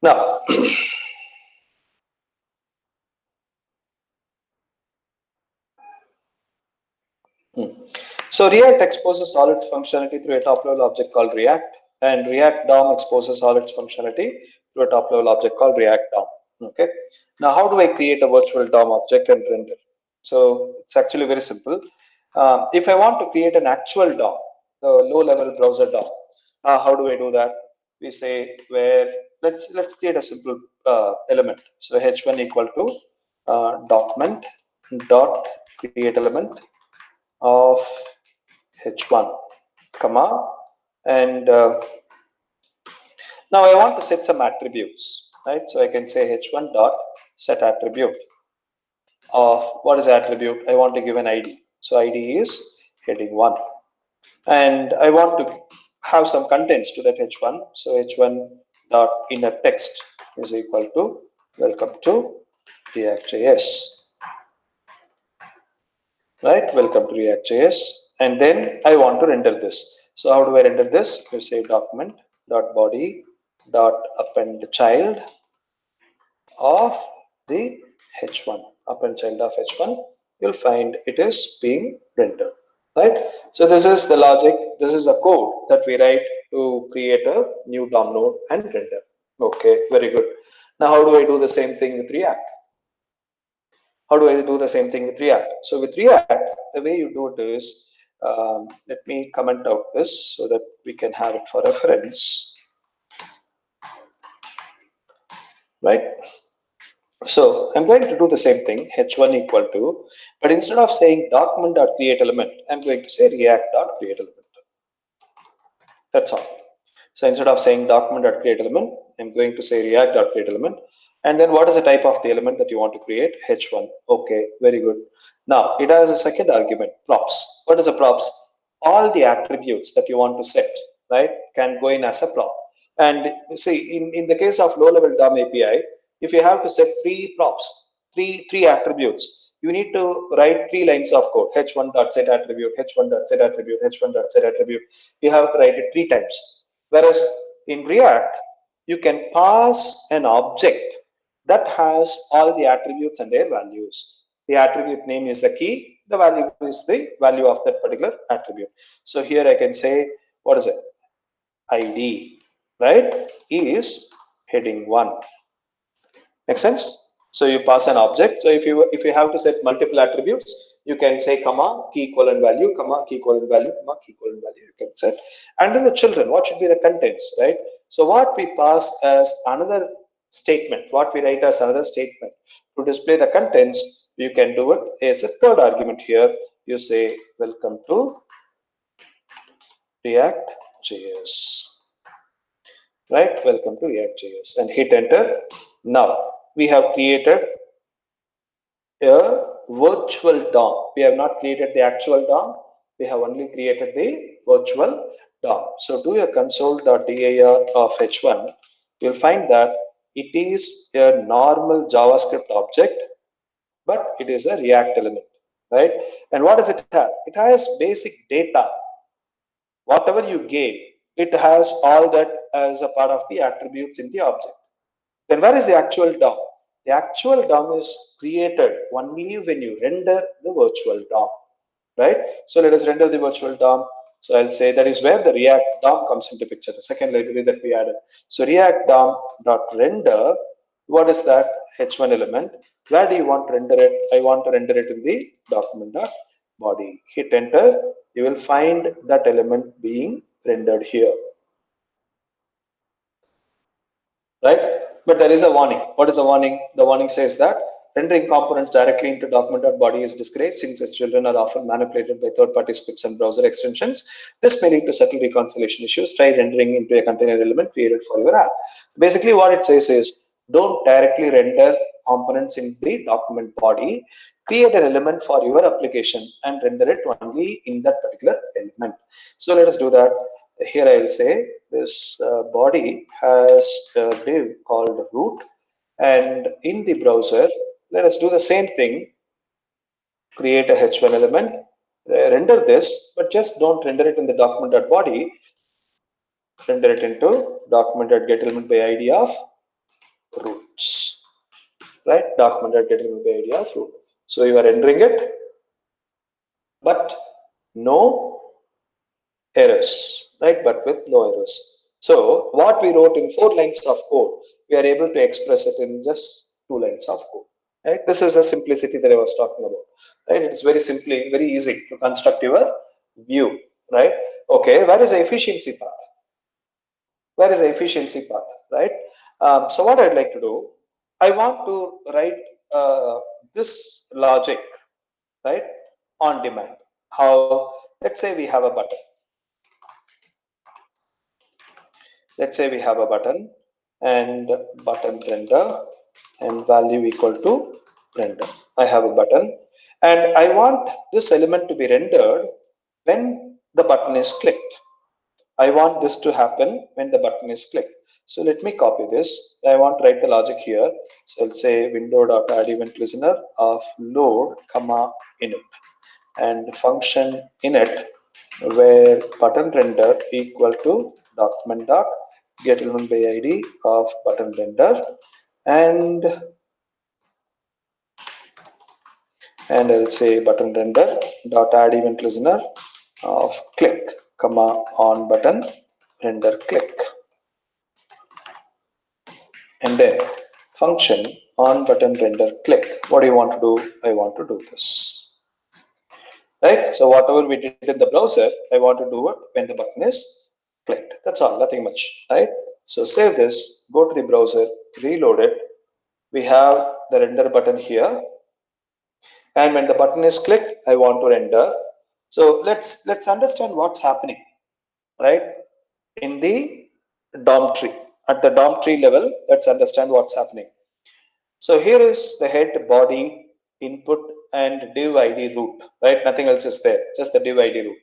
Now, so React exposes all its functionality through a top-level object called React, and React DOM exposes all its functionality through a top-level object called React DOM. Okay. Now, how do I create a virtual DOM object and render? So it's actually very simple. If I want to create an actual DOM, the low-level browser DOM, how do I do that? We say where let's create a simple element. So h1 equal to document dot create element of h1. comma, and now I want to set some attributes, right? So I can say h1 dot set attribute of what is attribute? I want to give an ID. So ID is heading 1, and I want to have some contents to that h1. So h1 dot inner text is equal to welcome to React.js. Right, welcome to React.js, and then I want to render this. So how do I render this? You say document dot body dot append child of the h1, append child of h1. You'll find it is being rendered. Right. So this is the logic. This is the code that we write to create a new DOM node and render. Okay, very good. Now how do I do the same thing with React? How do I do the same thing with React? So with React, the way you do it is, let me comment out this so that we can have it for reference, right? So I'm going to do the same thing, h1 equal to, but instead of saying document.createElement, I'm going to say react.createElement. That's all. So instead of saying document.createElement, I'm going to say react.createElement. And then what is the type of the element that you want to create? H1. Okay, very good. Now it has a second argument, props. What is a props? All the attributes that you want to set, right, can go in as a prop. And see, in the case of low-level DOM API, if you have to set 3 props, three attributes, you need to write 3 lines of code. h1.set attribute, h1.set attribute, h1.set attribute. You have to write it 3 times. Whereas in React, you can pass an object that has all the attributes and their values. The attribute name is the key, the value is the value of that particular attribute. So here I can say, what is it? ID, right, is heading 1. Make sense? So you pass an object. So if you have to set multiple attributes, you can say comma key colon value, comma key colon value, comma key colon value. You can set. And then the children, what should be the contents, right? So what we pass as another statement, what we write as another statement to display the contents, you can do it as a third argument here. You say welcome to React.js. Right, welcome to React.js, and hit enter. Now we have created a virtual DOM. We have not created the actual DOM. We have only created the virtual DOM. So do a console.dir of h1. You'll find that it is a normal JavaScript object, but it is a React element, right? And what does it have? It has basic data. Whatever you gave, it has all that as a part of the attributes in the object. Then where is the actual DOM? The actual DOM is created only when you render the virtual DOM, right? So let us render the virtual DOM. So I'll say that is where the React DOM comes into picture, the second library that we added. So React DOM.render, what is that? H1 element. Where do you want to render it? I want to render it in the document.body. Hit enter. You will find that element being rendered here, right? But there is a warning. What is the warning? The warning says that rendering components directly into document.body is discouraged since its children are often manipulated by third-party scripts and browser extensions. This may lead to subtle reconciliation issues. Try rendering into a container element created for your app. Basically, what it says is don't directly render components in the document body. Create an element for your application and render it only in that particular element. So let us do that. Here I will say this body has a div called root, and in the browser, let us do the same thing. Create a h1 element, render this, but just don't render it in the document.body. Render it into document.getElement by ID of roots, right? Document.getElement by ID of root. So you are rendering it, but no errors, right? But with no errors. So what we wrote in 4 lines of code, we are able to express it in just 2 lines of code, right? This is the simplicity that I was talking about, right? It's very simply, very easy to construct your view, right? Okay, where is the efficiency part? Where is the efficiency part, right? So what I'd like to do, I want to write this logic, right, on demand. How? Let's say we have a button. let's say we have a button and button render and value equal to render. I have a button and I want this element to be rendered when the button is clicked. I want this to happen when the button is clicked. So let me copy this. I want to write the logic here. So I'll say window.add event listener of load comma init and function init where button render equal to document dot get element by id of button render and I'll say button render dot add event listener of click comma on button render click and then function on button render click. What do you want to do? I want to do this, right? So whatever we did in the browser, I want to do it when the button is clicked. That's all, nothing much, right? So save this, go to the browser, reload it. We have the render button here, and when the button is clicked, I want to render. So let's understand what's happening, right? In the DOM tree, at the DOM tree level, let's understand what's happening. So here is the head, body, input, and div ID root, right? Nothing else is there, just the div ID root.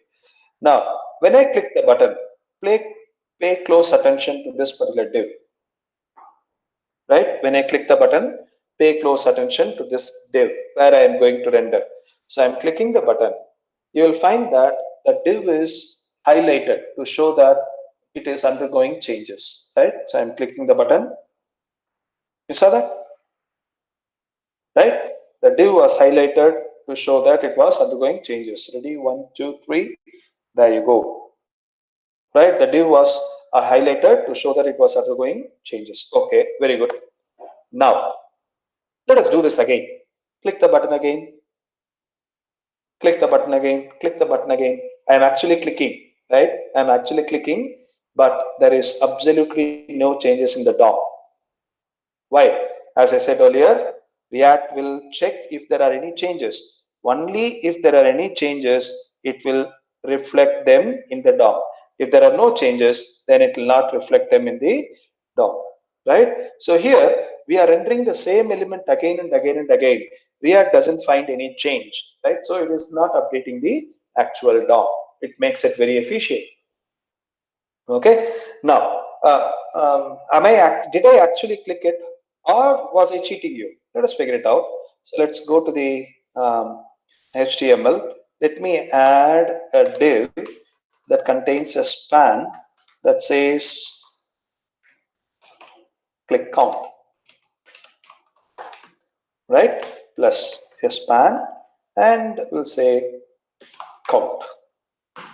Now, when I click the button, pay close attention to this particular div, right? When I click the button, pay close attention to this div where I am going to render. So I'm clicking the button. You will find that the div is highlighted to show that it is undergoing changes, right? So I'm clicking the button. You saw that, right? The div was highlighted to show that it was undergoing changes. Ready? 1, 2, 3. There you go. Right? The div was highlighted to show that it was undergoing changes. Okay, very good. Now, let us do this again. Click the button again. Click the button again. Click the button again. I am actually clicking, right? I am actually clicking, but there is absolutely no changes in the DOM. Why? As I said earlier, React will check if there are any changes. Only if there are any changes, it will reflect them in the DOM. If there are no changes, then it will not reflect them in the DOM, right? So here we are rendering the same element again and again and again. React doesn't find any change, right? So it is not updating the actual DOM. It makes it very efficient. Okay. Now, did I actually click it, or was I cheating you? Let us figure it out. So let's go to the HTML. Let me add a div that contains a span that says click count, right? Plus a span, and we'll say count.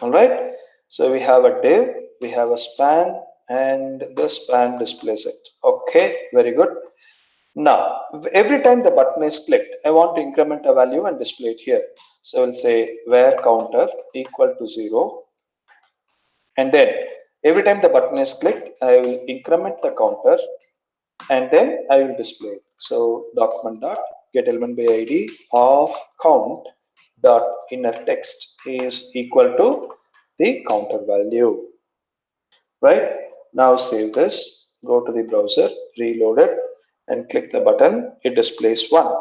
All right. So we have a div, we have a span, and the span displays it. Okay, very good. Now, every time the button is clicked, I want to increment a value and display it here. So we'll say where counter equal to 0. And then every time the button is clicked, I will increment the counter and then I will display it. So document dot get element by id of count dot inner text is equal to the counter value. Right? Now save this, go to the browser, reload it, and click the button. It displays 1.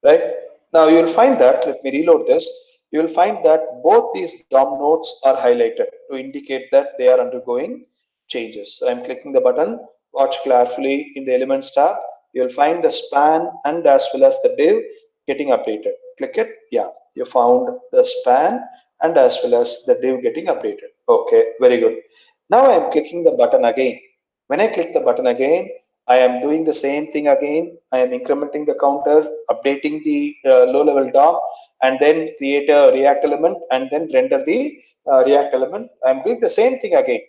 Right? Now you will find that, let me reload this, you will find that both these DOM nodes are highlighted to indicate that they are undergoing changes. So I'm clicking the button, watch carefully in the Elements tab, you will find the span and as well as the div getting updated. Click it, yeah, you found the span and as well as the div getting updated. Okay, very good. Now I am clicking the button again. When I click the button again, I am doing the same thing again. I am incrementing the counter, updating the low-level DOM, and then create a React element and then render the React element. I am doing the same thing again,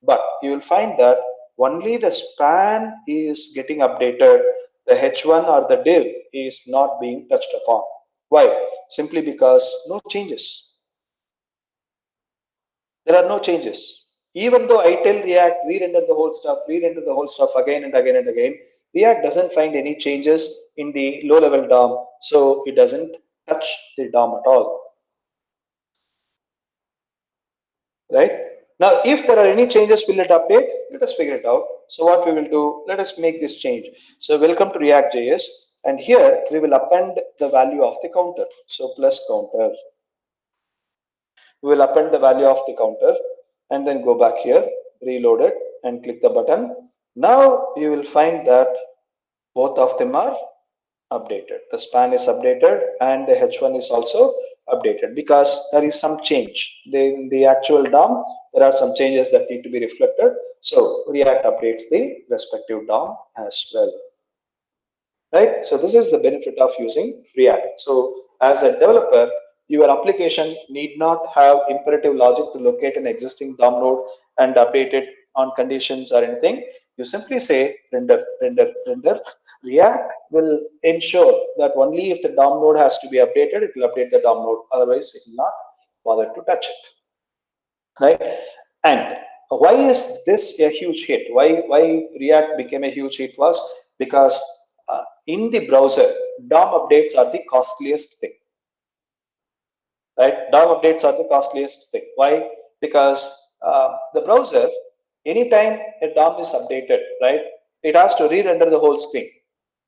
but you will find that only the span is getting updated. The H1 or the div is not being touched upon. Why? Simply because no changes. There are no changes. Even though I tell React, re-render the whole stuff, re-render the whole stuff again and again and again, React doesn't find any changes in the low-level DOM, so it doesn't touch the DOM at all. Right? Now, if there are any changes, will it update? Let us figure it out. So what we will do, let us make this change. So welcome to React.js, and here we will append the value of the counter. So plus counter. We will append the value of the counter and then go back here, reload it and click the button. Now you will find that both of them are updated. The span is updated and the H1 is also updated because there is some change. In the actual DOM, there are some changes that need to be reflected. So React updates the respective DOM as well. Right? So this is the benefit of using React. So as a developer, your application need not have imperative logic to locate an existing DOM node and update it on conditions or anything. You simply say render, render, render. React will ensure that only if the DOM node has to be updated, it will update the DOM node. Otherwise, it will not bother to touch it. Right? And why is this a huge hit? Why React became a huge hit was because in the browser, DOM updates are the costliest thing. Right? DOM updates are the costliest thing. Why? Because the browser, anytime a DOM is updated, right, it has to re-render the whole screen.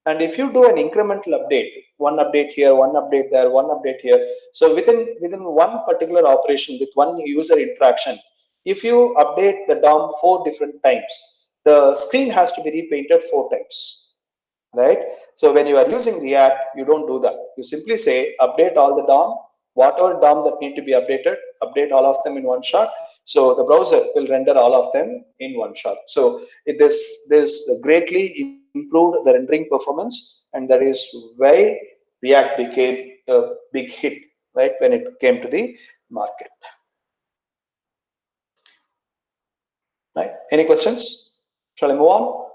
And if you do an incremental update, one update here, one update there, one update here, so within one particular operation with one user interaction, if you update the DOM 4 different times, the screen has to be repainted 4 times, right? So when you are using React, you don't do that. You simply say update all the DOM, whatever DOM that need to be updated, update all of them in one shot. So the browser will render all of them in one shot. So this greatly improved the rendering performance, and that is why React became a big hit, right, when it came to the market. Right? Any questions? Shall I move on?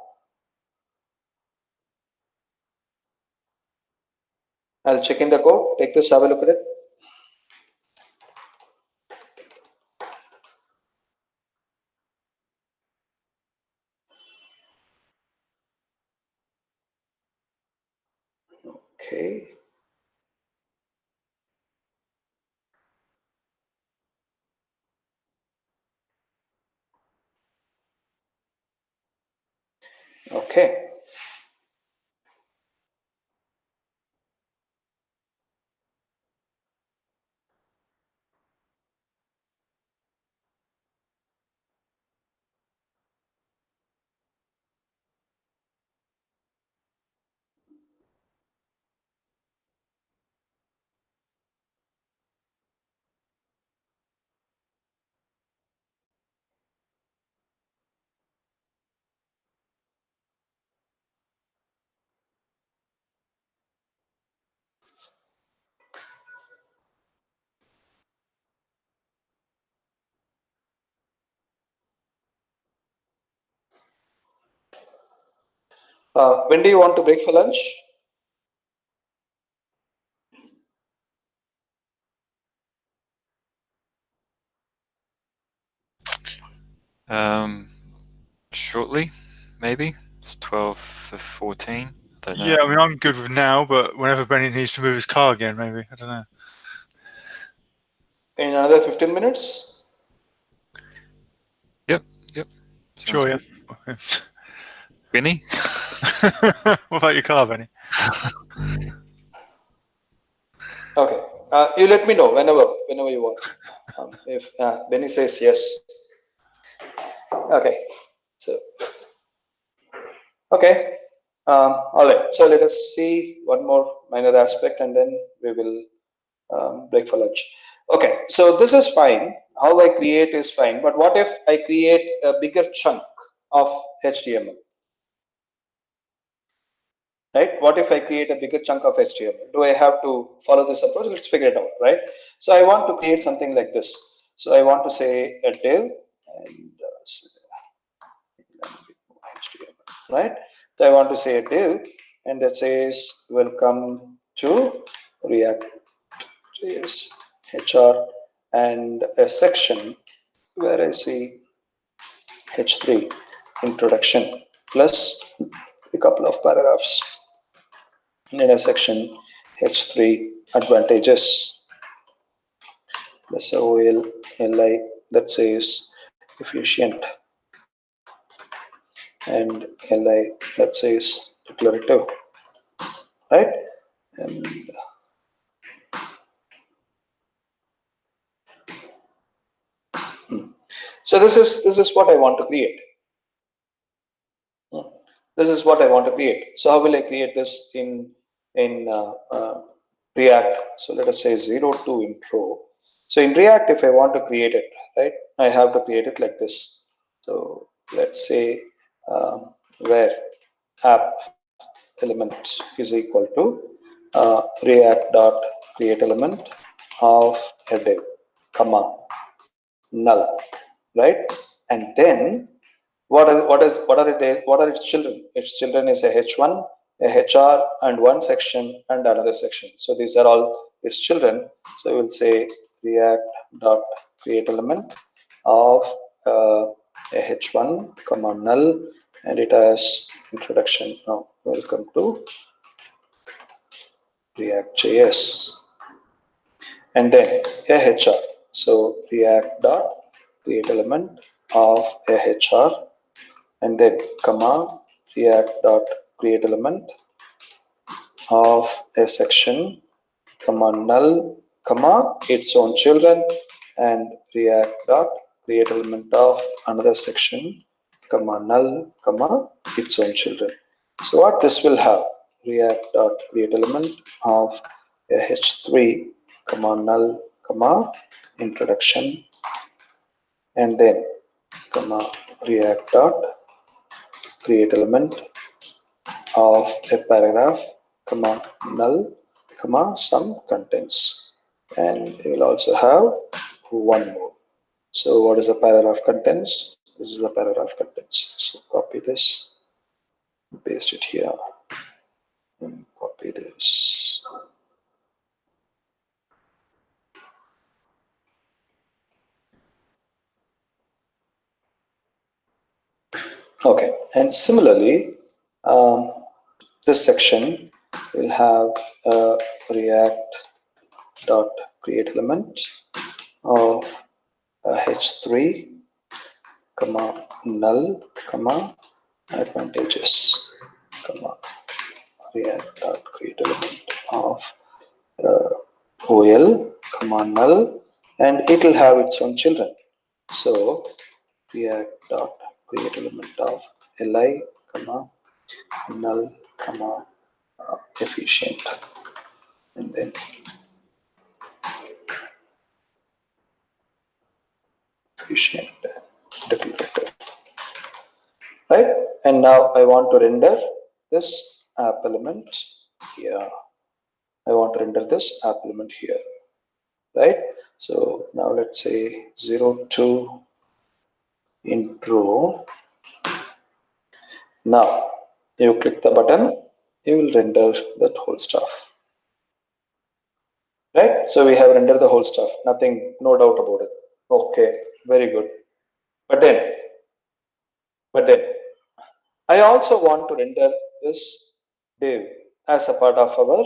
I'll check in the code. Take this, have a look at it. Okay. Okay. When do you want to break for lunch? Shortly, maybe. It's 12:14. Don't know. Yeah, I mean, I'm good with now, but whenever Benny needs to move his car again, maybe. I don't know. In another 15 minutes? Yep. Sure, yeah. Benny? What about your car, Benny? Okay. You let me know whenever you want. If Benny says yes. Okay. So, okay. All right. So let us see one more minor aspect, and then we will break for lunch. Okay. So this is fine. How I create is fine. But what if I create a bigger chunk of HTML? Right? What if I create a bigger chunk of HTML? Do I have to follow this approach? Let's figure it out, right? So I want to create something like this. So I want to say a div and HTML, right? So I want to say a div and that says welcome to React.js HR and a section where I see H3 introduction plus a couple of paragraphs. And in a section H3 advantages plus OL LI that says efficient, and li, let's say, is declarative, right? And so this is what I want to create. This is what I want to create. So how will I create this in React? So let us say 02 intro. So in React, if I want to create it, right, I have to create it like this. So let's say where app element is equal to React dot create element of a div, comma, null, right? And then what are its children? Its children is a h1, a hr, and one section and another section. So these are all its children. So we will say React dot create element of a h1 comma null, and it has introduction. Now welcome to React.js, and then a hr. So React dot create element of a hr, and then comma React dot create element of a section, comma null, comma its own children, and React dot create element of another section, comma null, comma its own children. So what this will have, React dot create element of a h3, comma null, comma introduction, and then comma React dot create element of a paragraph, comma null, comma some contents, and we will also have one more. So what is the paragraph contents? This is the paragraph contents. So copy this, paste it here, and copy this. Okay, and similarly, this section will have a React dot create element of h3, comma null, comma advantages, comma React dot create element of OL, comma null, and it will have its own children. So React dot create element of li, comma null, comma efficient, and then efficient declarative, right? And now I want to render this app element here. I want to render this app element here, right? So now let's say 02 intro. Now you click the button, you will render that whole stuff, right? So we have rendered the whole stuff, nothing, no doubt about it. Okay, very good. But then I also want to render this div as a part of our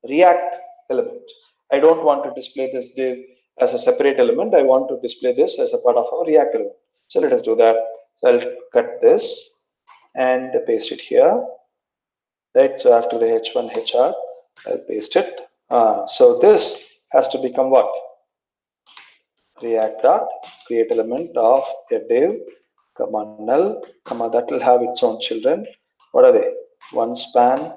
React element. I don't want to display this div as a separate element. I want to display this as a part of our React element. So let us do that. So I'll cut this and paste it here, right? So after the h1 hr, I'll paste it. So this has to become what? React dot create element of a div, comma null, comma that will have its own children. What are they? One span,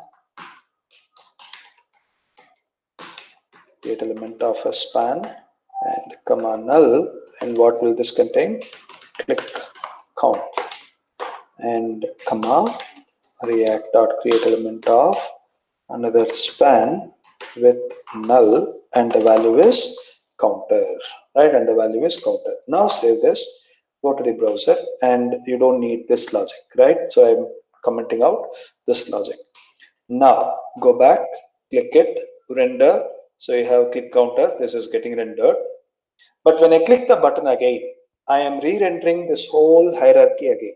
create element of a span, and comma null, and what will this contain? Click count, and comma React dot create element of another span with null, and the value is counter, right? And the value is counter. Now save this, go to the browser, and you don't need this logic, right? So I'm commenting out this logic. Now go back, click it, render. So you have click counter, this is getting rendered. But when I click the button again, I am re-rendering this whole hierarchy again.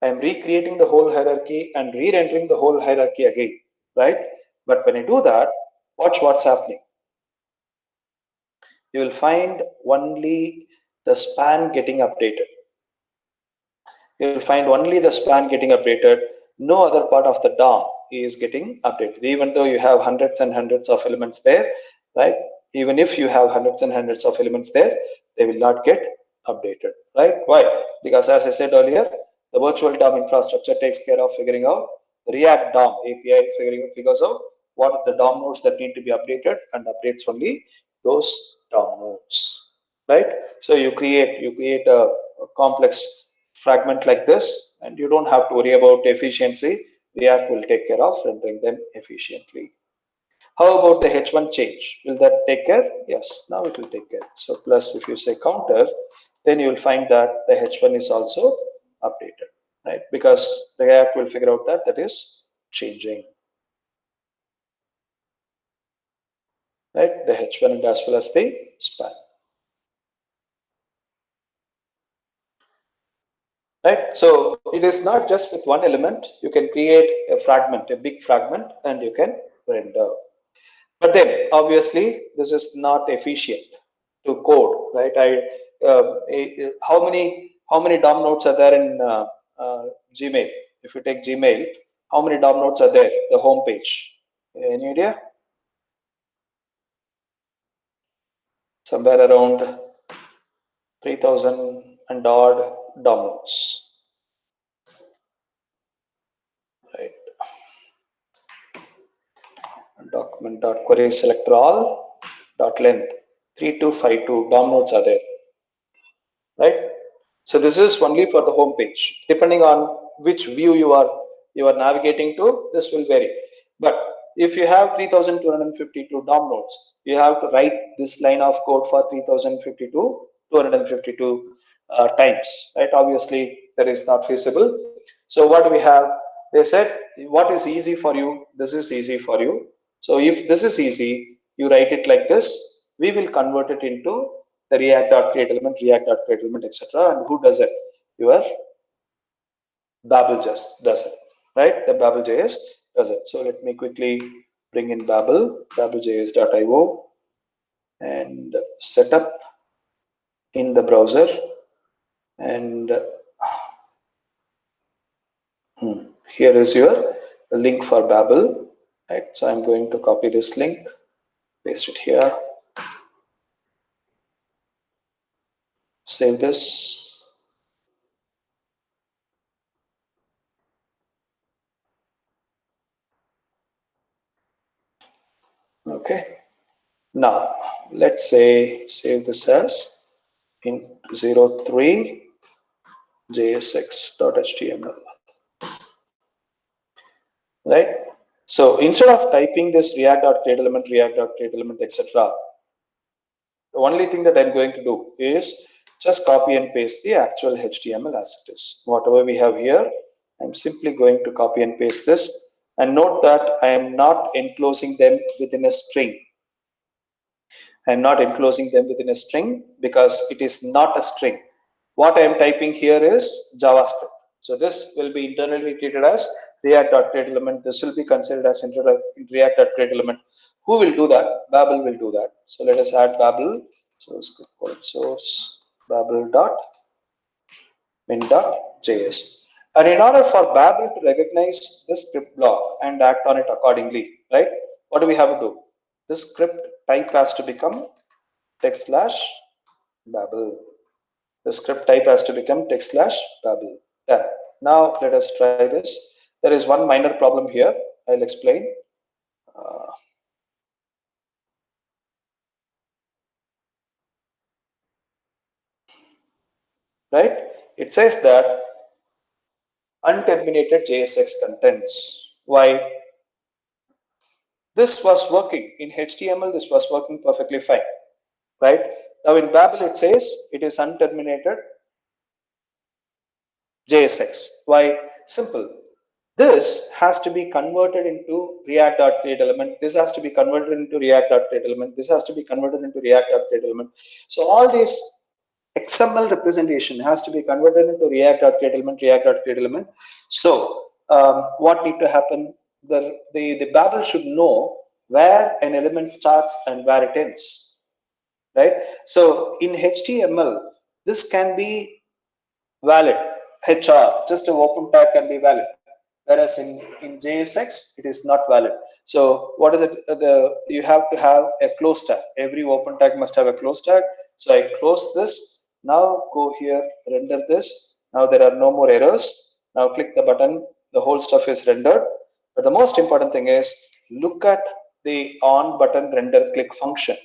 I am recreating the whole hierarchy and re-rendering the whole hierarchy again, right? But when I do that, watch what's happening. You will find only the span getting updated. you'll find only the span getting updated. No other part of the DOM is getting updated, even though you have hundreds and hundreds of elements there, right? Even if you have hundreds and hundreds of elements there, they will not get updated, right? Why? Because as I said earlier, the virtual DOM infrastructure takes care of figuring out the React DOM API, figures out what are the DOM nodes that need to be updated and updates only those DOM nodes, right? So you create a complex fragment like this, and you don't have to worry about efficiency. React will take care of rendering them efficiently. How about the H1 change? Will that take care? Yes, now it will take care. So plus if you say counter, then you will find that the H1 is also updated, right? Because React will figure out that is changing, right? The H1 and as well as the span. Right, so it is not just with one element. You can create a fragment, a big fragment, and you can render. But then, obviously, this is not efficient to code, right? How many DOM nodes are there in Gmail? If you take Gmail, how many DOM nodes are there? The home page. Any idea? Somewhere around 3,000 and odd DOM nodes. Right. Document.query selector all .length 3252 DOM nodes are there, right? So this is only for the home page. Depending on which view you are navigating to, this will vary. But if you have 3252 DOM nodes, you have to write this line of code for 252 times, right? Obviously, that is not feasible. So what we have, they said, what is easy for you? This is easy for you. So if this is easy, you write it like this. We will convert it into the React.createElement, React.createElement, etc. And who does it? Your Babel just does it, right? The Babel.js does it. So let me quickly bring in Babel, babel.js.io, and set up in the browser. And here is your link for Babel, right? So I'm going to copy this link, paste it here, save this. Okay. Now let's say save this as in 03 jsx.html, right? So instead of typing this react.createElement, etc., the only thing that I'm going to do is just copy and paste the actual HTML as it is. Whatever we have here, I'm simply going to copy and paste this, and note that I am not enclosing them within a string. I'm not enclosing them within a string because it is not a string. What I am typing here is JavaScript. So this will be internally treated as React.createElement. This will be considered as React.createElement. Who will do that? Babel will do that. So let us add Babel. So source babel.min.js. And in order for Babel to recognize this script block and act on it accordingly, right? What do we have to do? This script type has to become text/Babel. The script type has to become text/Babel. Done. Now let us try this. There is one minor problem here. I'll explain. Right? It says that unterminated JSX contents. Why? This was working in HTML. This was working perfectly fine. Right? Now in Babel it says it is unterminated JSX. Why? Simple. This has to be converted into React.createElement. This has to be converted into React.createElement. This has to be converted into React.createElement. So all these XML representation has to be converted into React.createElement, React.createElement. So what need to happen? The Babel should know where an element starts and where it ends, right? So in HTML, this can be valid HR, just a open tag can be valid. Whereas in JSX, it is not valid. So what is it? You have to have a close tag. Every open tag must have a close tag. So I close this. Now go here, render this. Now there are no more errors. Now click the button. The whole stuff is rendered. But the most important thing is look at the on button render click function.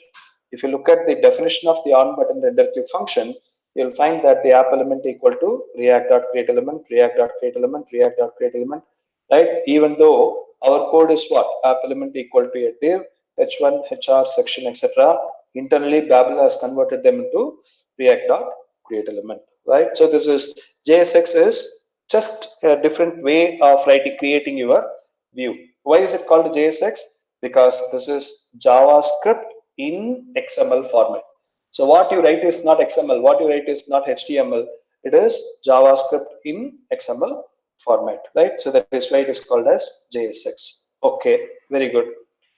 If you look at the definition of the on button render click function, you'll find that the app element equal to react.createElement, react.createElement, react.createElement, right? Even though our code is what? App element equal to a div, h1, hr, section, etc. Internally, Babel has converted them into react.createElement, right? So this is JSX is just a different way of creating your view. Why is it called JSX? Because this is JavaScript in XML format. So what you write is not XML, what you write is not HTML, it is JavaScript in XML format, right? So that is why it is called as JSX. Okay, very good.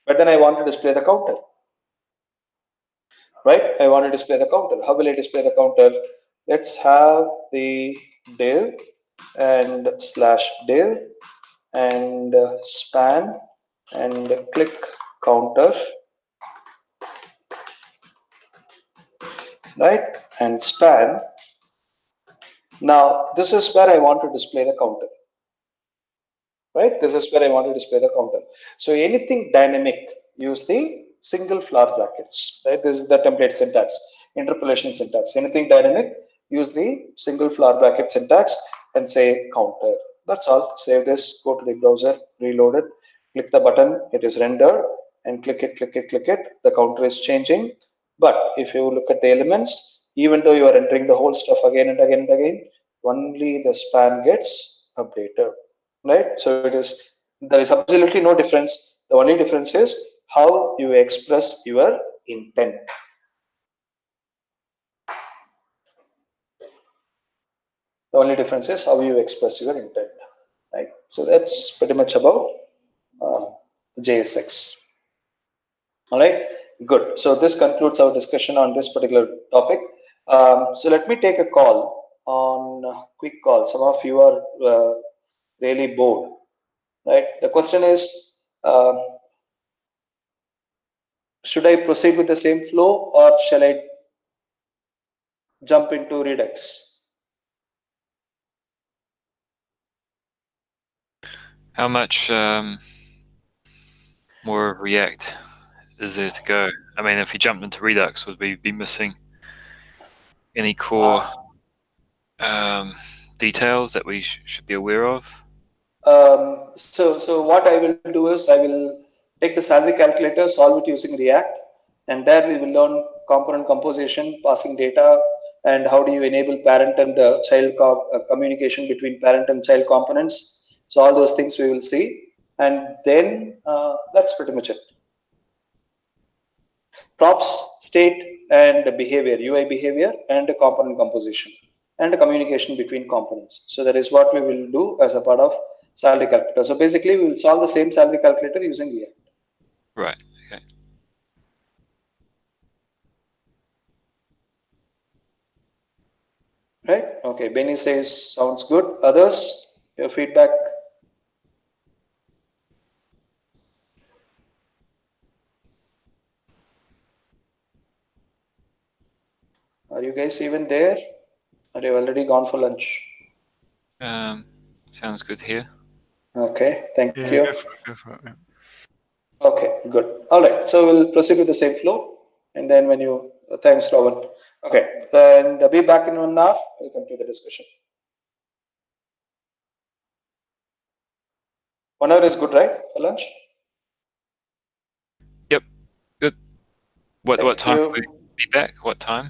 But then I want to display the counter, right? I want to display the counter. How will I display the counter? Let's have the div and slash div and span and click counter, right? And span. Now this is where I want to display the counter, right? This is where I want to display the counter. So anything dynamic, use the single flower brackets, right? This is the template syntax, interpolation syntax. Anything dynamic, use the single flower bracket syntax and say counter. That's all. Save this, go to the browser, reload it, click the button, it is rendered, and click it, click it, click it. The counter is changing. But if you look at the elements, even though you are entering the whole stuff again and again and again, only the span gets updated, right? So there is absolutely no difference. The only difference is how you express your intent. The only difference is how you express your intent, right? So that's pretty much about JSX. All right, good. So this concludes our discussion on this particular topic. So let me take a call on quick call. Some of you are really bored, right? The question is, should I proceed with the same flow or shall I jump into Redux? How much more React is there to go? I mean, if you jumped into Redux, would we be missing any core details that we should be aware of? So what I will do is I will take the salary calculator, solve it using React, and there we will learn component composition, passing data, and how do you enable parent and child communication between parent and child components. So all those things we will see, and then that's pretty much it. Props, state, and behavior, UI behavior, and component composition, and communication between components. So that is what we will do as a part of salary calculator. So basically, we will solve the same salary calculator using React. Right. Okay. Right. Okay. Benny says sounds good. Others, your feedback. Are you guys even there? Are you already gone for lunch? Sounds good here. Okay. Thank Yeah, you. go for it, yeah. Okay, good. All right, so we'll proceed with the same flow, and then when you thanks, Robert. Okay, and be back in 1 hour. We'll continue the discussion. 1 hour is good, right, for lunch? Yep. Good. What Thank time you. will we be back? What time?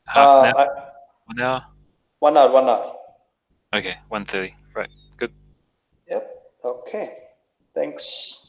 Half an hour? 1 hour? 1 hour, 1 hour. Okay, 1:30. Right. Good. Yep. Okay. Thanks.